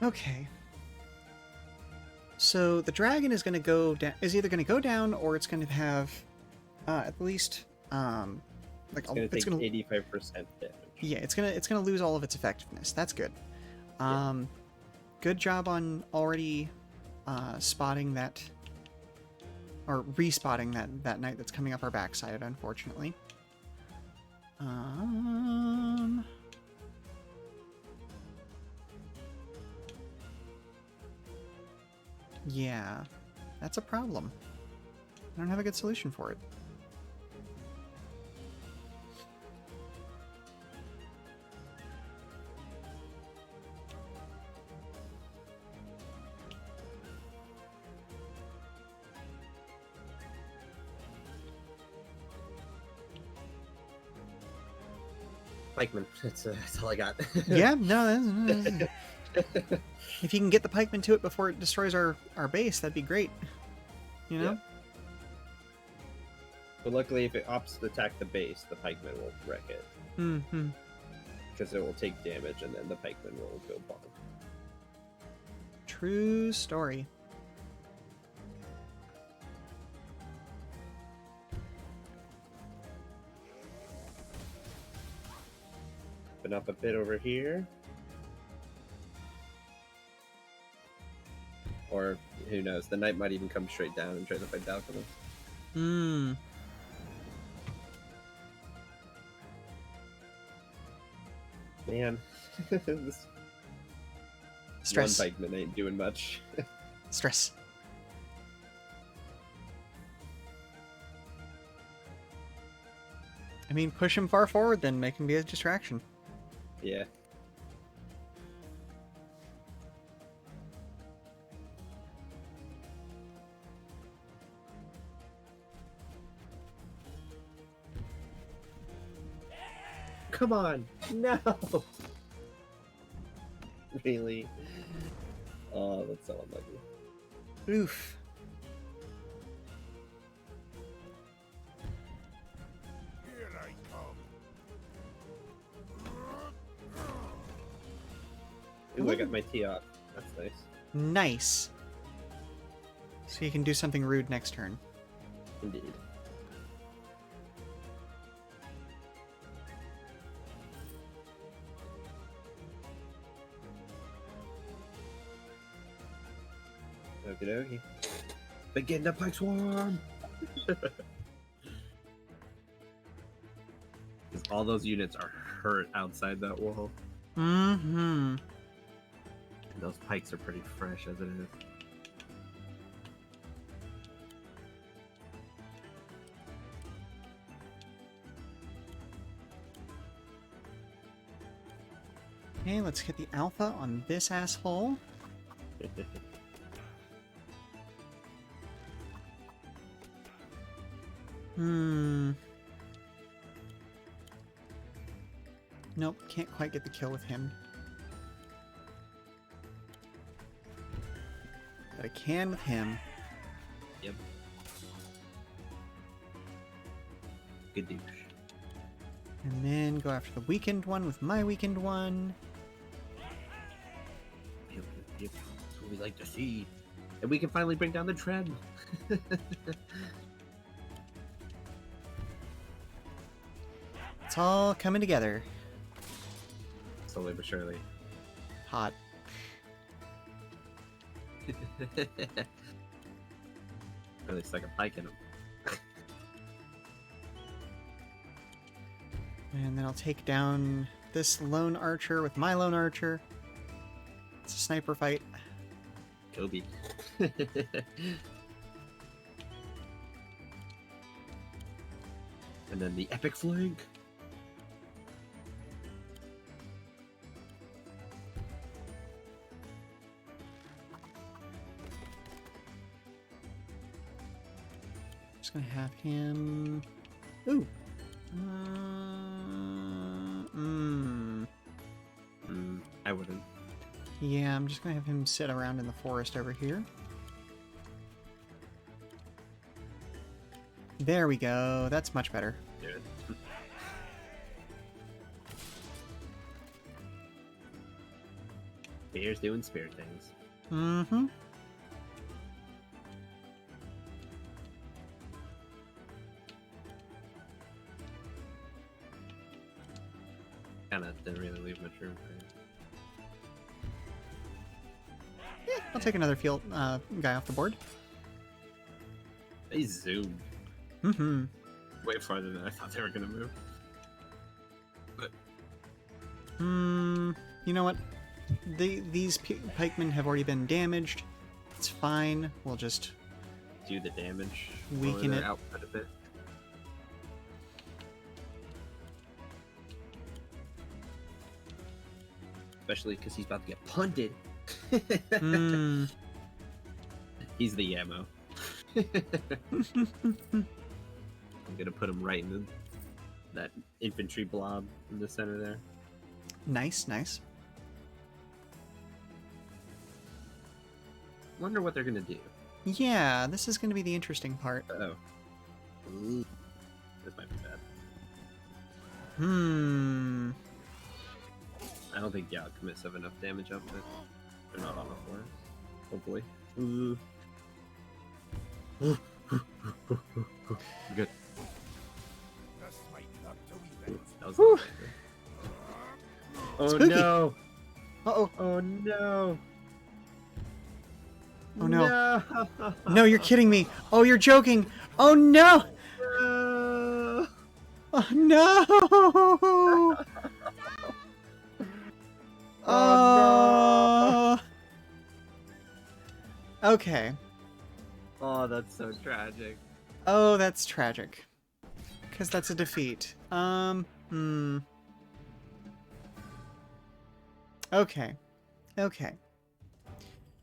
Okay. So the dragon is going to go down. Is either going to go down or it's going to have at least like It's going to take 85% damage. Yeah, it's gonna lose all of its effectiveness. That's good. Good job on already spotting that, or respotting that knight that's coming up our backside. Unfortunately. Yeah, that's a problem. I don't have a good solution for it. Pikeman. That's all I got. Yeah, no, if you can get the pikeman to it before it destroys our base, that'd be great. You know? Yeah. But luckily, if it opts to attack the base, the pikeman will wreck it. Mm-hmm. Because it will take damage, and then the pikeman will go bomb. True story. Open up a bit over here. Or, who knows, the knight might even come straight down and try to fight the alchemist. Hmm. Man, this Stress. one pikeman ain't doing much. Stress. I mean, push him far forward, then make him be a distraction. Yeah. Come on! No! Really? Oh, that's so unlucky. Oof. Ooh, I got my tea off. That's nice. Nice. So you can do something rude next turn. Indeed. Okie dokie. Begin the pike swarm! Because all those units are hurt outside that wall. Mm-hmm. And those pikes are pretty fresh as it is. Okay, let's hit the alpha on this asshole. Nope, can't quite get the kill with him. But I can with him. Yep. Good douche. And then go after the weakened one with my weakened one. Yep, yep, yep. That's what we like to see. And we can finally bring down the trend. It's all coming together. Slowly but surely. Hot. Really stuck a pike in him. And then I'll take down this lone archer with my lone archer. It's a sniper fight. Kobe. And then the epic flank. Just gonna have him. Ooh. I wouldn't. Yeah, I'm just gonna have him sit around in the forest over here. There we go. That's much better. Dude. Spear's doing spear things. Mm-hmm. Kinda didn't really leave much room for it. I'll take another field guy off the board. They zoomed Mm-hmm. way farther than I thought they were gonna move. But You know what? These pikemen have already been damaged. It's fine. We'll just do the damage. Weaken lower it. their output a bit. Especially because he's about to get punted. He's the ammo. I'm gonna put him right in that infantry blob in the center there. Nice, nice. Wonder what they're gonna do. Yeah, this is going to be the interesting part. Oh. Ooh. This might be bad. I don't think alchemists have enough damage up there. They're not on the forest. Hopefully. Ooh. Good. This might hurt a wee bit. That was Whew. Oh Spooky. no! Uh-oh. Oh no! Oh no. No! No, you're kidding me. Oh, you're joking. Oh no. No! Oh no. Oh, Okay. Oh, that's so tragic. Oh, that's tragic. Because that's a defeat. Okay. Okay.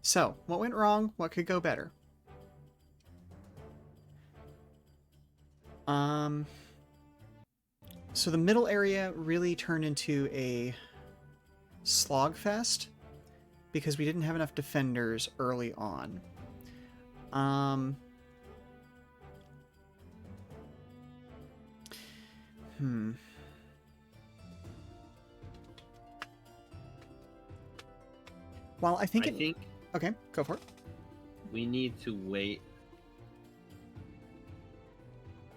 So, what went wrong? What could go better? So the middle area really turned into a slogfest because we didn't have enough defenders early on. While I think I think Okay, go for it. we need to wait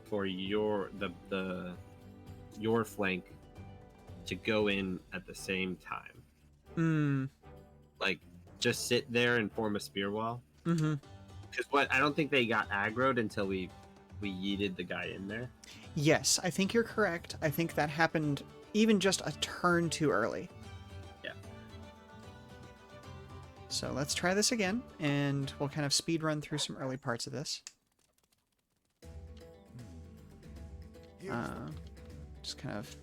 for your flank to go in at the same time. Hmm. Like, just sit there and form a spear wall. Mm-hmm. Because I don't think they got aggroed until we yeeted the guy in there. Yes, I think you're correct. I think that happened even just a turn too early. Yeah. So let's try this again, and we'll kind of speed run through some early parts of this. Just kind of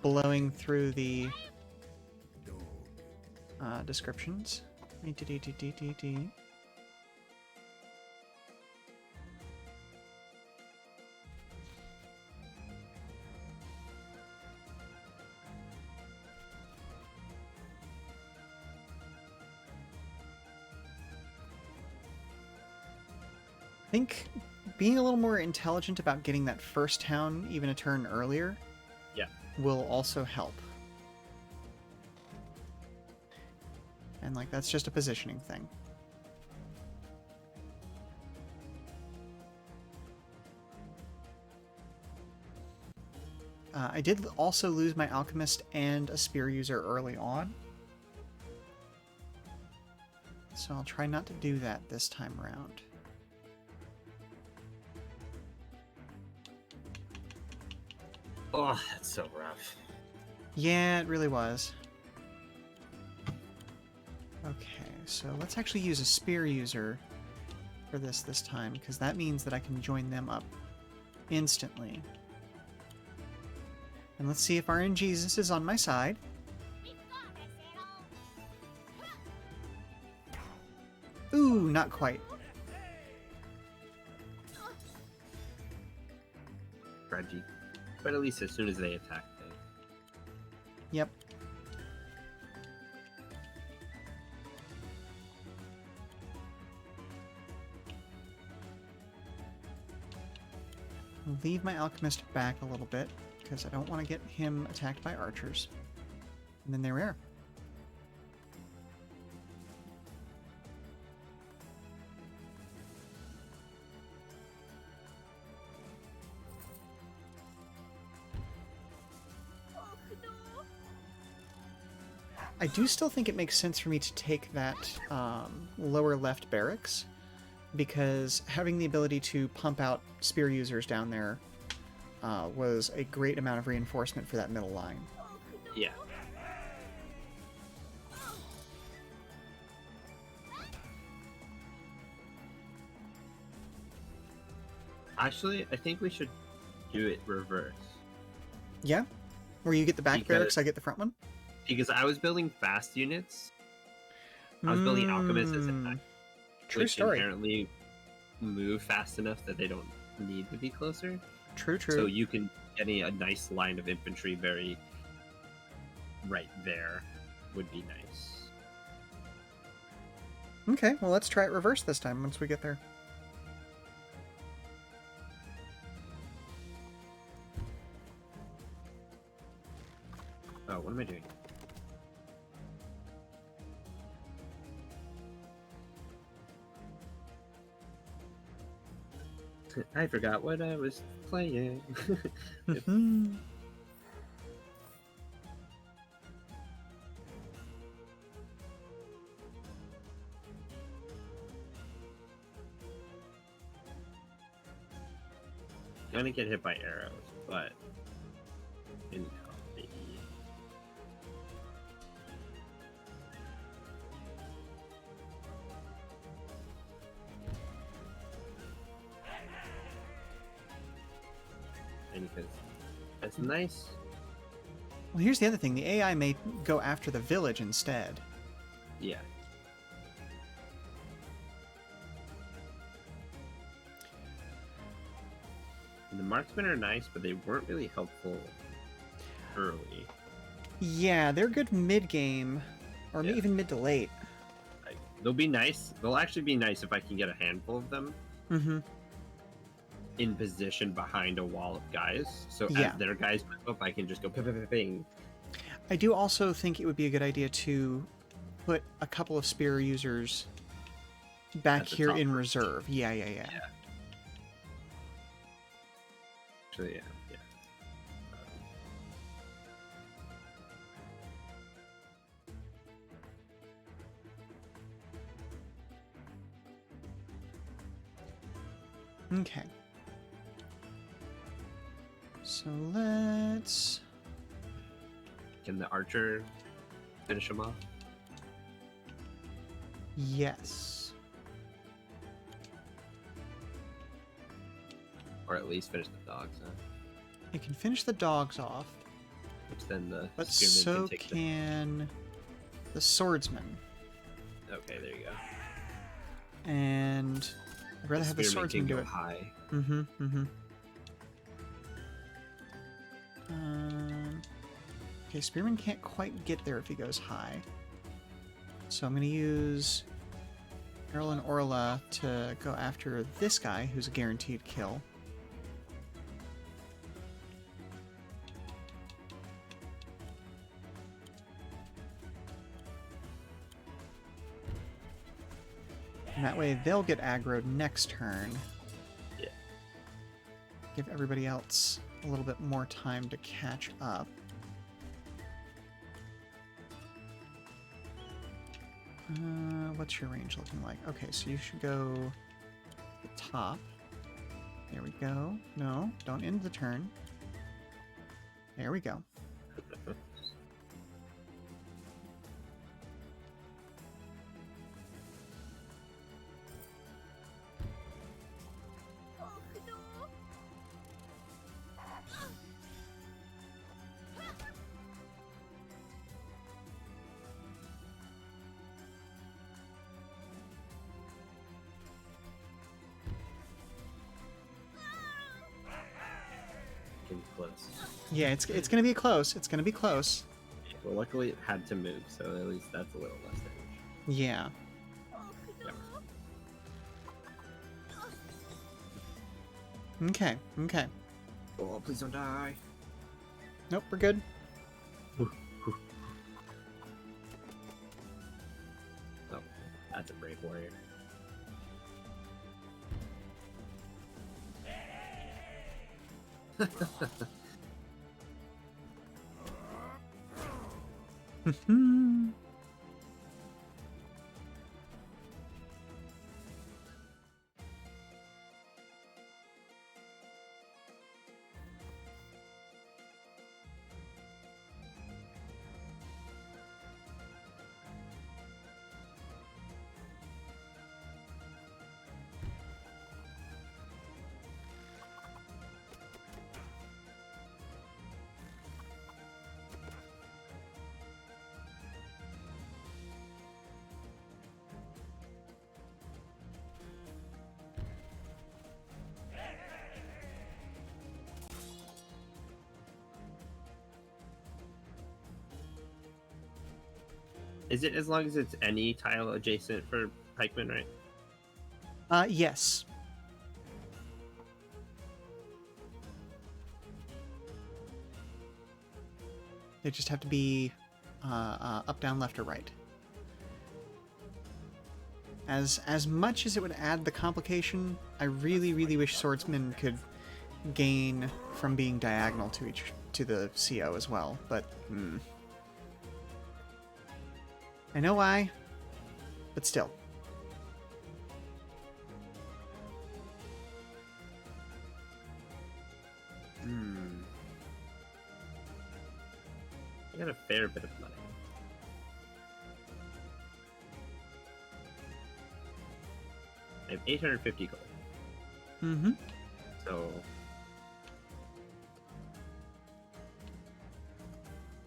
blowing through the descriptions. I think being a little more intelligent about getting that first town even a turn earlier will also help. And like that's just a positioning thing. I did also lose my alchemist and a spear user early on. So I'll try not to do that this time around. Oh, that's so rough. Yeah, it really was. Okay, so let's actually use a spear user for this time, because that means that I can join them up instantly. And let's see if RNG Jesus is on my side. Ooh, not quite. Reggie. But at least as soon as they attack, they... Yep. I'll leave my alchemist back a little bit, because I don't want to get him attacked by archers. And then there we are. I do still think it makes sense for me to take that lower left barracks, because having the ability to pump out spear users down there was a great amount of reinforcement for that middle line. Yeah. Actually, I think we should do it reverse. Yeah? Where you get the back Because- barracks, I get the front one? Because I was building fast units. I was building alchemists as attack, True which story. inherently move fast enough that they don't need to be closer. True, true. So you can get a nice line of infantry very right there would be nice. Okay, well let's try it reverse this time once we get there. Oh, what am I doing? I forgot what I was playing. Mhm. Gonna get hit by arrows, but didn't help me. And because that's nice. Well, here's the other thing. The AI may go after the village instead. Yeah. And the marksmen are nice, but they weren't really helpful early. Yeah, they're good mid-game, or Yeah. even mid to late. Like, they'll be nice. They'll actually be nice if I can get a handful of them Mm-hmm. in position behind a wall of guys. So Yeah. as their guys move up, I can just go ping, ping, ping. I do also think it would be a good idea to put a couple of spear users back At the here top in first. reserve. Yeah. Actually, yeah. Okay. So let's... Can the archer finish him off? Yes. Or at least finish the dogs, huh? It can finish the dogs off, Which then the but spearman so can take can the swordsman. the... Okay, there you go. And I'd rather have the spearman swordsman can do go it. high. Okay, Spearman can't quite get there if he goes high. So I'm going to use Errol and Orla to go after this guy, who's a guaranteed kill. And that way they'll get aggroed next turn. Yeah. Give everybody else a little bit more time to catch up. What's your range looking like? Okay, so you should go the top. There we go. No, don't end the turn. There we go. Oh, no. Getting close. Yeah, it's gonna be close. It's gonna be close. Well, luckily it had to move, so at least that's a little less damage. Yeah. Oh, no. Okay. Okay. Oh, please don't die. Nope, we're good. Oh, that's a brave warrior. Is it as long as it's any tile adjacent for pikemen, right? Yes. They just have to be up, down, left, or right. As much as it would add the complication, I really, really wish swordsmen could gain from being diagonal to the CO as well. But I know why, but still. I got a fair bit of money. I have 850 gold. Mm-hmm. So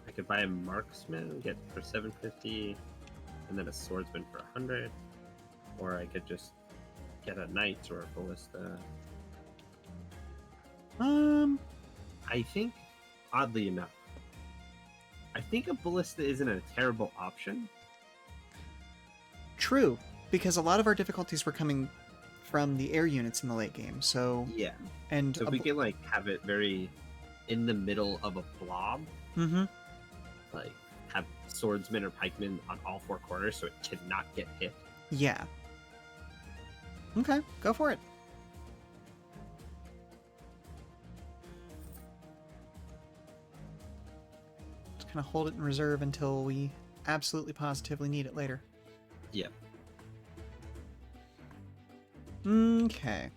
I could buy a marksman, get for 750, and then a swordsman for 100, or I could just get a knight or a ballista. I think, oddly enough, I think a ballista isn't a terrible option. True, because a lot of our difficulties were coming from the air units in the late game. So Yeah. and So if we can like have it very in the middle of a blob, mm-hmm. like have swordsmen or pikemen on all four corners, so it cannot get hit. Yeah. Okay, go for it. Just kind of hold it in reserve until we absolutely positively need it later. Yep. Okay.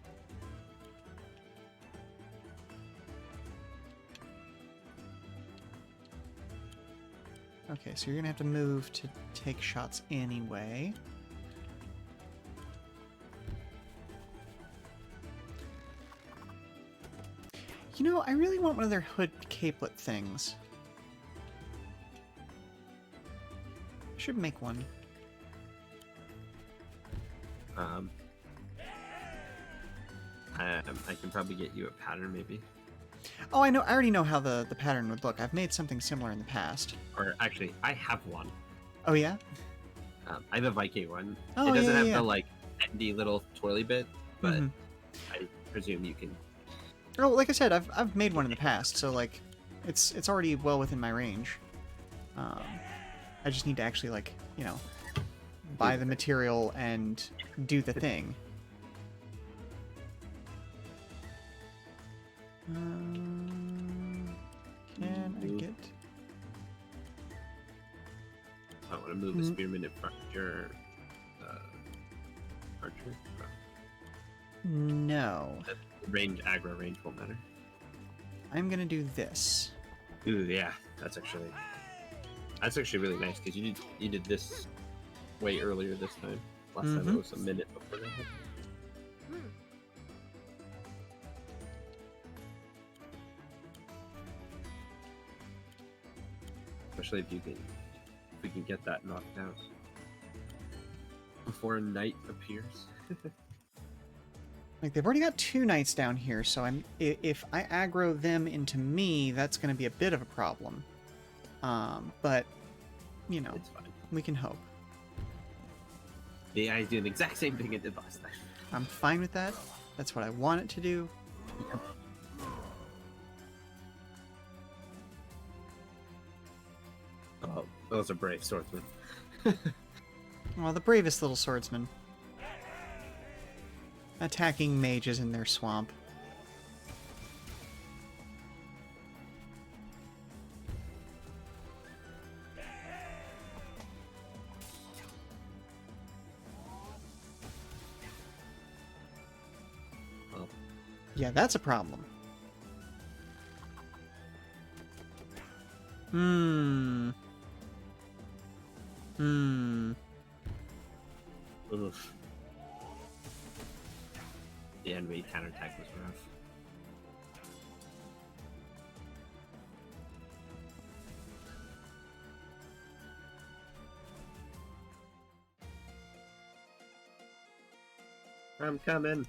Okay, so you're gonna have to move to take shots anyway. You know, I really want one of their hood capelet things. I should make one. I can probably get you a pattern, maybe. Oh, I know. I already know how the pattern would look. I've made something similar in the past. Or actually, I have one. Oh, yeah? I have a Viking one. Oh, it doesn't yeah, have yeah. the like endy little twirly bit, but Mhm. I presume you can. Oh, like I said, I've made one in the past, so like, it's already well within my range. I just need to actually like, you know, buy the material and do the thing. Can I get? I want to move the spearman in front of your archer. No. Range, aggro range won't matter. I'm gonna do this. Ooh, yeah, that's actually really nice because you did this way earlier this time. Last time it was a minute before that. Especially if we can get that knocked out before a knight appears. Like, they've already got 2 knights down here, so if I aggro them into me, that's going to be a bit of a problem. But, you know, It's fine. we can hope. The AI's doing the exact same thing it did last time. I'm fine with that. That's what I want it to do. Oh, those are brave swordsmen. Well, the bravest little swordsman. Attacking mages in their swamp. Well, Yeah, that's a problem. Hmm. oof. The enemy counterattack was rough. I'm coming.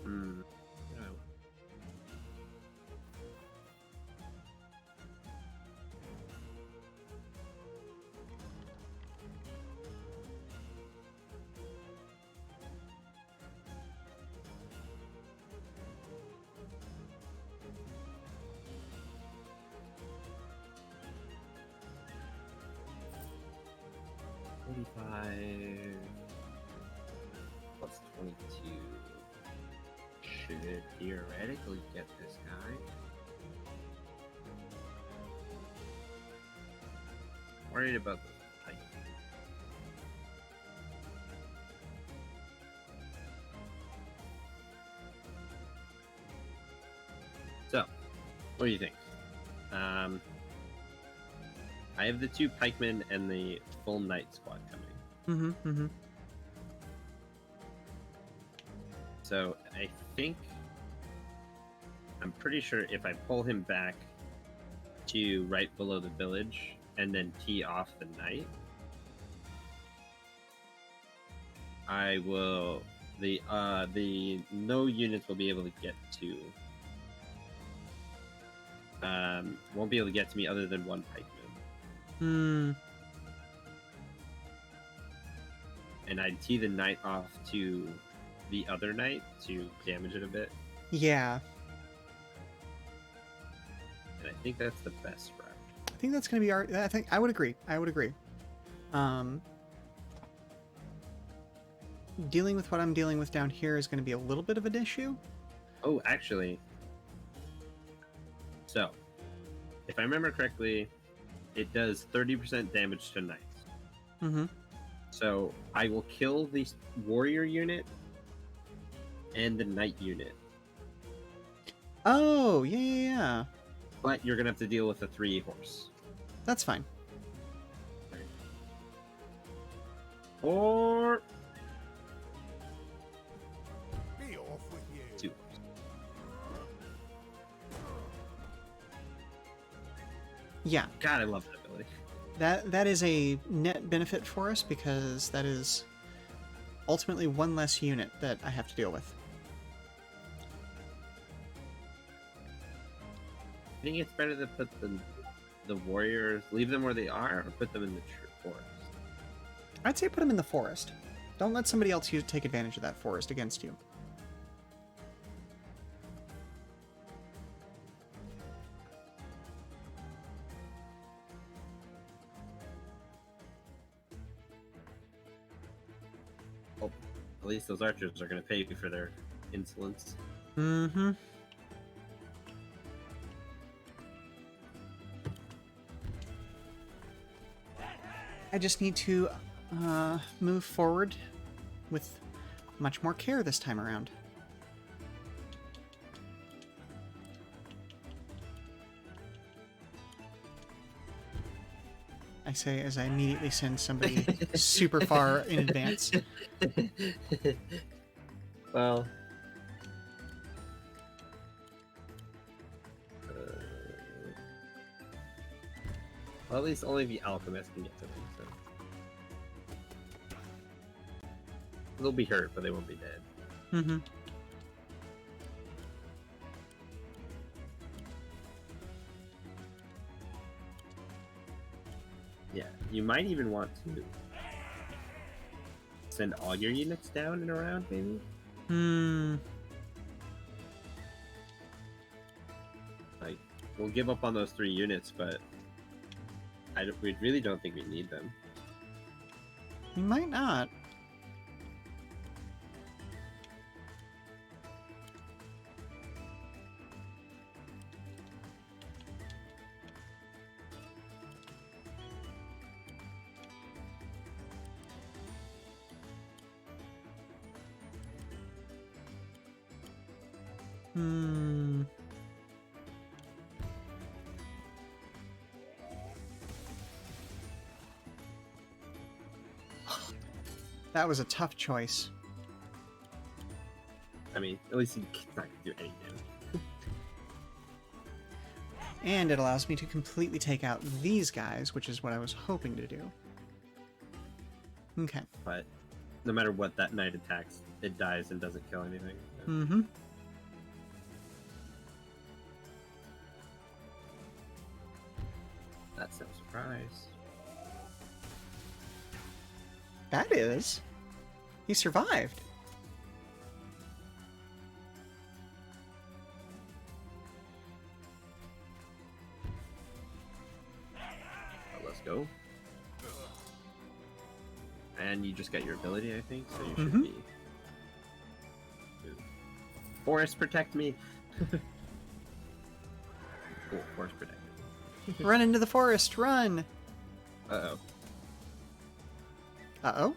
Oh. $45 plus 22 should theoretically get this guy. Worried about the height. So, what do you think? I have the 2 pikemen and the full knight squad coming. So I think I'm pretty sure if I pull him back to right below the village and then tee off the knight, I will the no units will be able to get to won't be able to get to me other than one pikeman. And I'd tee the knight off to the other knight to damage it a bit. Yeah. And I think that's the best route. I think that's going to be our... I think I would agree. Dealing with what I'm dealing with down here is going to be a little bit of an issue. Oh, actually. So, if I remember correctly, it does 30% damage to knights. Mm-hmm. So, I will kill the warrior unit and the knight unit. Oh, yeah. But you're going to have to deal with a 3 horse. That's fine. Or Be off with you. 2 horse. Yeah. God, I love that ability. That is a net benefit for us because that is ultimately one less unit that I have to deal with. I think it's better to put the warriors, leave them where they are, or put them in the forest. I'd say put them in the forest. Don't let somebody else take advantage of that forest against you. Well, at least those archers are going to pay you for their insolence. Mm-hmm. I just need to move forward with much more care this time around. I say as I immediately send somebody super far in advance. Well, well, at least only the alchemist can get to them. So they'll be hurt, but they won't be dead. Mm-hmm. Yeah, you might even want to send all your units down and around, maybe. Like, we'll give up on those 3 units, but we really don't think we need them. You might not. That was a tough choice. I mean, at least he's not going to do any damage. And it allows me to completely take out these guys, which is what I was hoping to do. Okay. But no matter what that knight attacks, it dies and doesn't kill anything. So. Mm-hmm. That's no surprise. That is. He survived. So let's go. And you just got your ability, I think, so you should Mhm. be... Forest, protect me! Cool, forest, protect me. Run into the forest, run! Uh-oh. Uh-oh?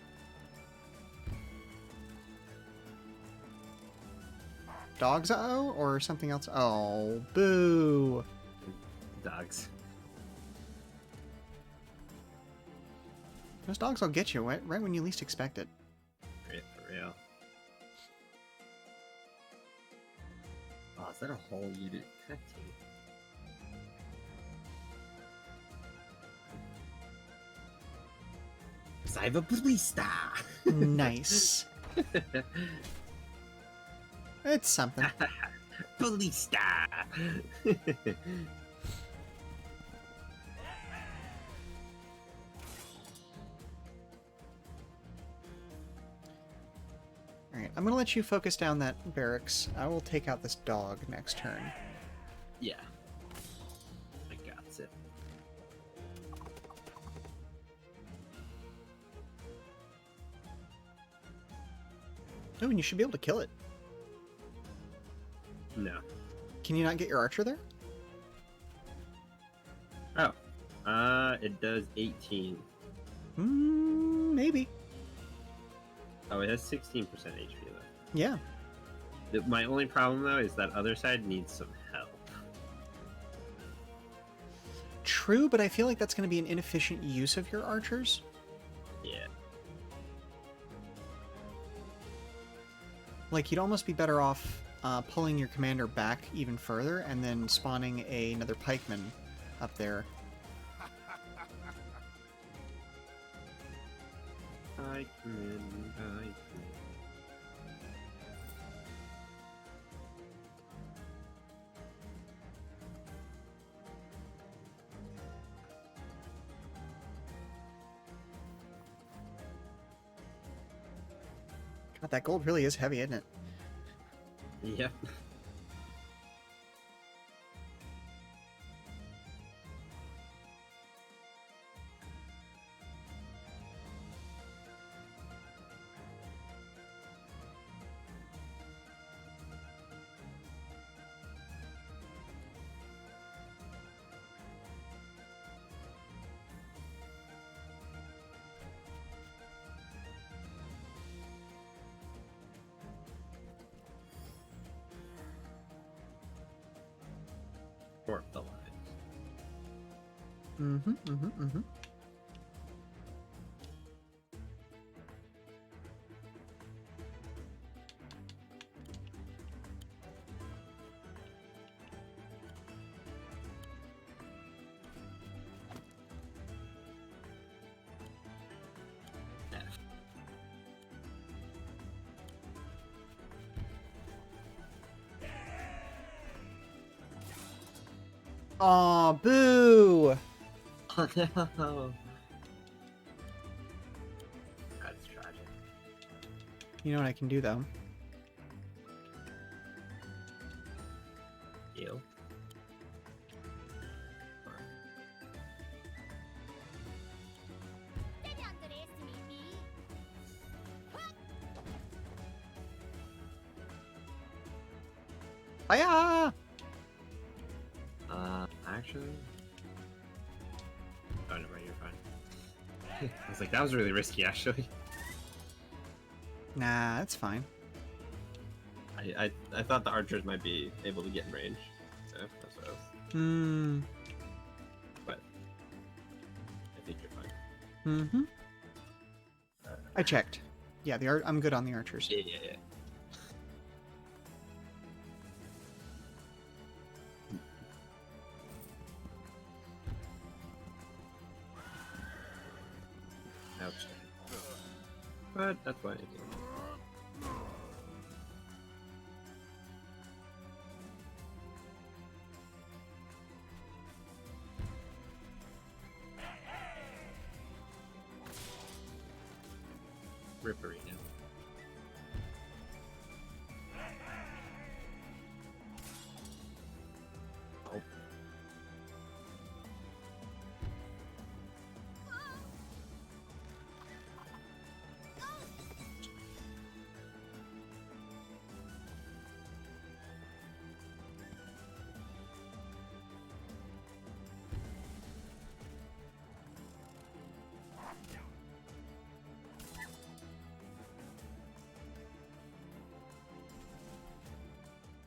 Dogs uh-oh? Or something else? Oh, boo! Dogs. Those dogs will get you right when you least expect it. For real. Oh, is that a whole unit? God damn it. I have a ballista! Nice. It's something. Ballista! Alright, I'm gonna let you focus down that barracks. I will take out this dog next turn. Yeah. I got it. Oh, and you should be able to kill it. No. Can you not get your archer there? Oh. It does 18. Maybe. Oh, it has 16% HP though. Yeah. My only problem though is that other side needs some help. True, but I feel like that's going to be an inefficient use of your archers. Yeah. Like, you'd almost be better off pulling your commander back even further and then spawning another pikeman up there. God, that gold really is heavy, isn't it? Yep. Or the lines. Mm-hmm. F. Aw, boo! Oh no. That's tragic. You know what I can do, though? Ew. Did you underestimate me? Hiya! Actually. Oh, never mind, you're fine. I was like, that was really risky, actually. Nah, that's fine. I thought the archers might be able to get in range. So that's what I was. But I think you're fine. Mm-hmm. I checked. Yeah, I'm good on the archers. Yeah. Ouch. But that's fine. Rippery now. Oh.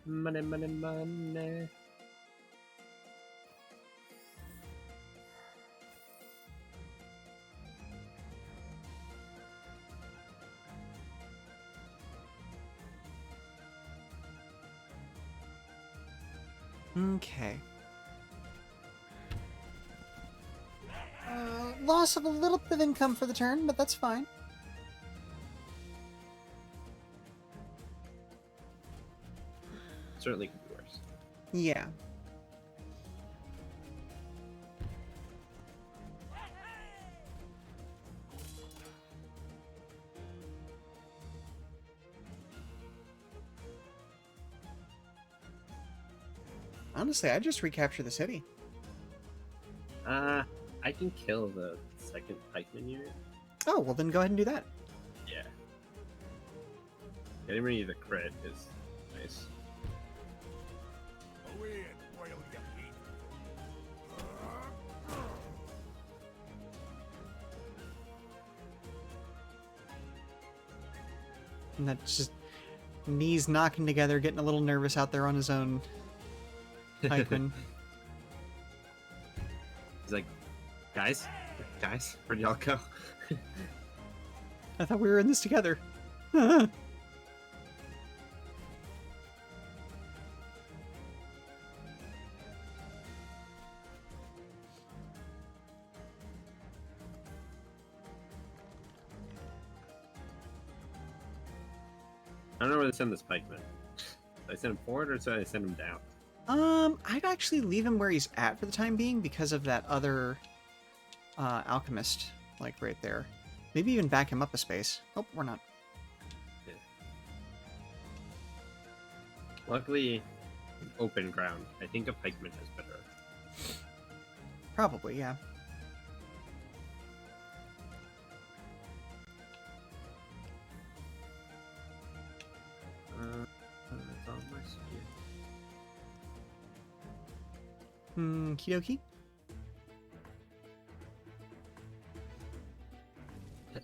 Money. Okay. Loss of a little bit of income for the turn, but that's fine. Certainly could be worse. Yeah. Honestly, I'd just recapture the city. I can kill the second pikeman unit. Oh, well then go ahead and do that. Yeah. Getting rid of the crit is nice. Away and boil your meat. And that's just knees knocking together, getting a little nervous out there on his own. Pikeman. He's like, guys, where'd y'all go? I thought we were in this together. I don't know where to send this pikeman. Did I send him forward or did I send him down? I'd actually leave him where he's at for the time being because of that other alchemist, like right there. Maybe even back him up a space. Oh, we're not. Yeah. Luckily, open ground. I think a pikeman has better. Probably, yeah. That's all my spear. Kidoki?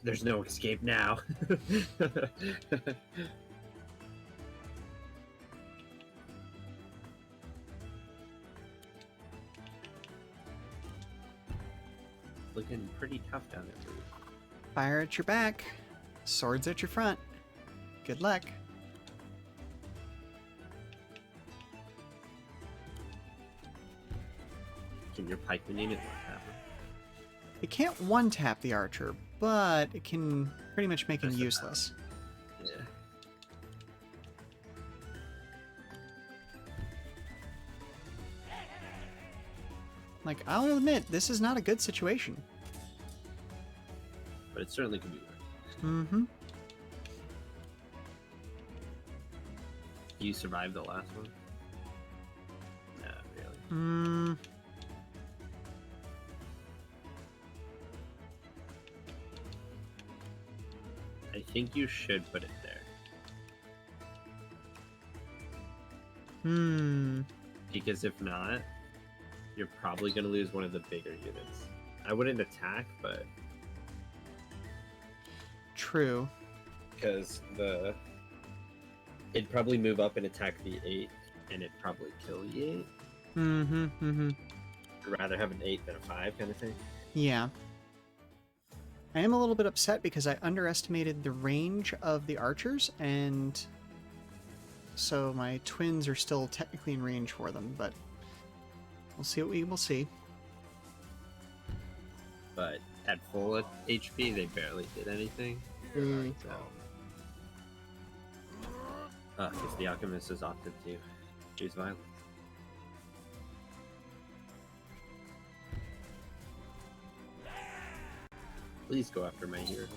There's no escape now. Looking pretty tough down there, dude. Fire at your back. Swords at your front. Good luck. Can your pikeman unit not happen? It can't one-tap the archer, but it can pretty much make him Just about. useless. Yeah. Like, I'll admit, this is not a good situation. But it certainly could be worse. Mm-hmm. You survived the last one? Not really. I think you should put it there. Because if not, you're probably going to lose one of the bigger units. I wouldn't attack, but... True. Because it'd probably move up and attack the 8, and it'd probably kill the 8. I'd rather have an 8 than a 5 kind of thing. Yeah. I am a little bit upset because I underestimated the range of the archers, and so my twins are still technically in range for them, but we'll see what we will see. But at full HP, they barely did anything. Mm. So, because the alchemist is opted to use violence. Please go after my hero.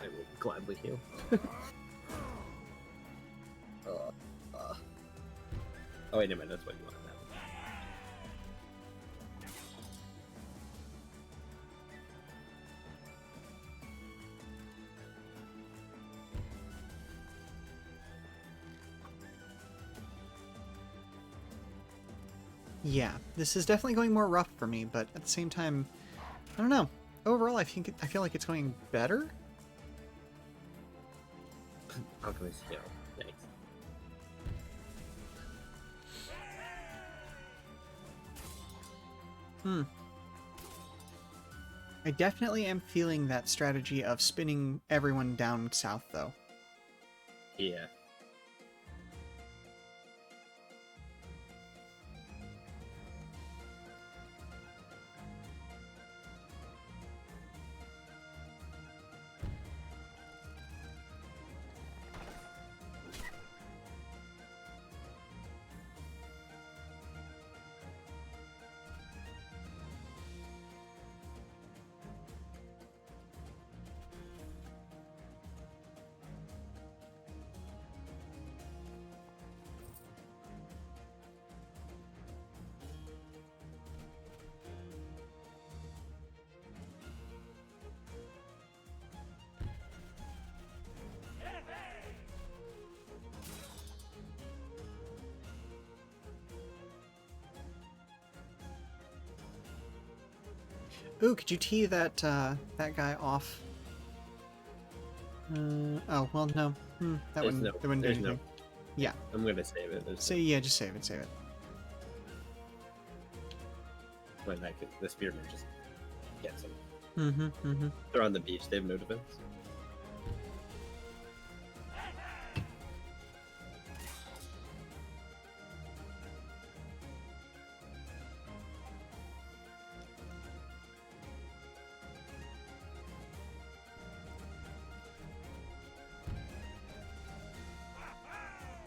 I will gladly heal. Oh wait, never mind. That's what you wanted. Yeah, this is definitely going more rough for me, but at the same time, I don't know. Overall, I feel like it's going better. Alchemist heal. Thanks. I definitely am feeling that strategy of spinning everyone down south, though. Yeah. Ooh, could you tee that that guy off? Oh well, no. That There's wouldn't do there's anything. Yeah. I'm gonna save it. So yeah, just save it. Save it. When the spearman just gets them. Mm-hmm. They're on the beach. They have no defense.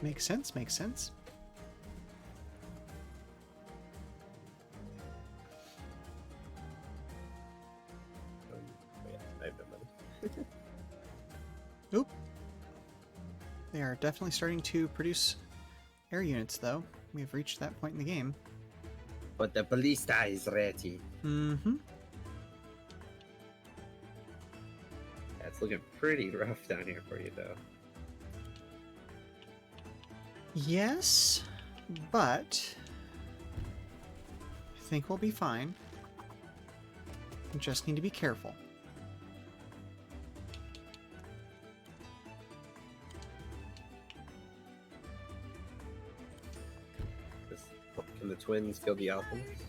Makes sense. Makes sense. Yeah, I have no money. Oop. They are definitely starting to produce air units, though. We have reached that point in the game. But the ballista is ready. Mm-hmm. That's looking pretty rough down here for you, though. Yes, but I think we'll be fine. We just need to be careful. Can the twins kill the alchemists?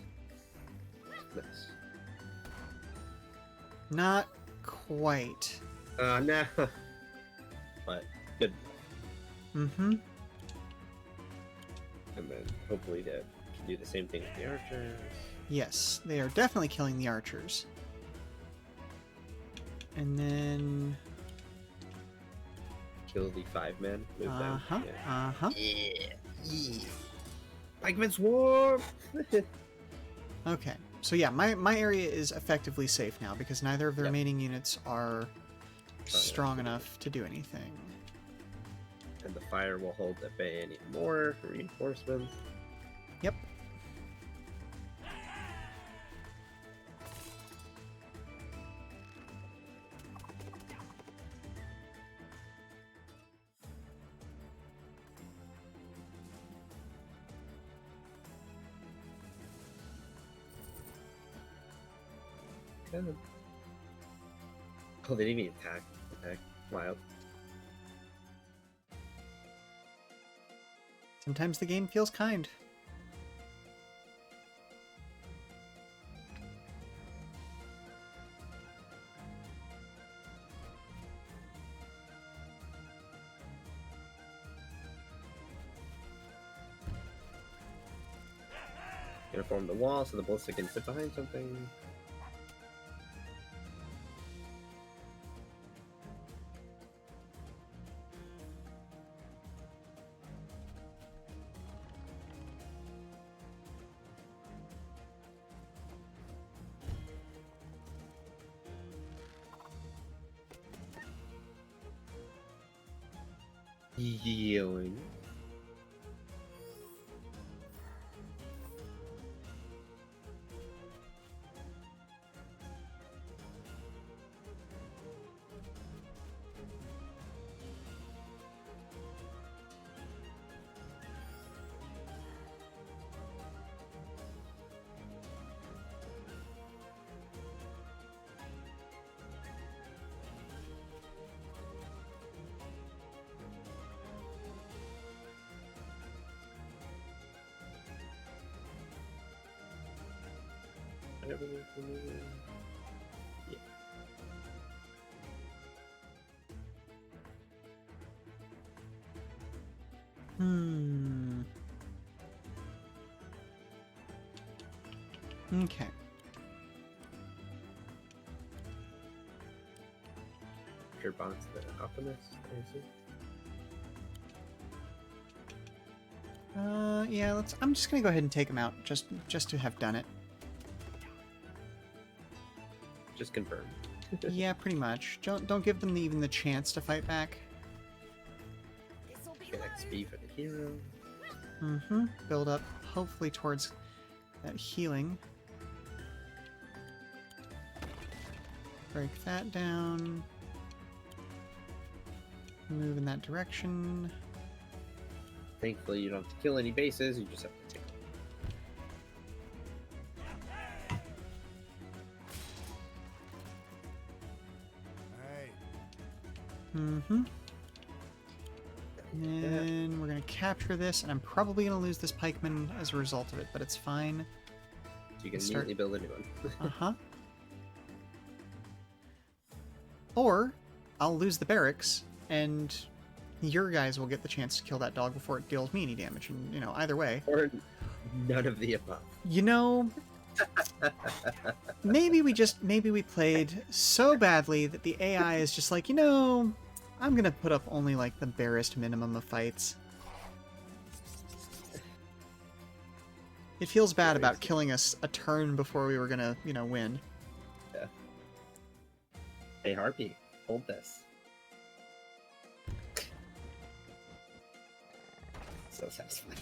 Nice. Not quite. No. But good. Mm-hmm. And then hopefully that can do the same thing with the archers. Yes, they are definitely killing the archers. And then... Kill the 5-man. Move them. Uh-huh, Yeah. uh-huh. Yeah. Pikeman's War! Okay, so yeah, my area is effectively safe now because neither of the Yep. remaining units are strong enough to do anything. And the fire will hold at bay any more reinforcements. Yep. Oh, they didn't even attack. Okay, wild. Sometimes the game feels kind. Gonna form the wall so the ballista can sit behind something. Healing. Yeah. Okay. Your bonds the alchemist, I assume. Yeah, I'm just gonna go ahead and take them out, just to have done it. Just confirm. Yeah, pretty much. Don't give them even the chance to fight back. This'll be Get XP for the hero. Mm-hmm. Build up, hopefully, towards that healing. Break that down. Move in that direction. Thankfully, you don't have to kill any bases, you just have to take them. Mm-hmm. And we're going to capture this, and I'm probably going to lose this pikeman as a result of it, but it's fine. So you can Start- immediately build a new one. Uh-huh. Or, I'll lose the barracks, and your guys will get the chance to kill that dog before it deals me any damage, and, you know, either way. Or none of the above. You know, maybe we played so badly that the AI is just like, you know, I'm gonna put up only like the barest minimum of fights. It feels bad about killing us a turn before we were gonna, you know, win. Yeah. Hey, Harpy, hold this. So satisfying.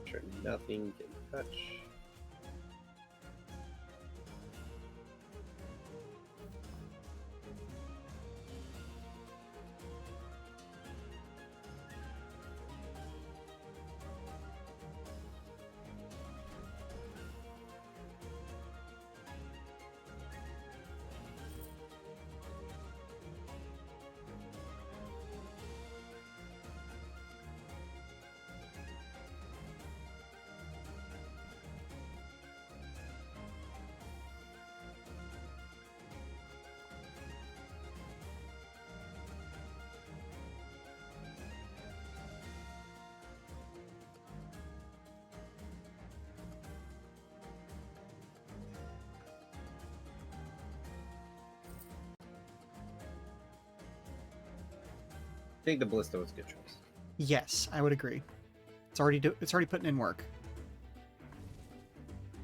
Sure, nothing can touch. I think the ballista was a good choice. Yes, I would agree. It's already putting in work.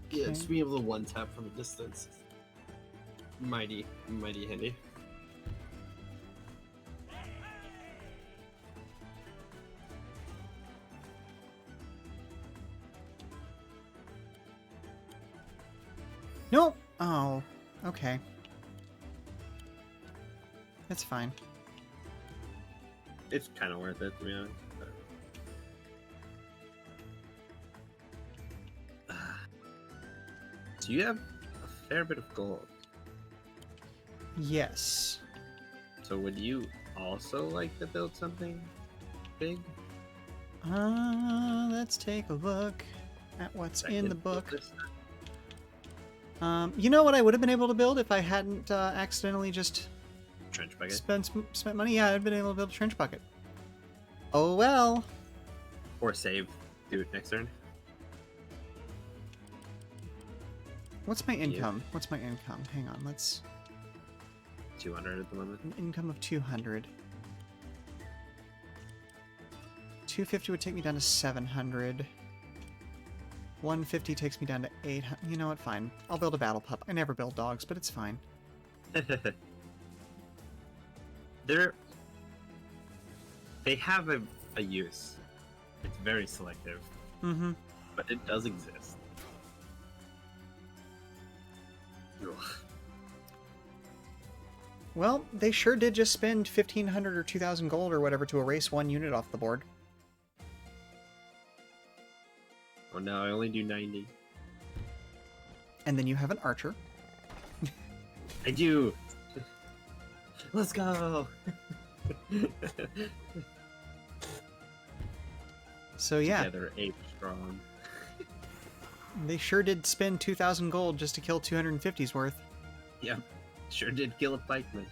Yeah, Okay. just being able to one tap from a distance. Mighty handy. Nope. Oh, okay. It's fine. It's kind of worth it, to be honest. So you have a fair bit of gold. Yes. So would you also like to build something big? Let's take a look at what's in the Second book. ballista? You know what I would have been able to build if I hadn't accidentally just Trench bucket. spent money? Yeah, I'd been able to build a trench bucket. Oh well. Or save. Do it next turn. What's my Yeah. income? What's my income? Hang on, let's... 200 at the moment. An income of 200. 250 would take me down to 700. 150 takes me down to 800. You know what? Fine. I'll build a battle pup. I never build dogs, but it's fine. They have a use. It's very selective, Mm-hmm. but it does exist. Ugh. Well, they sure did just spend 1,500 or 2,000 gold or whatever to erase one unit off the board. Oh no, I only do 90. And then you have an archer. I do! Let's go! So yeah, Together, ape strong. they sure did spend 2,000 gold just to kill 250's worth. Yep, sure did kill a pikeman.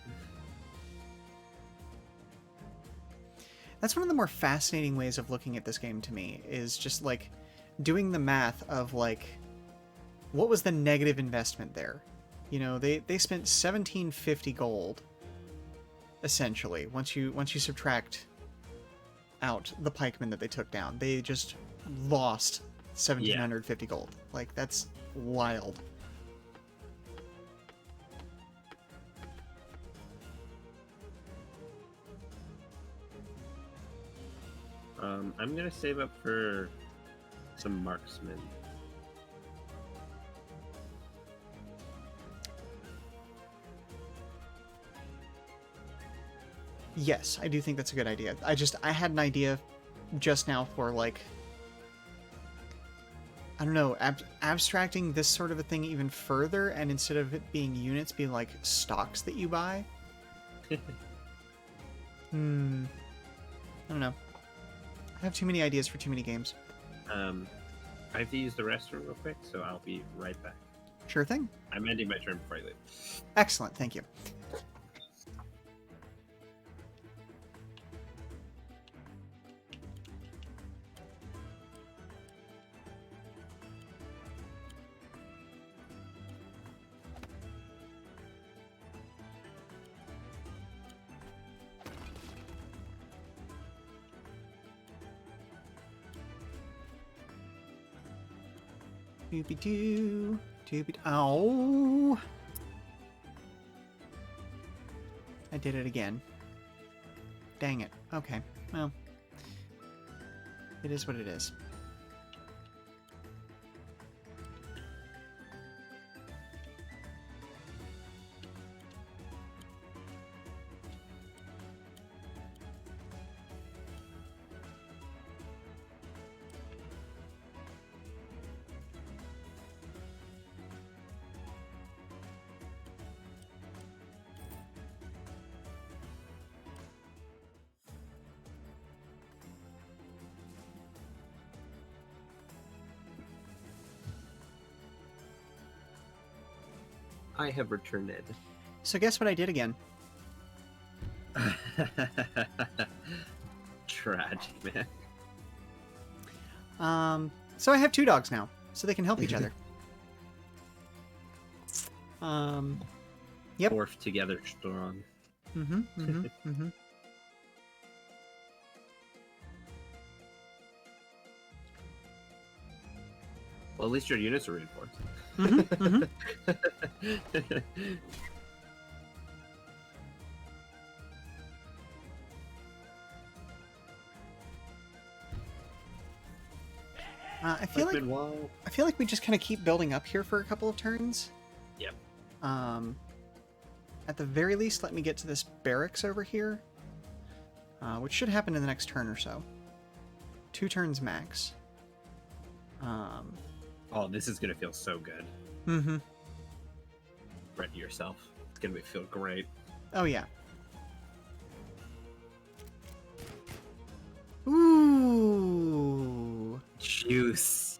That's one of the more fascinating ways of looking at this game to me, is just like doing the math of like, what was the negative investment there? You know, they spent 1,750 gold, essentially, once you subtract out the pikemen that they took down. They just lost 1,750 gold. Like, that's wild. I'm gonna save up for some marksmen. Yes, I do think that's a good idea. I had an idea just now for, like, I don't know, abstracting this sort of a thing even further, and instead of it being units, being like stocks that you buy. I don't know. I have too many ideas for too many games. I have to use the restroom real quick, so I'll be right back. Sure thing. I'm ending my turn before I leave. Excellent, thank you. Doobie-doo, doobie. Oh! I did it again. Dang it. Okay. Well, it is what it is. I have returned. So guess what I did again? Tragic, man. So I have 2 dogs now, so they can help each other. Yep. Fourth together strong. Well, at least your units are reinforced. I feel like we just kind of keep building up here for a couple of turns. Yep. At the very least, let me get to this barracks over here, which should happen in the next turn or so. 2 turns max. Oh, this is gonna feel so good. Ready yourself. It's gonna feel great. Oh yeah. Ooh. Juice.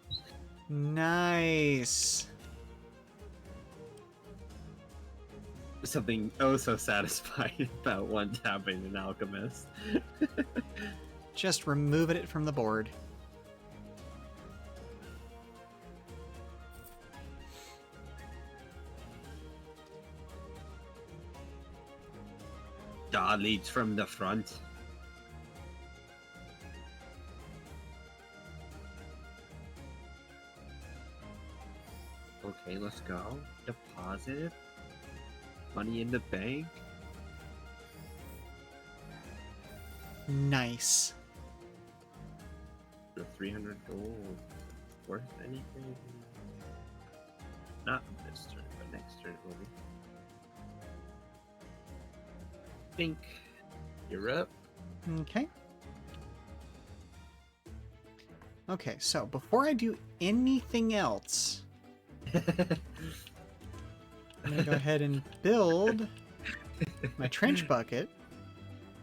Nice. Something oh so satisfying about one tapping an alchemist. Just removing it from the board. Daw leads from the front. Okay, let's go. Deposit. Money in the bank. Nice. The 300 gold. Worth anything? Not this turn, but next turn it will be. Think. You're up. Okay. Okay, so before I do anything else, I'm gonna go ahead and build my trench bucket.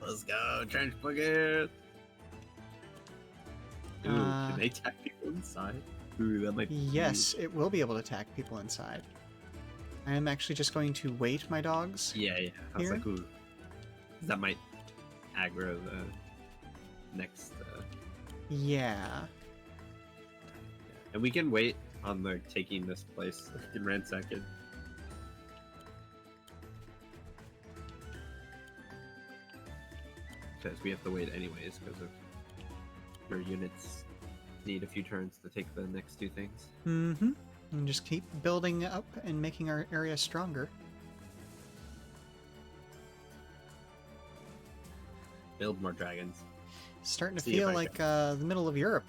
Let's go, trench bucket. Ooh, can they attack people inside? Ooh, that might be Yes, it will be able to attack people inside. I am actually just going to wait my dogs. Yeah. I was Here? like, ooh. That might aggro the next. Yeah. And we can wait on the taking this place in ransack it. Because we have to wait anyways because of Your units need a few turns to take the next two things. Mm-hmm. And just keep building up and making our area stronger. Build more dragons. Starting to See if feel I like the middle of Europe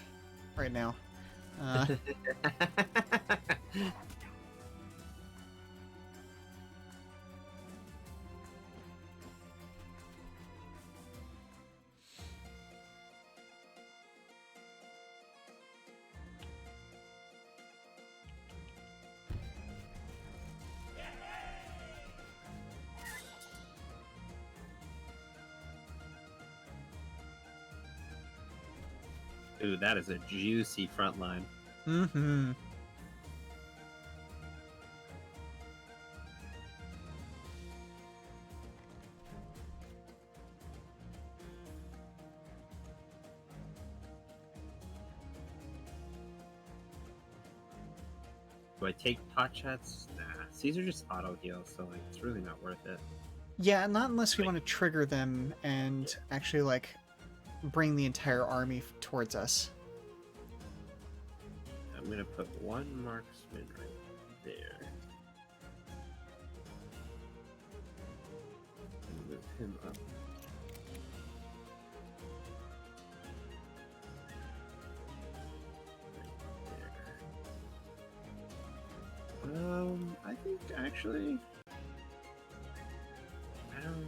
right now. Ooh, that is a juicy front line. Mm-hmm. Do I take pot shots? Nah, Caesar just auto heal, so like it's really not worth it. Yeah, not unless we want to trigger them and actually like bring the entire army towards us. I'm gonna put one marksman right there. And move him up. Right there. I think actually, I don't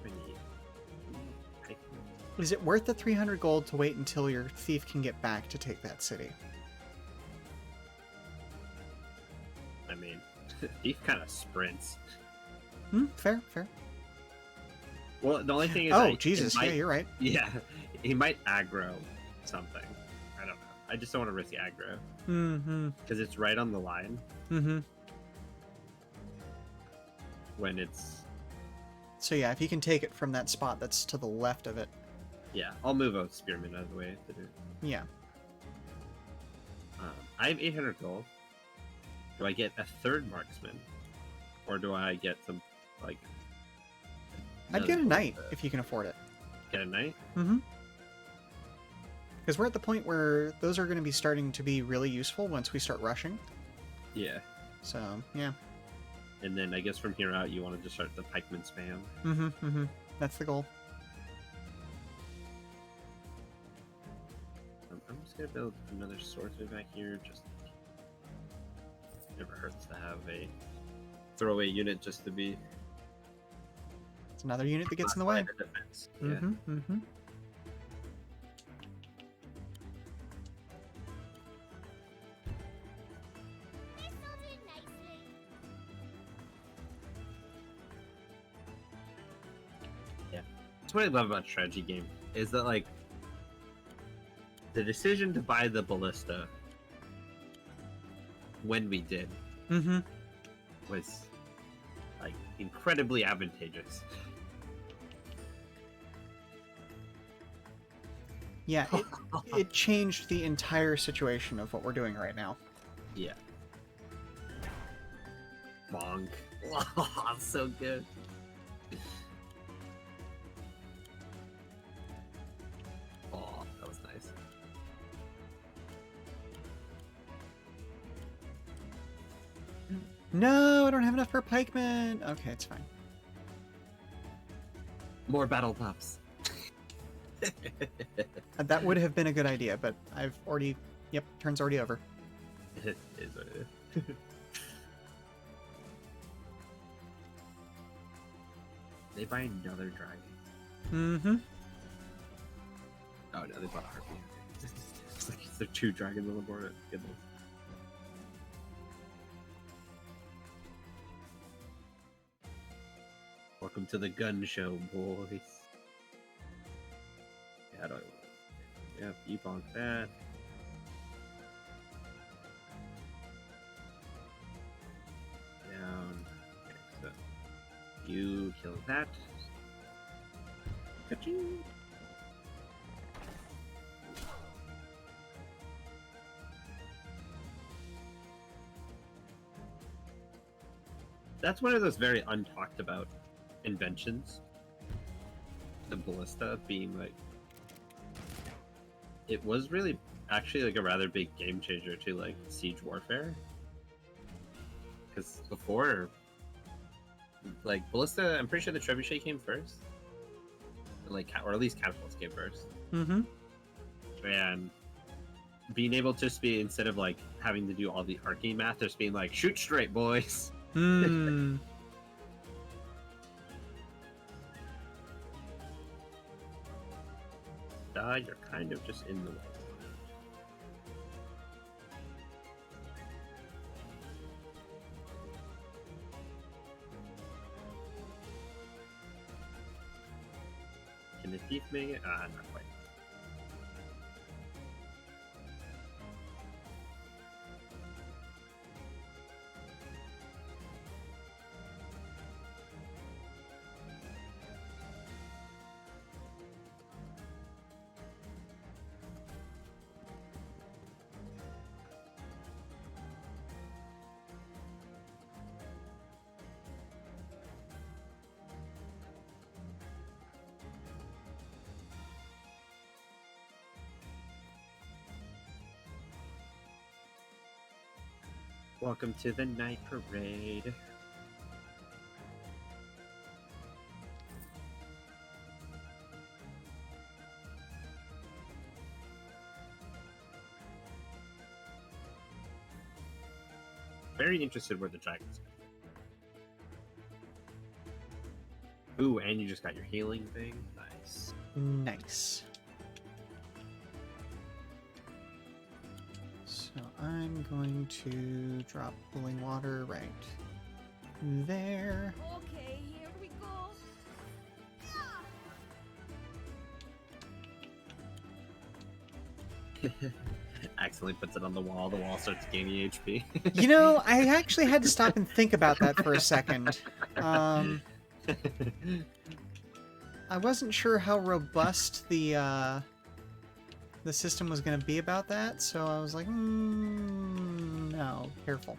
really. Is it worth the 300 gold to wait until your thief can get back to take that city? I mean, he kind of sprints. Fair, fair. Well, the only thing is, Oh, Jesus, might, yeah, you're right. Yeah, he might aggro something. I don't know. I just don't want to risk aggro Mm-hmm. because it's right on the line Mm-hmm. when it's. So yeah, if you can take it from that spot that's to the left of it. Yeah, I'll move a spearman out of the way to do it. Yeah. I have 800 gold. Do I get a third marksman, or do I get some like? I'd get a another- knight if you can afford it. Get a knight. Mm-hmm. Because we're at the point where those are going to be starting to be really useful once we start rushing. Yeah, So, yeah. and then I guess from here out you want to just start the pikeman spam. Mm-hmm, mm-hmm. That's the goal. I'm just gonna build another swordsman back here. Just never hurts to have a throwaway unit just to be. It's another unit that gets in the way. line of defense. Yeah. Mm-hmm, mm-hmm. This'll do nicely. That's what I love about strategy game is that like the decision to buy the ballista when we did Mm-hmm. was like incredibly advantageous. Yeah, it changed the entire situation of what we're doing right now. Yeah. Bonk. Oh, so good. Oh, that was nice. No, I don't have enough for pikemen. Okay, it's fine. More battle pups. That would have been a good idea, but I've already... Yep, turn's already over. It is what it is. They buy another dragon. Mm-hmm. Oh no, they bought a harpy. It's like there are two dragons on the board. Goodness. Welcome to the gun show, boys. How do I? Yep, you bonk that. Down. Okay, so you kill that. Ka-ching. That's one of those very untalked about inventions. The ballista being like it was really actually like a rather big game changer to like siege warfare. Because before, like ballista, I'm pretty sure the trebuchet came first, like or at least catapults came first. Mm-hmm. And being able to just be, instead of like having to do all the arcane math, just being like, shoot straight, boys. Hmm. You're kind of just in the way. Can the thief make it? Not quite. Welcome to the night parade. Very interested where the dragon's going. Ooh, and you just got your healing thing. Nice. Nice. So I'm going to drop cooling water right there. Okay, here we go. Accidentally puts it on the wall. The wall starts gaining HP. You know, I actually had to stop and think about that for a second. I wasn't sure how robust the system was going to be about that, so I was like, no, careful.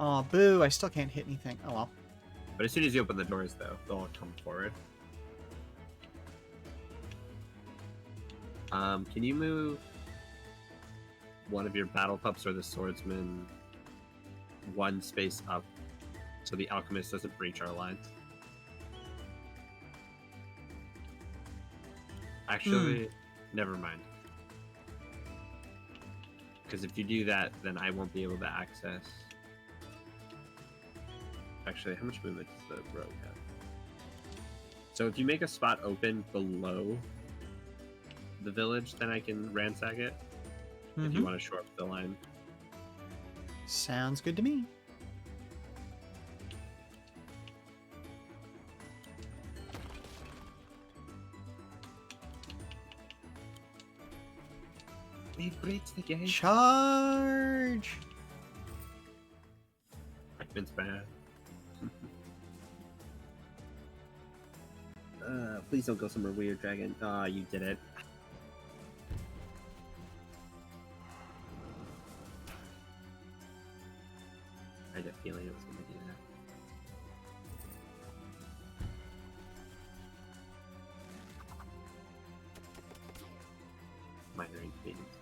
Aw, boo, I still can't hit anything. Oh well. But as soon as you open the doors, though, they'll all come forward. Can you move one of your battle pups or the swordsman one space up so the alchemist doesn't breach our lines? Actually, never mind. Because if you do that, then I won't be able to access. Actually, how much movement does the rogue have? So if you make a spot open below the village, then I can ransack it. If you want to shore up the line. Sounds good to me. We've breached the gate. Charge! It's bad. Please don't go somewhere weird, dragon. Ah, you did it. I had a feeling it was going to do that. Minor inconvenience.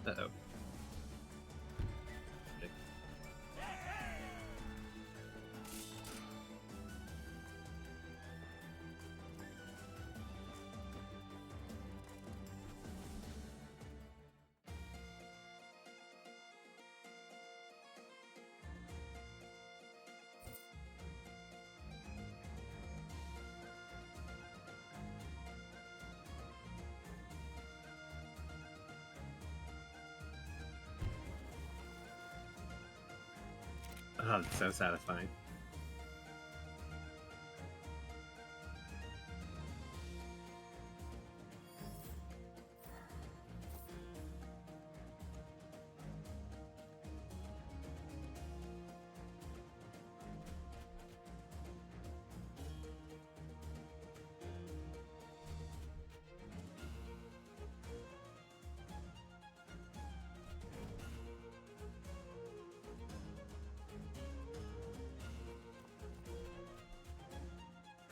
Uh-oh. Oh, it's so satisfying.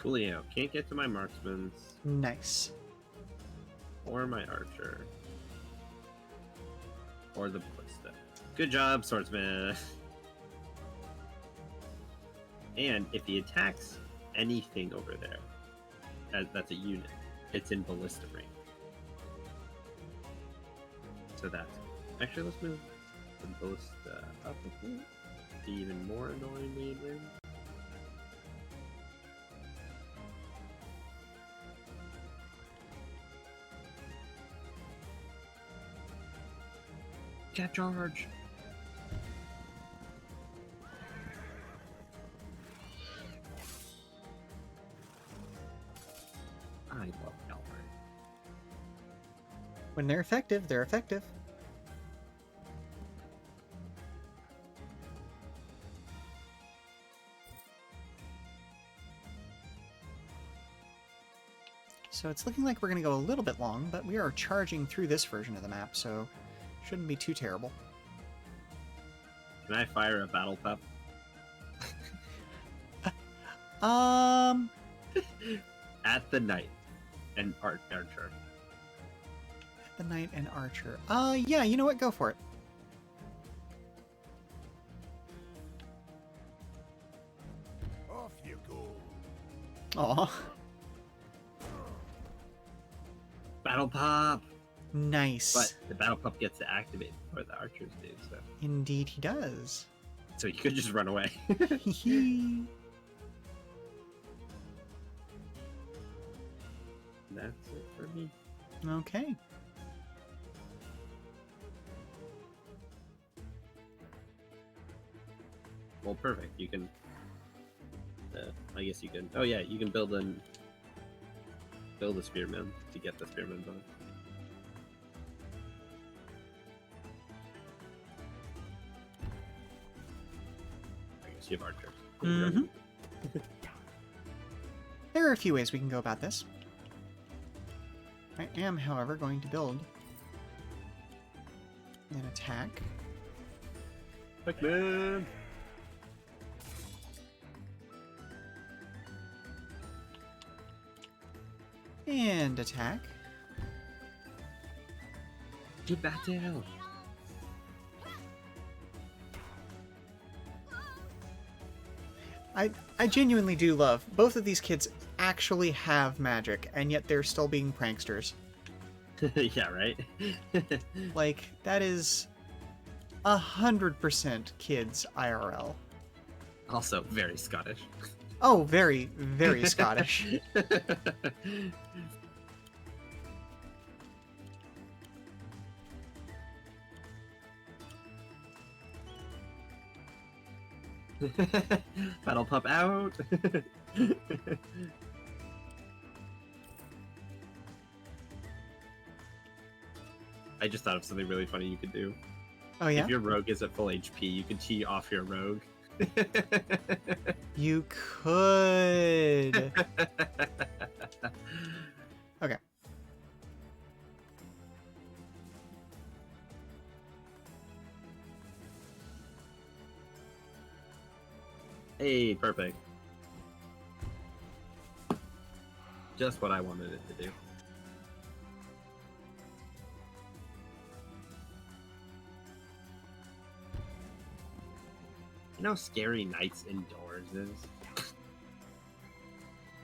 Coolio. Can't get to my marksman's Nice. or my archer. Or the ballista. Good job, swordsman. And if he attacks anything over there, that's a unit, it's in ballista range. So that's actually, let's move the ballista up a bit. Be even more annoyingly in range. Cat charge. I love cavalry. When they're effective, they're effective. So it's looking like we're going to go a little bit long, but we are charging through this version of the map, so shouldn't be too terrible. Can I fire a battle pup? At the knight and archer. The knight and archer. Yeah, you know what? Go for it. Off you go. Aw. Battle pup! Nice. But the battle pup gets to activate before the archers do, so. Indeed he does. So you could just run away. Hee That's it for me. Okay. Well, perfect. You can. I guess you can. Oh yeah, you can build a spearman to get the spearman bonus. I guess you have archers. Mhm. There are a few ways we can go about this. I am, however, going to build an attack. Pac-Man! And attack. To battle! I genuinely do love both of these kids actually have magic, and yet they're still being pranksters. Yeah, right? Like, that is 100% kids IRL. Also, very Scottish. Oh, very, very Scottish. Battle pup out! I just thought of something really funny you could do. Oh, yeah? If your rogue is at full HP, you can tee off your rogue. You could. Okay. Hey, perfect. Just what I wanted it to do. You know how scary nights indoors is?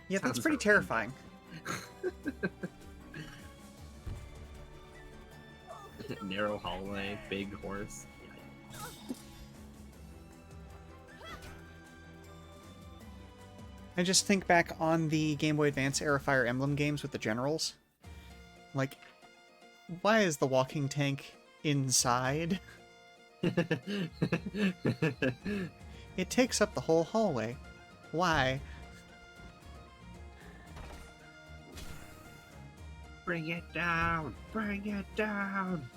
Yeah, that's Sounds pretty really- terrifying. Narrow hallway, big horse. I just think back on the Game Boy Advance era Fire Emblem games with the generals. Like, why is the walking tank inside? It takes up the whole hallway. Why? Bring it down! Bring it down!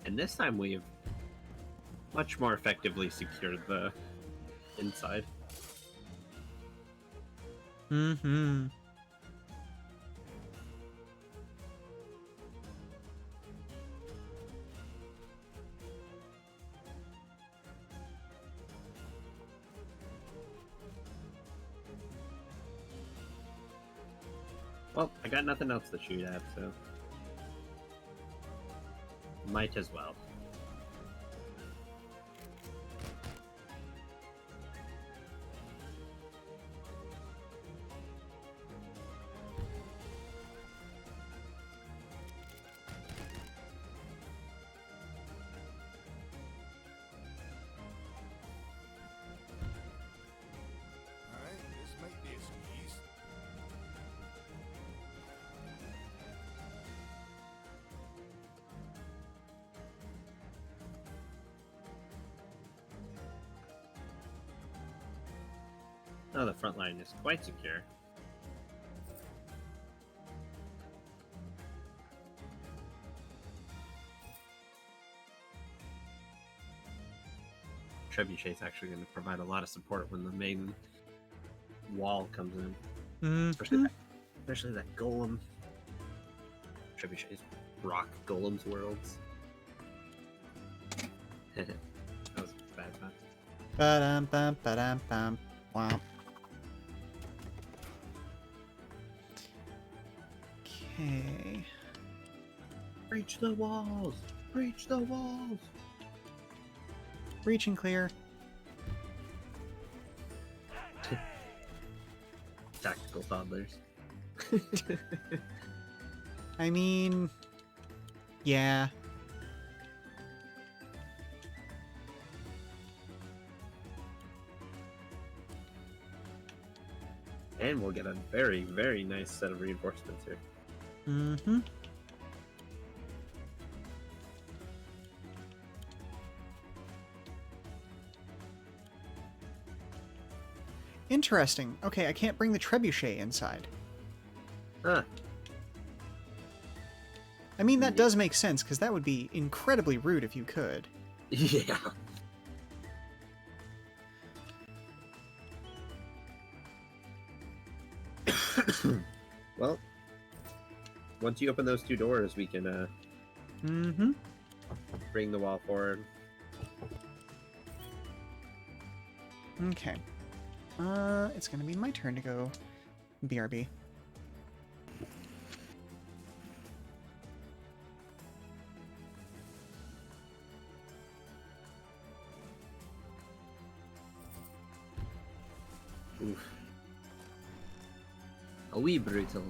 And this time we've much more effectively secured the inside. Mm-hmm. Well, I got nothing else to shoot at, so might as well. Alright, this might be a squeeze. Oh, the front line is quite secure. Trebuchet's actually going to provide a lot of support when the main wall comes in. Mm-hmm. Especially that golem. Trebuchet's rock golems worlds. That was a bad time. Ba-dum, bum, ba-dum, bum. Wow. Okay. Breach the walls! Breach the walls! Reach and clear. Tactical toddlers. I mean, yeah. And we'll get a very, very nice set of reinforcements here. Mm-hmm. Interesting. Okay, I can't bring the trebuchet inside. Huh. I mean, that does make sense, because that would be incredibly rude if you could. Yeah. Well, once you open those two doors, we can Mm-hmm. bring the wall forward. Okay. It's gonna be my turn to go BRB. Oof. A wee brutal.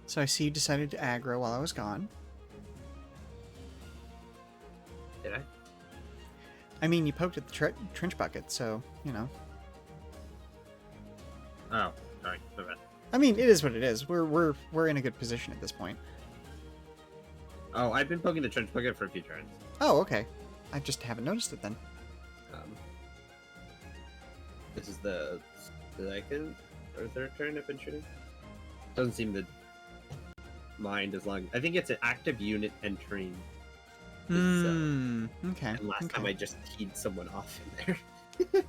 So I see you decided to aggro while I was gone. Did I? I mean, you poked at the trench bucket, so, you know. Oh, sorry. My bad. I mean, it is what it is. We're in a good position at this point. Oh, I've been poking the trench bucket for a few turns. Oh, okay. I just haven't noticed it then. This is the second or third turn I've been shooting. Doesn't seem to mind as long. I think it's an active unit entering. Hmm. Okay. And last okay. time I just teed someone off in there.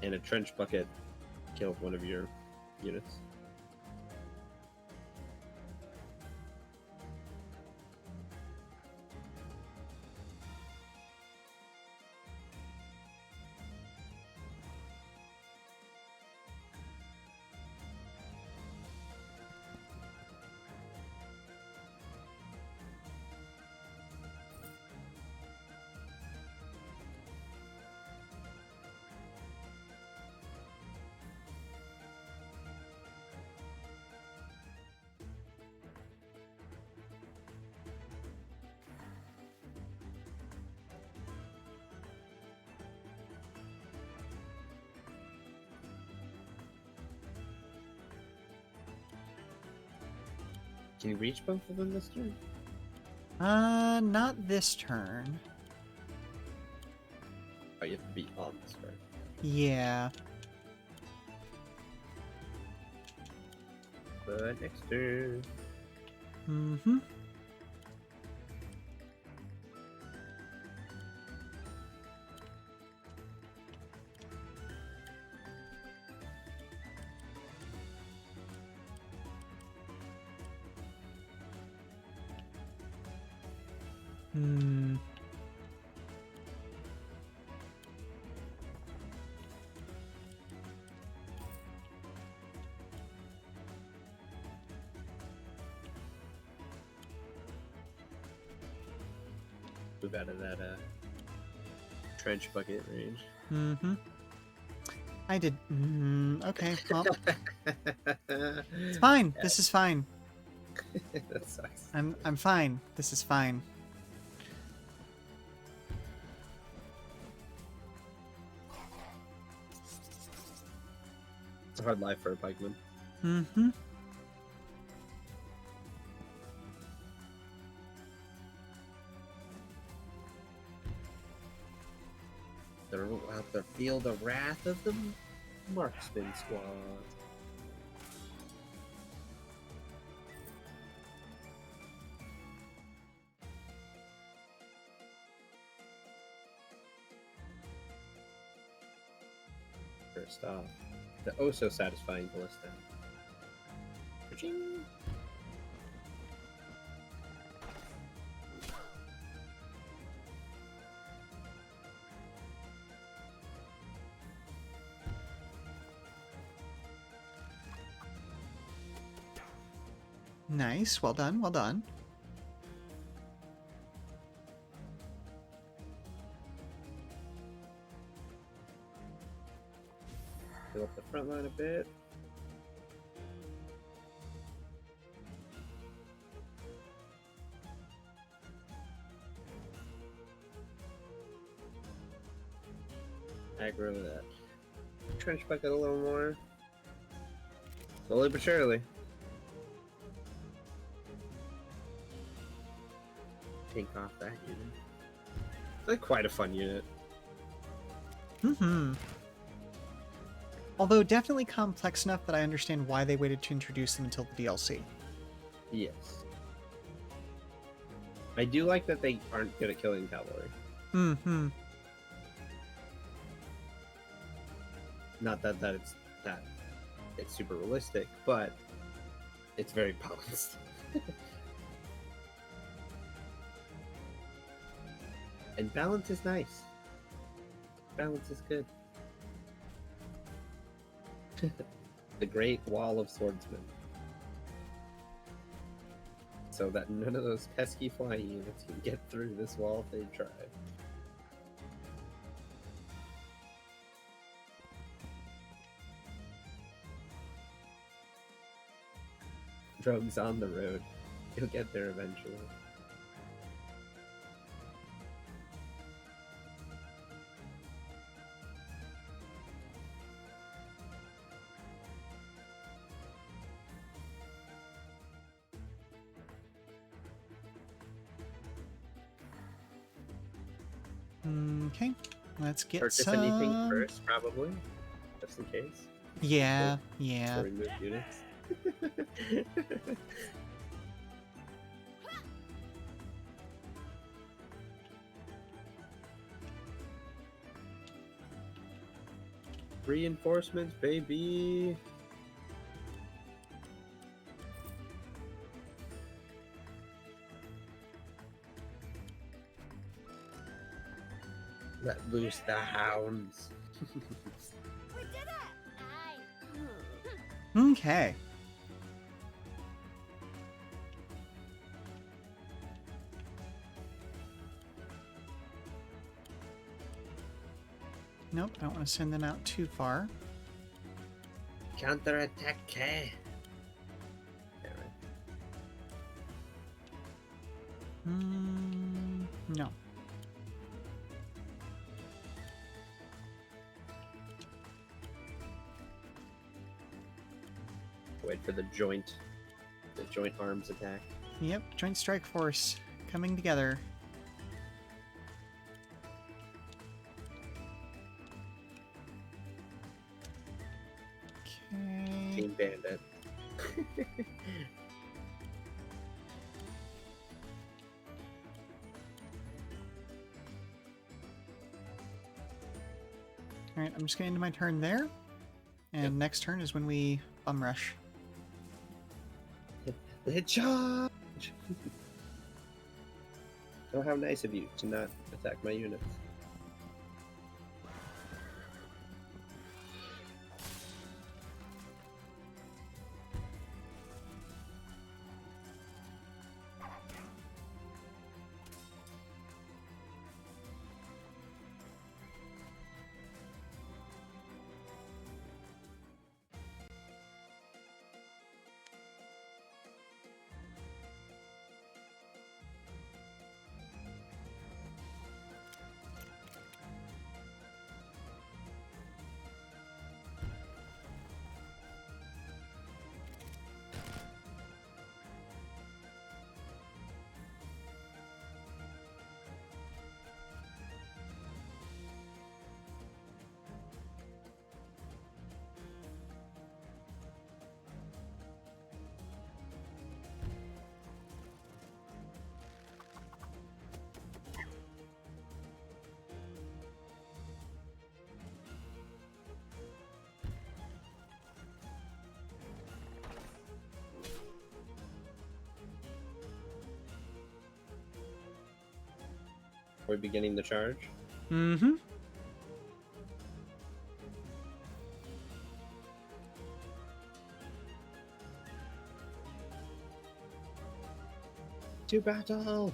And a trench bucket killed one of your units. Can you reach both of them this turn? Not this turn. Oh, you have to be on this turn. Yeah. But next turn. Mm-hmm. Hmm. Move out of that trench bucket range. Mm-hmm. I did. Okay. Well, it's fine. This is fine. That sucks. I'm fine. This is fine. It's a hard life for a pikeman. Mm-hmm. They're out there, feel the wrath of the marksman squad. First off, the oh so satisfying ballista. Ka-ching! Nice. Well done. Well done. Fill up the front line a bit. Aggro that trench bucket a little more. Slowly but surely. Take off that unit. It's like quite a fun unit. Mm-hmm. Although definitely complex enough that I understand why they waited to introduce them until the DLC. Yes. I do like that they aren't good at killing cavalry. Mm-hmm. Not that it's super realistic, but it's very balanced. And balance is nice. Balance is good. The Great Wall of Swordsmen. So that none of those pesky flying units can get through this wall if they try. Rogues on the road. You'll get there eventually. Okay. Let's get Purchase some... anything first, probably. Just in case. Yeah. Yeah. So remove units. Reinforcements, baby. Let loose the hounds. We did it! Okay. Nope, I don't want to send them out too far. Counterattack. Yeah, right. No. Wait for the joint The joint arms attack. Yep, Joint Strike Force coming together. Okay. Team Bandit. Alright, I'm just getting into my turn there. And next turn is when we bum rush. The charge! Oh, how nice of you to not attack my units. Are we beginning the charge? Mm-hmm. To battle!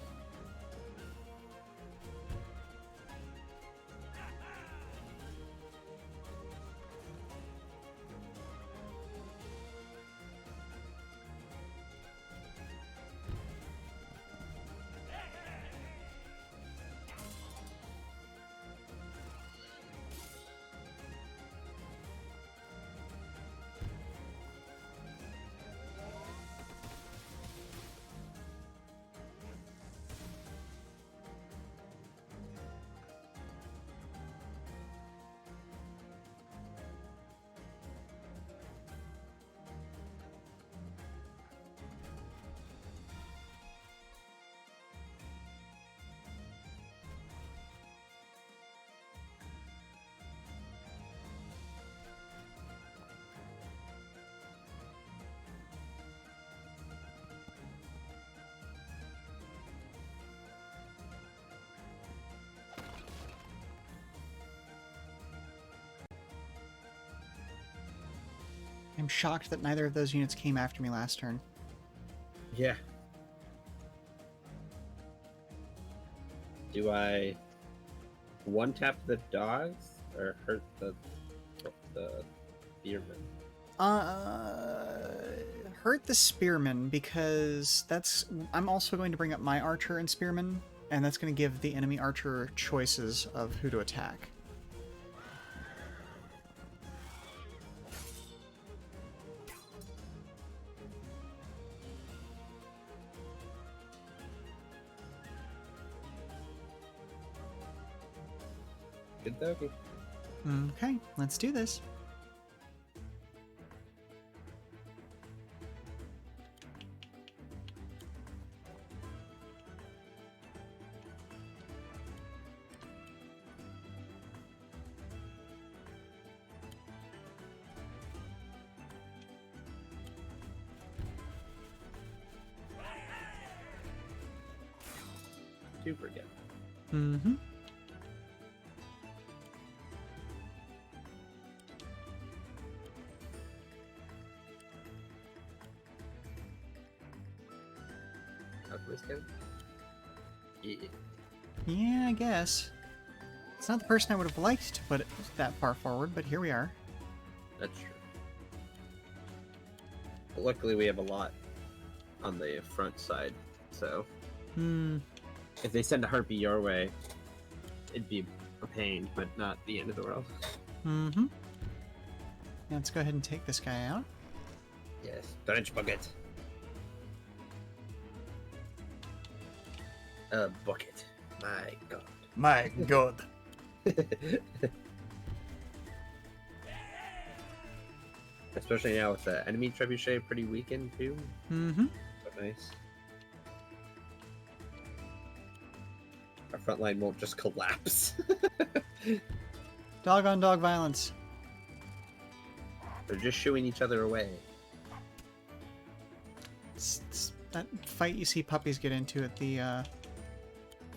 I'm shocked that neither of those units came after me last turn. Yeah. Do I one tap the dogs or hurt the spearmen? Hurt the spearmen because I'm also going to bring up my archer and spearmen, and that's going to give the enemy archer choices of who to attack. Good doggy. Okay, let's do this. Super good. Mm-hmm. Alchemist gun? Yeah. Yeah, I guess. It's not the person I would have liked to put it that far forward, but here we are. That's true. But luckily we have a lot on the front side, so if they send a harpy your way, it'd be a pain, but not the end of the world. Mm-hmm. Let's go ahead and take this guy out. Yes, trench bucket. A bucket. My God. My God. Especially now with the enemy trebuchet pretty weakened too. Mm-hmm. So nice. Our front line won't just collapse. Dog on dog violence. They're just shooing each other away. It's that fight you see puppies get into at the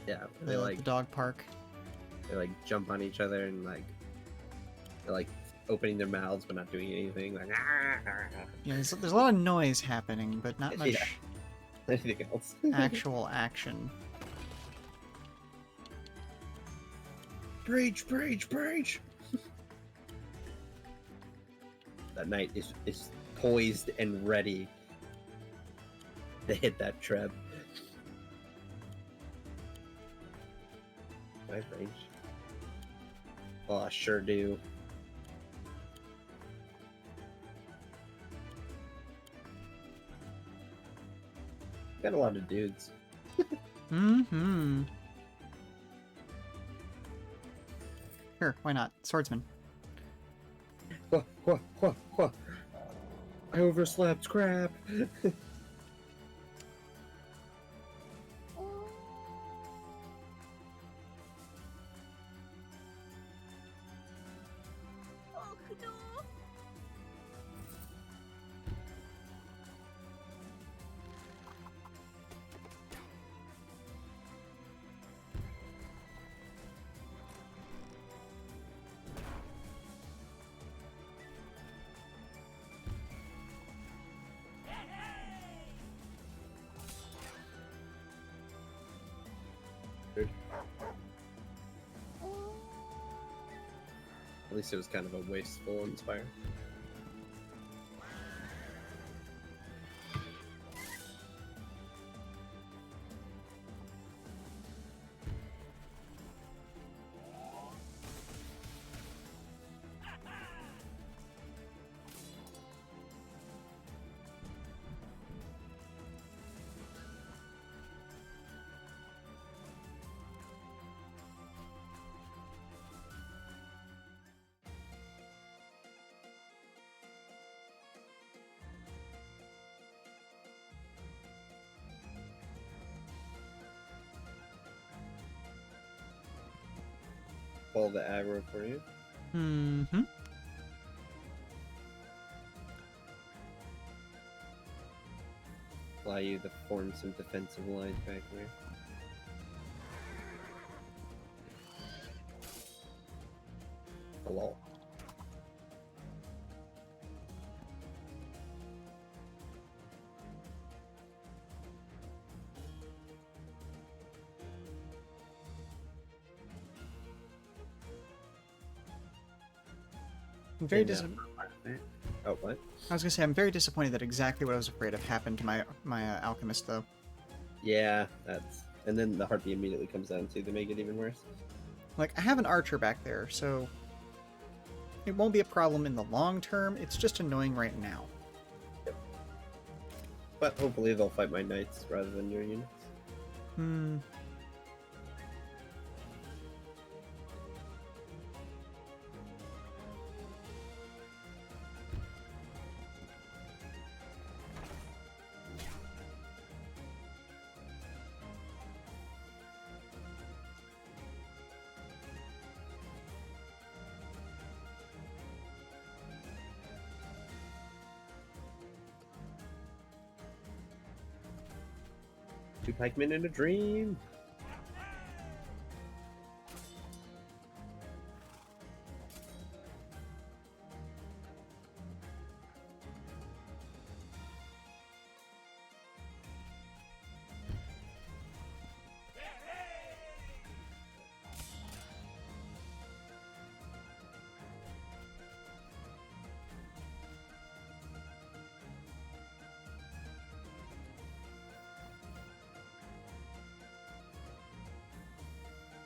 Yeah, they the dog park. they like jump on each other and like they're like opening their mouths but not doing anything. Like Yeah, there's a lot of noise happening, but not much Yeah. Anything else? actual action. Breach, breach, breach! That knight is poised and ready to hit that treb. Do I have range? Oh, I sure do. Got a lot of dudes. Mm-hmm. Sure, why not? Swordsman. I overslept, crap. Oh no! At least it was kind of a wasteful inspire. Pull the aggro for you. Mm-hmm. Allow you to form some defensive lines back there. Hello. I'm very And, disappointed. Oh, what? I was gonna say I'm very disappointed that exactly what I was afraid of happened to my alchemist though. Yeah, that's... And then the heartbeat immediately comes down too to make it even worse. Like I have an archer back there, so it won't be a problem in the long term. It's just annoying right now. But hopefully they'll fight my knights rather than your units. Hmm. Two pikemen in a dream.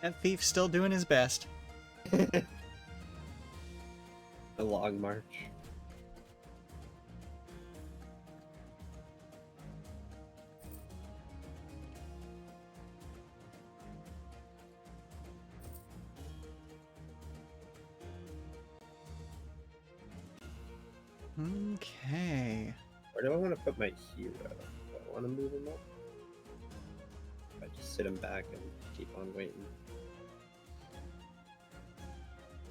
That thief's still doing his best. A long march. Okay. Where do I want to put my hero? Do I want to move him up? I just sit him back and keep on waiting.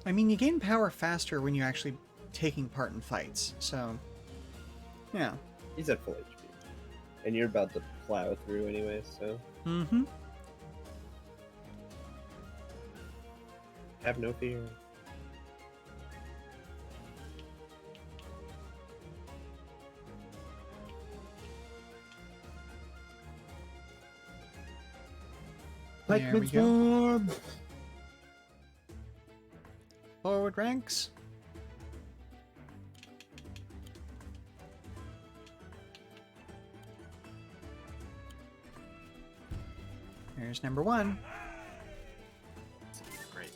I mean, you gain power faster when you're actually taking part in fights, so... Yeah. He's at full HP. And you're about to plow through anyway, so... Mm-hmm. Have no fear. There we Pikeman go. Swarm! Forward ranks. There's number one. Great.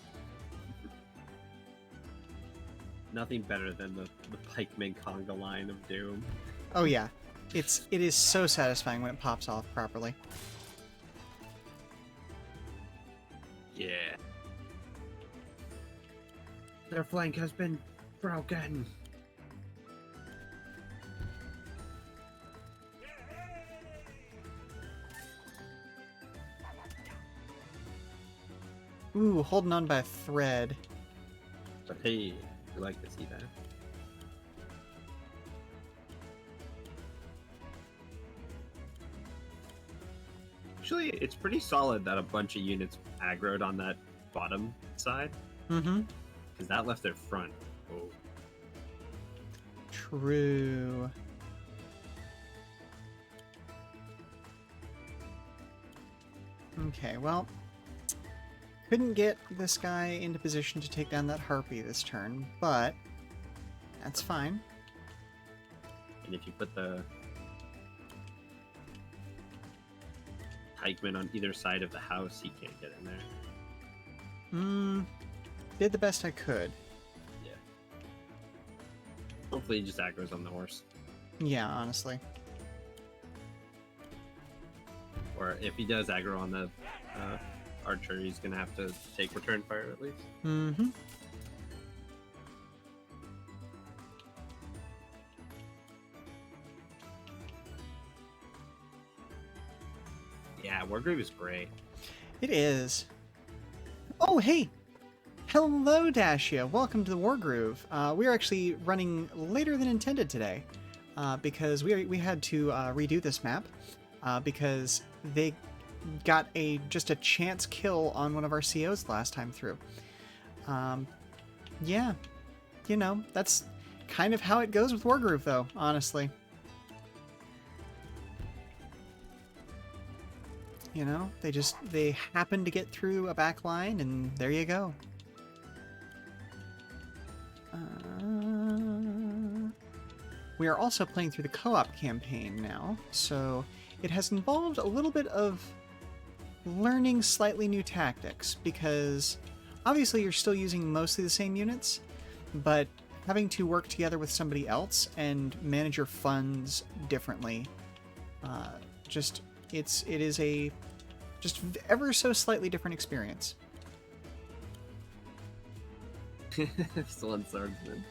Nothing better than the pikeman conga line of doom. Oh yeah. It is so satisfying when it pops off properly. Yeah. Their flank has been broken. Ooh, holding on by a thread. But hey, you like to see that. Actually, it's pretty solid that a bunch of units aggroed on that bottom side, Mm-hmm. because that left their front. Oh, True. Okay, well, couldn't get this guy into position to take down that harpy this turn, but that's fine. and if you put the pikeman on either side of the house, he can't get in there. Did the best I could. Yeah. Hopefully, he just aggroes on the horse. Yeah, honestly. Or if he does aggro on the archer, he's gonna have to take return fire at least. Mm-hmm. Yeah, Wargroove is great. It is. Oh, hey! Hello, Dashia. Welcome to the Wargroove. We are actually running later than intended today because we had to redo this map because they got just a chance kill on one of our COs last time through. Yeah, you know, that's kind of how it goes with Wargroove, though, honestly. You know, they happen to get through a back line, and there you go. We are also playing through the co-op campaign now, so it has involved a little bit of learning slightly new tactics, because obviously you're still using mostly the same units, but having to work together with somebody else and manage your funds differently, it is a just ever so slightly different experience. Still on swordsman.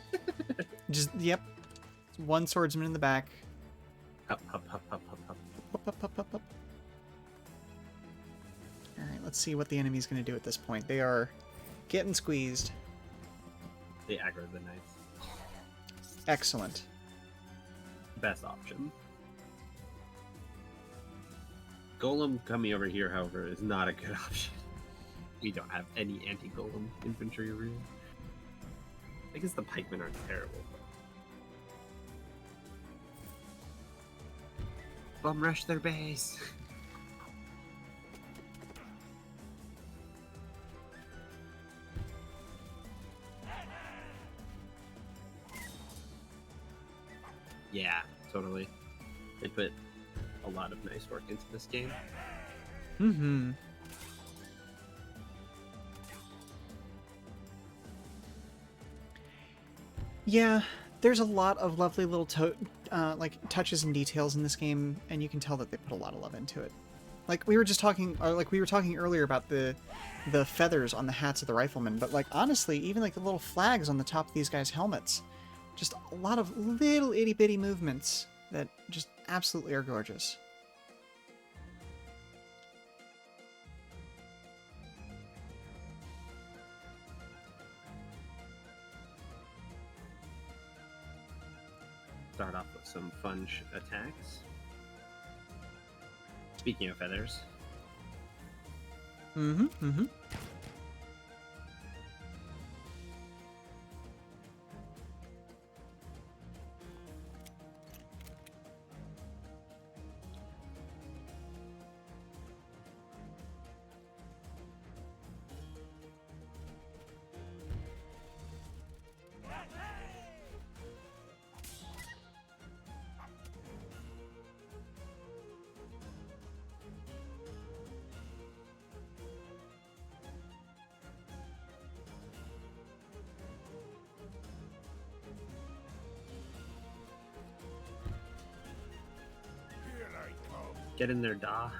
Yep. One swordsman in the back. Hup, hup, hup, hup, hup, hup. Up, up, up, up, up. Alright, let's see what the enemy's going to do at this point. They are getting squeezed. They aggro the knights. Excellent. Best option. Golem coming over here, however, is not a good option. We don't have any anti-golem infantry really. I guess the pikemen aren't terrible. Bum rush their base. Yeah, totally. They put a lot of nice work into this game. Mm-hmm. Yeah, there's a lot of lovely little touches and details in this game, and you can tell that they put a lot of love into it. Like we were talking earlier about the feathers on the hats of the riflemen, but like honestly, even like the little flags on the top of these guys' helmets, Just a lot of little itty bitty movements that just absolutely are gorgeous. Start off with some fun attacks. Speaking of feathers, Mm-hmm, mm-hmm. Here I come. get in there, Da.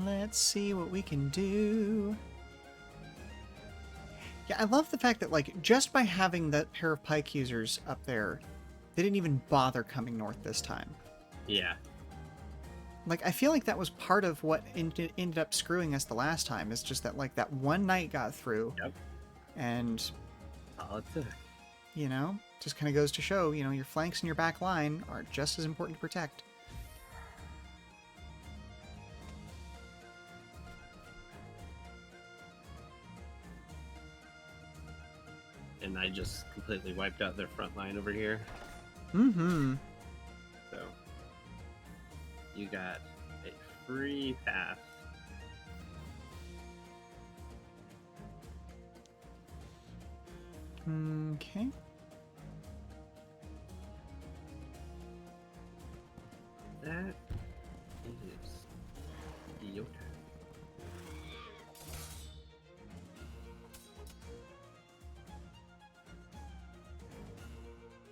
Let's see what we can do. Yeah, I love the fact that, like, just by having that pair of pike users up there, they didn't even bother coming north this time. Yeah. Like, I feel like that was part of what ended up screwing us the last time, is just that, like, that one knight got through. Yep. And, All it took. you know, just kind of goes to show, you know, your flanks and your back line are just as important to protect. And I just completely wiped out their front line over here. Mm-hmm. So you got a free path. Okay. That is your turn.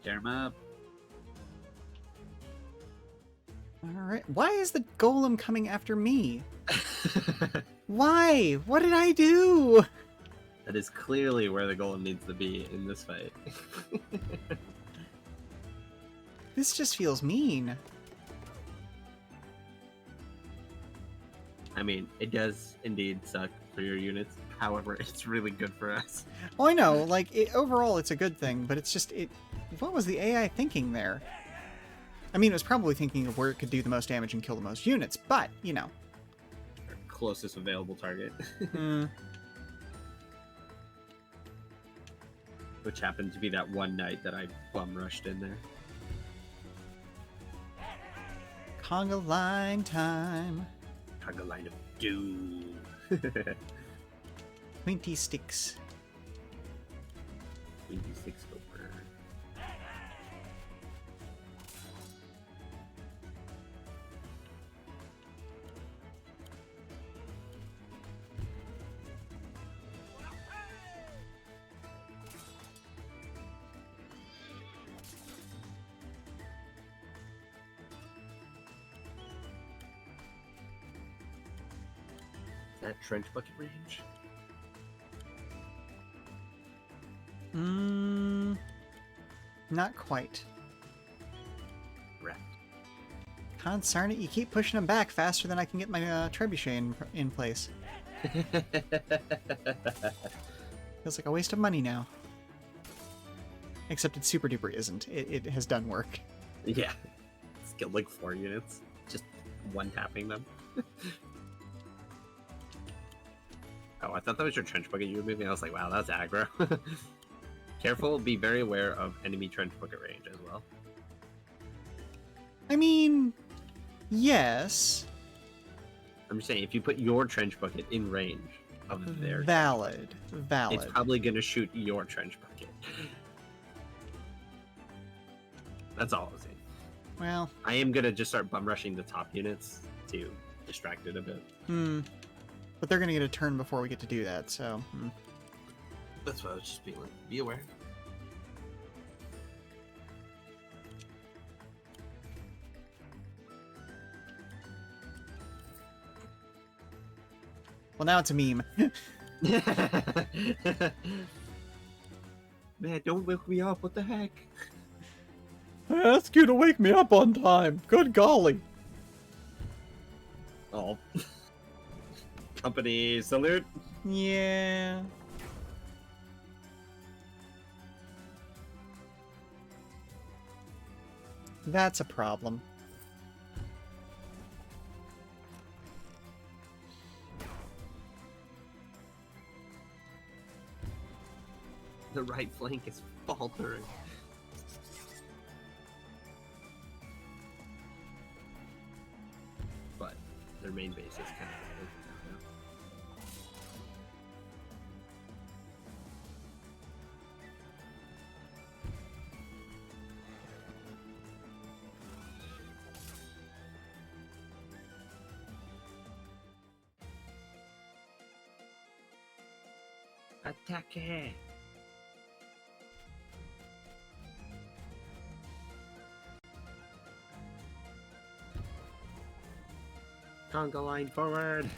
Tear 'em up. Alright. Why is the golem coming after me? Why? What did I do? That is clearly where the golem needs to be in this fight. This just feels mean. I mean, it does indeed suck for your units. However, it's really good for us. Oh, I know. Like, overall, it's a good thing, but it's just, what was the AI thinking there? I mean, it was probably thinking of where it could do the most damage and kill the most units, but, you know. Our closest available target. Mm, Which happened to be that one night that I bum rushed in there. conga line time. Conga line of doom. Pointy sticks. 26 over. That trench bucket range? Not quite. Wrecked. Consarn it, you keep pushing them back faster than I can get my trebuchet in place. Feels like a waste of money now. Except it super duper isn't. It has done work. Yeah. It's killed like 4 units. Just one tapping them. Oh, I thought that was your trench bucket you were moving. I was like, wow, that's aggro. Careful, be very aware of enemy trench bucket range as well. I mean, yes. I'm just saying, if you put your trench bucket in range of their Valid. it's probably going to shoot your trench bucket. That's all I was saying. Well, I am going to just start bum rushing the top units to distracted a bit. But they're gonna get a turn before we get to do that, so... That's what I was just being like. Be aware. Well, now it's a meme. Man, don't wake me up. What the heck? I asked you to wake me up on time. Good golly. Oh. Company salute. Yeah. That's a problem. The right flank is faltering. But their main base is kind of open now. Attaque! Conga line forward!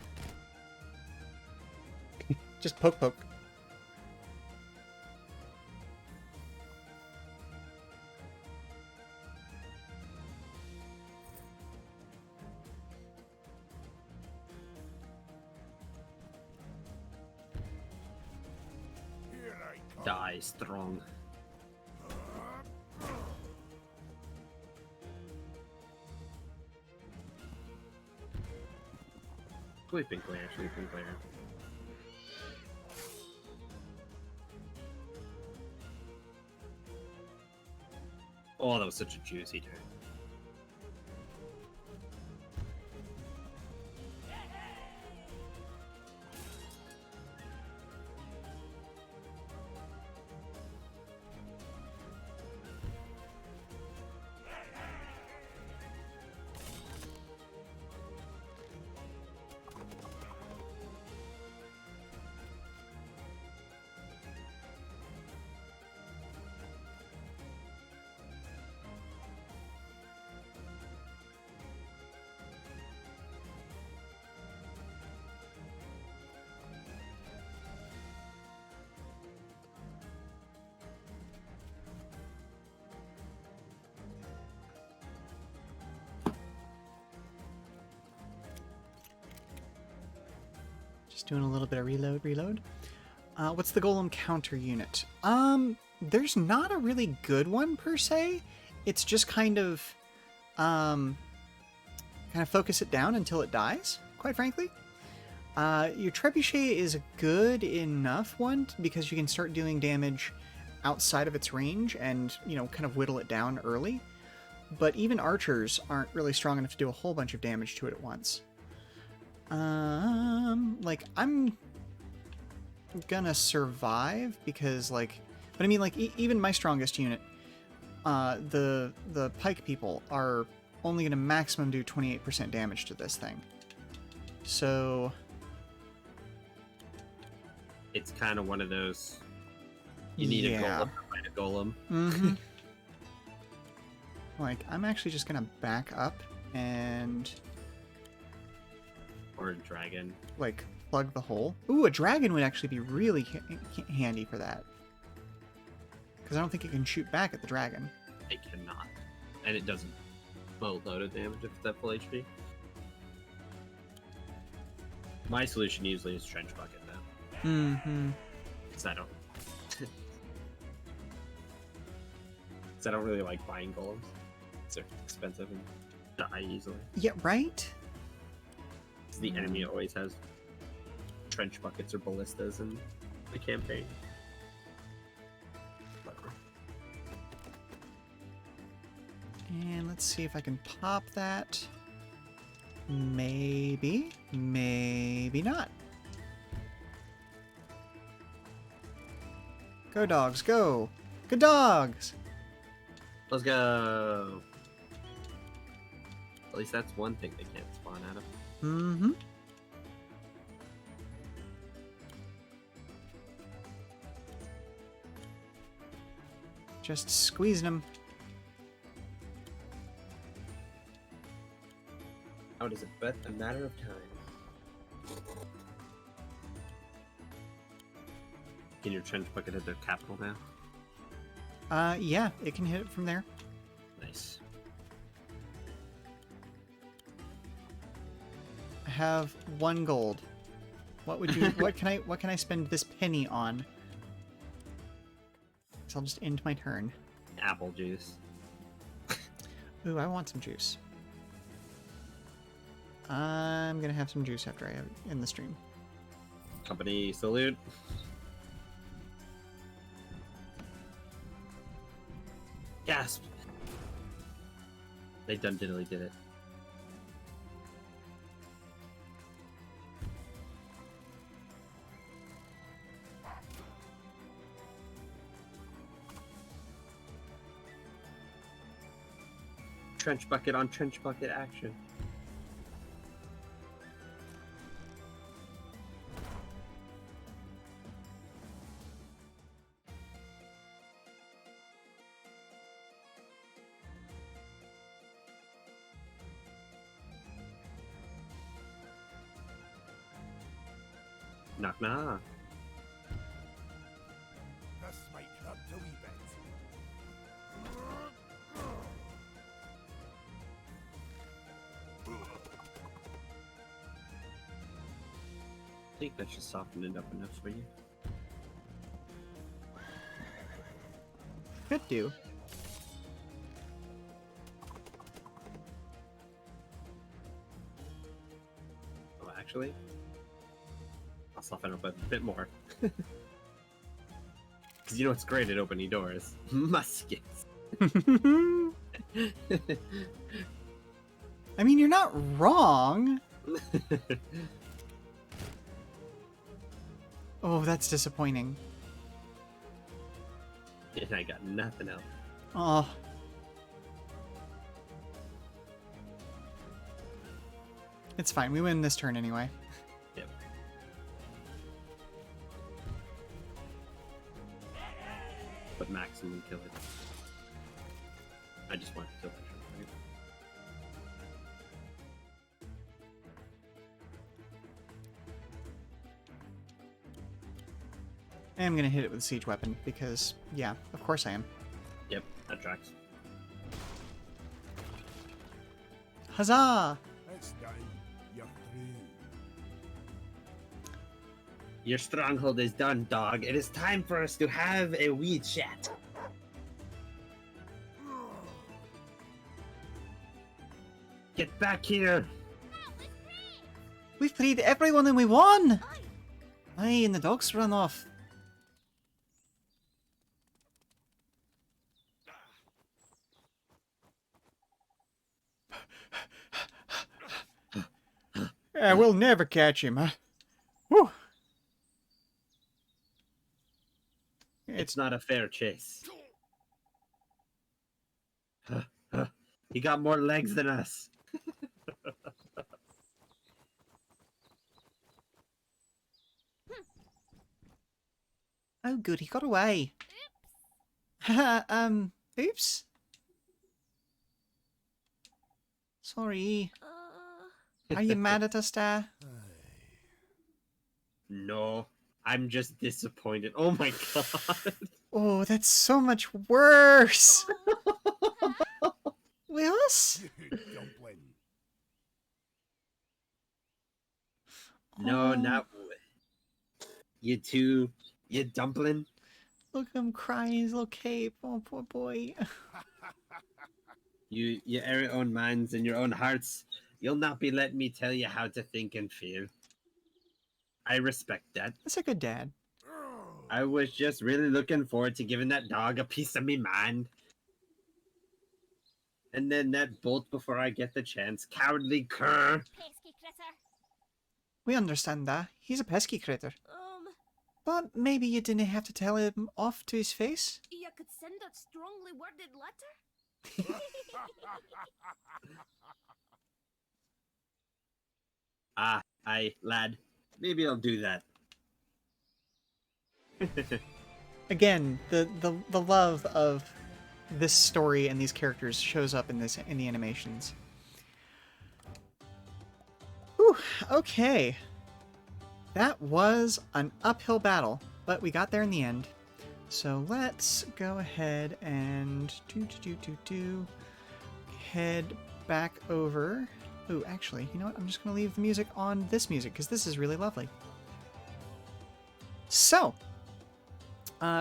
Just poke poke. Here I come. Die strong. Sweeping clear, sweeping clear. Oh, that was such a juicy turn. Just doing a little bit of reload. What's the golem counter unit? There's not a really good one per se. It's just kind of focus it down until it dies, quite frankly. Your trebuchet is a good enough one because you can start doing damage outside of its range and, you know, kind of whittle it down early. But even archers aren't really strong enough to do a whole bunch of damage to it at once. Like, I'm gonna survive because, like, but I mean, like, even my strongest unit, the pike people are only gonna maximum do 28% damage to this thing. So It's kind of one of those. You need a golem to fight a golem. Mm-hmm. Like, I'm actually just gonna back up and, Or a dragon. like, plug the hole. Ooh, a dragon would actually be really handy for that. Because I don't think it can shoot back at the dragon. It cannot. And it doesn't boatload of damage if it's at full HP. My solution usually is Trench Bucket, though. Mm-hmm. Because I don't... Because I don't really like buying golems. They're expensive and die easily. Yeah, right? The enemy always has trench buckets or ballistas in the campaign. Whatever. And let's see if I can pop that. Maybe. Maybe not. Go, dogs, go! Good dogs! Let's go! At least that's one thing they can't spawn out of. Mm-hmm. Just squeezing them. How is it but a matter of time? Can your trench bucket hit their capital now? Yeah, it can hit it from there. Nice. I have 1 gold. What would you? What can I spend this penny on? So I'll just end my turn. Apple juice. Ooh, I want some juice. I'm gonna have some juice after I have it in the stream. Company salute. Gasp! They done diddly did it. Trench bucket on trench bucket action. Knock knock. This might hurt a wee bit. I think that should soften it up enough for you. Could do. Oh, actually, I'll soften up a bit more. Because you know what's great at opening doors? Muskets. I mean, you're not wrong. Oh, that's disappointing. And I got nothing else. Oh. It's fine. We win this turn anyway. Yep. But maximum kill it. I just want to kill that. I am gonna hit it with a siege weapon because, yeah, of course I am. Yep, that tracks. Huzzah! It's done. You're through. Your stronghold is done, dog. It is time for us to have a wee chat. Get back here! We've played everyone and we won! Aye, and the dogs run off. We'll never catch him, huh? Whew. It's not a fair chase. He got more legs than us. Oh, good, he got away. Oops. Sorry. Are you mad at us, Dad? No, I'm just disappointed. Oh my god. Oh, that's so much worse. Willis? Dumpling. No, Oh, not you two. You dumpling. Look at him crying his little cape. Oh, poor boy. You air your own minds and your own hearts. You'll not be letting me tell you how to think and feel. I respect that. That's a good dad. I was just really looking forward to giving that dog a piece of me mind. And then that bolt before I get the chance. Cowardly cur. Pesky critter. We understand that. He's a pesky critter. But maybe you didn't have to tell him off to his face? You could send a strongly worded letter? Lad. Maybe I'll do that. Again, the love of this story and these characters shows up in the animations. Whew, okay. That was an uphill battle, but we got there in the end. So let's go ahead and head back over. Ooh, actually, you know what? I'm just going to leave the music on this music because this is really lovely. So,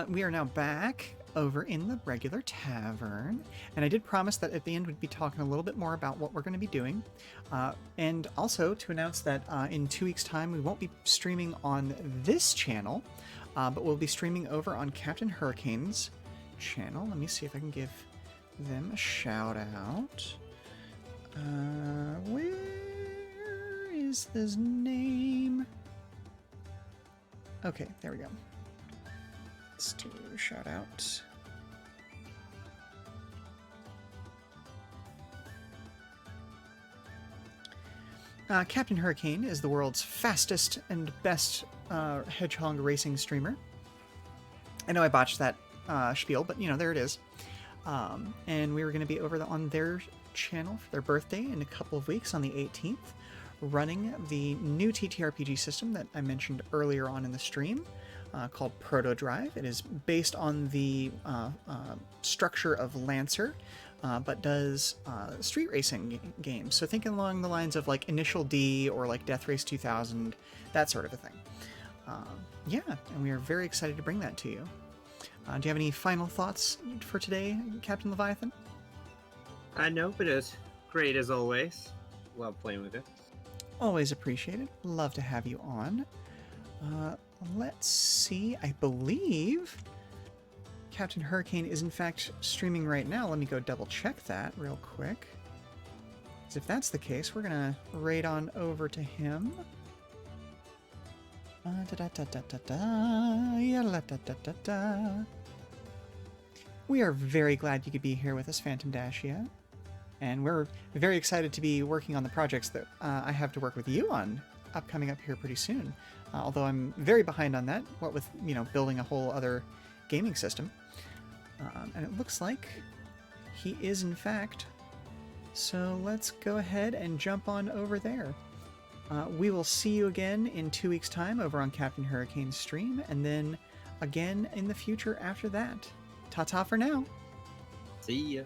we are now back over in the regular tavern, and I did promise that at the end we'd be talking a little bit more about what we're going to be doing, and also to announce that in 2 weeks' time we won't be streaming on this channel, but we'll be streaming over on Captain Hurricane's channel. Let me see if I can give them a shout out. Where is his name? Okay, there we go. Let's do a shout out. Captain Hurricane is the world's fastest and best hedgehog racing streamer. I know I botched that spiel, but you know, there it is. And we were going to be over on their channel for their birthday in a couple of weeks on the 18th, running the new TTRPG system that I mentioned earlier on in the stream, called Proto Drive. It is based on the structure of Lancer, but does street racing games. So think along the lines of like Initial D or like Death Race 2000, that sort of a thing. Yeah, and we are very excited to bring that to you. Do you have any final thoughts for today, Captain Leviathan? I know, but it's great as always. Love playing with it. Always appreciated. Love to have you on. Let's see. I believe Captain Hurricane is in fact streaming right now. Let me go double check that real quick. Because if that's the case, we're going to raid on over to him. We are very glad you could be here with us, Phantom Dashia. And we're very excited to be working on the projects that I have to work with you on upcoming up here pretty soon. Although I'm very behind on that, what with, you know, building a whole other gaming system. And it looks like he is in fact. So let's go ahead and jump on over there. We will see you again in 2 weeks' time over on Captain Hurricane's stream, and then again in the future after that. Ta-ta for now. See ya.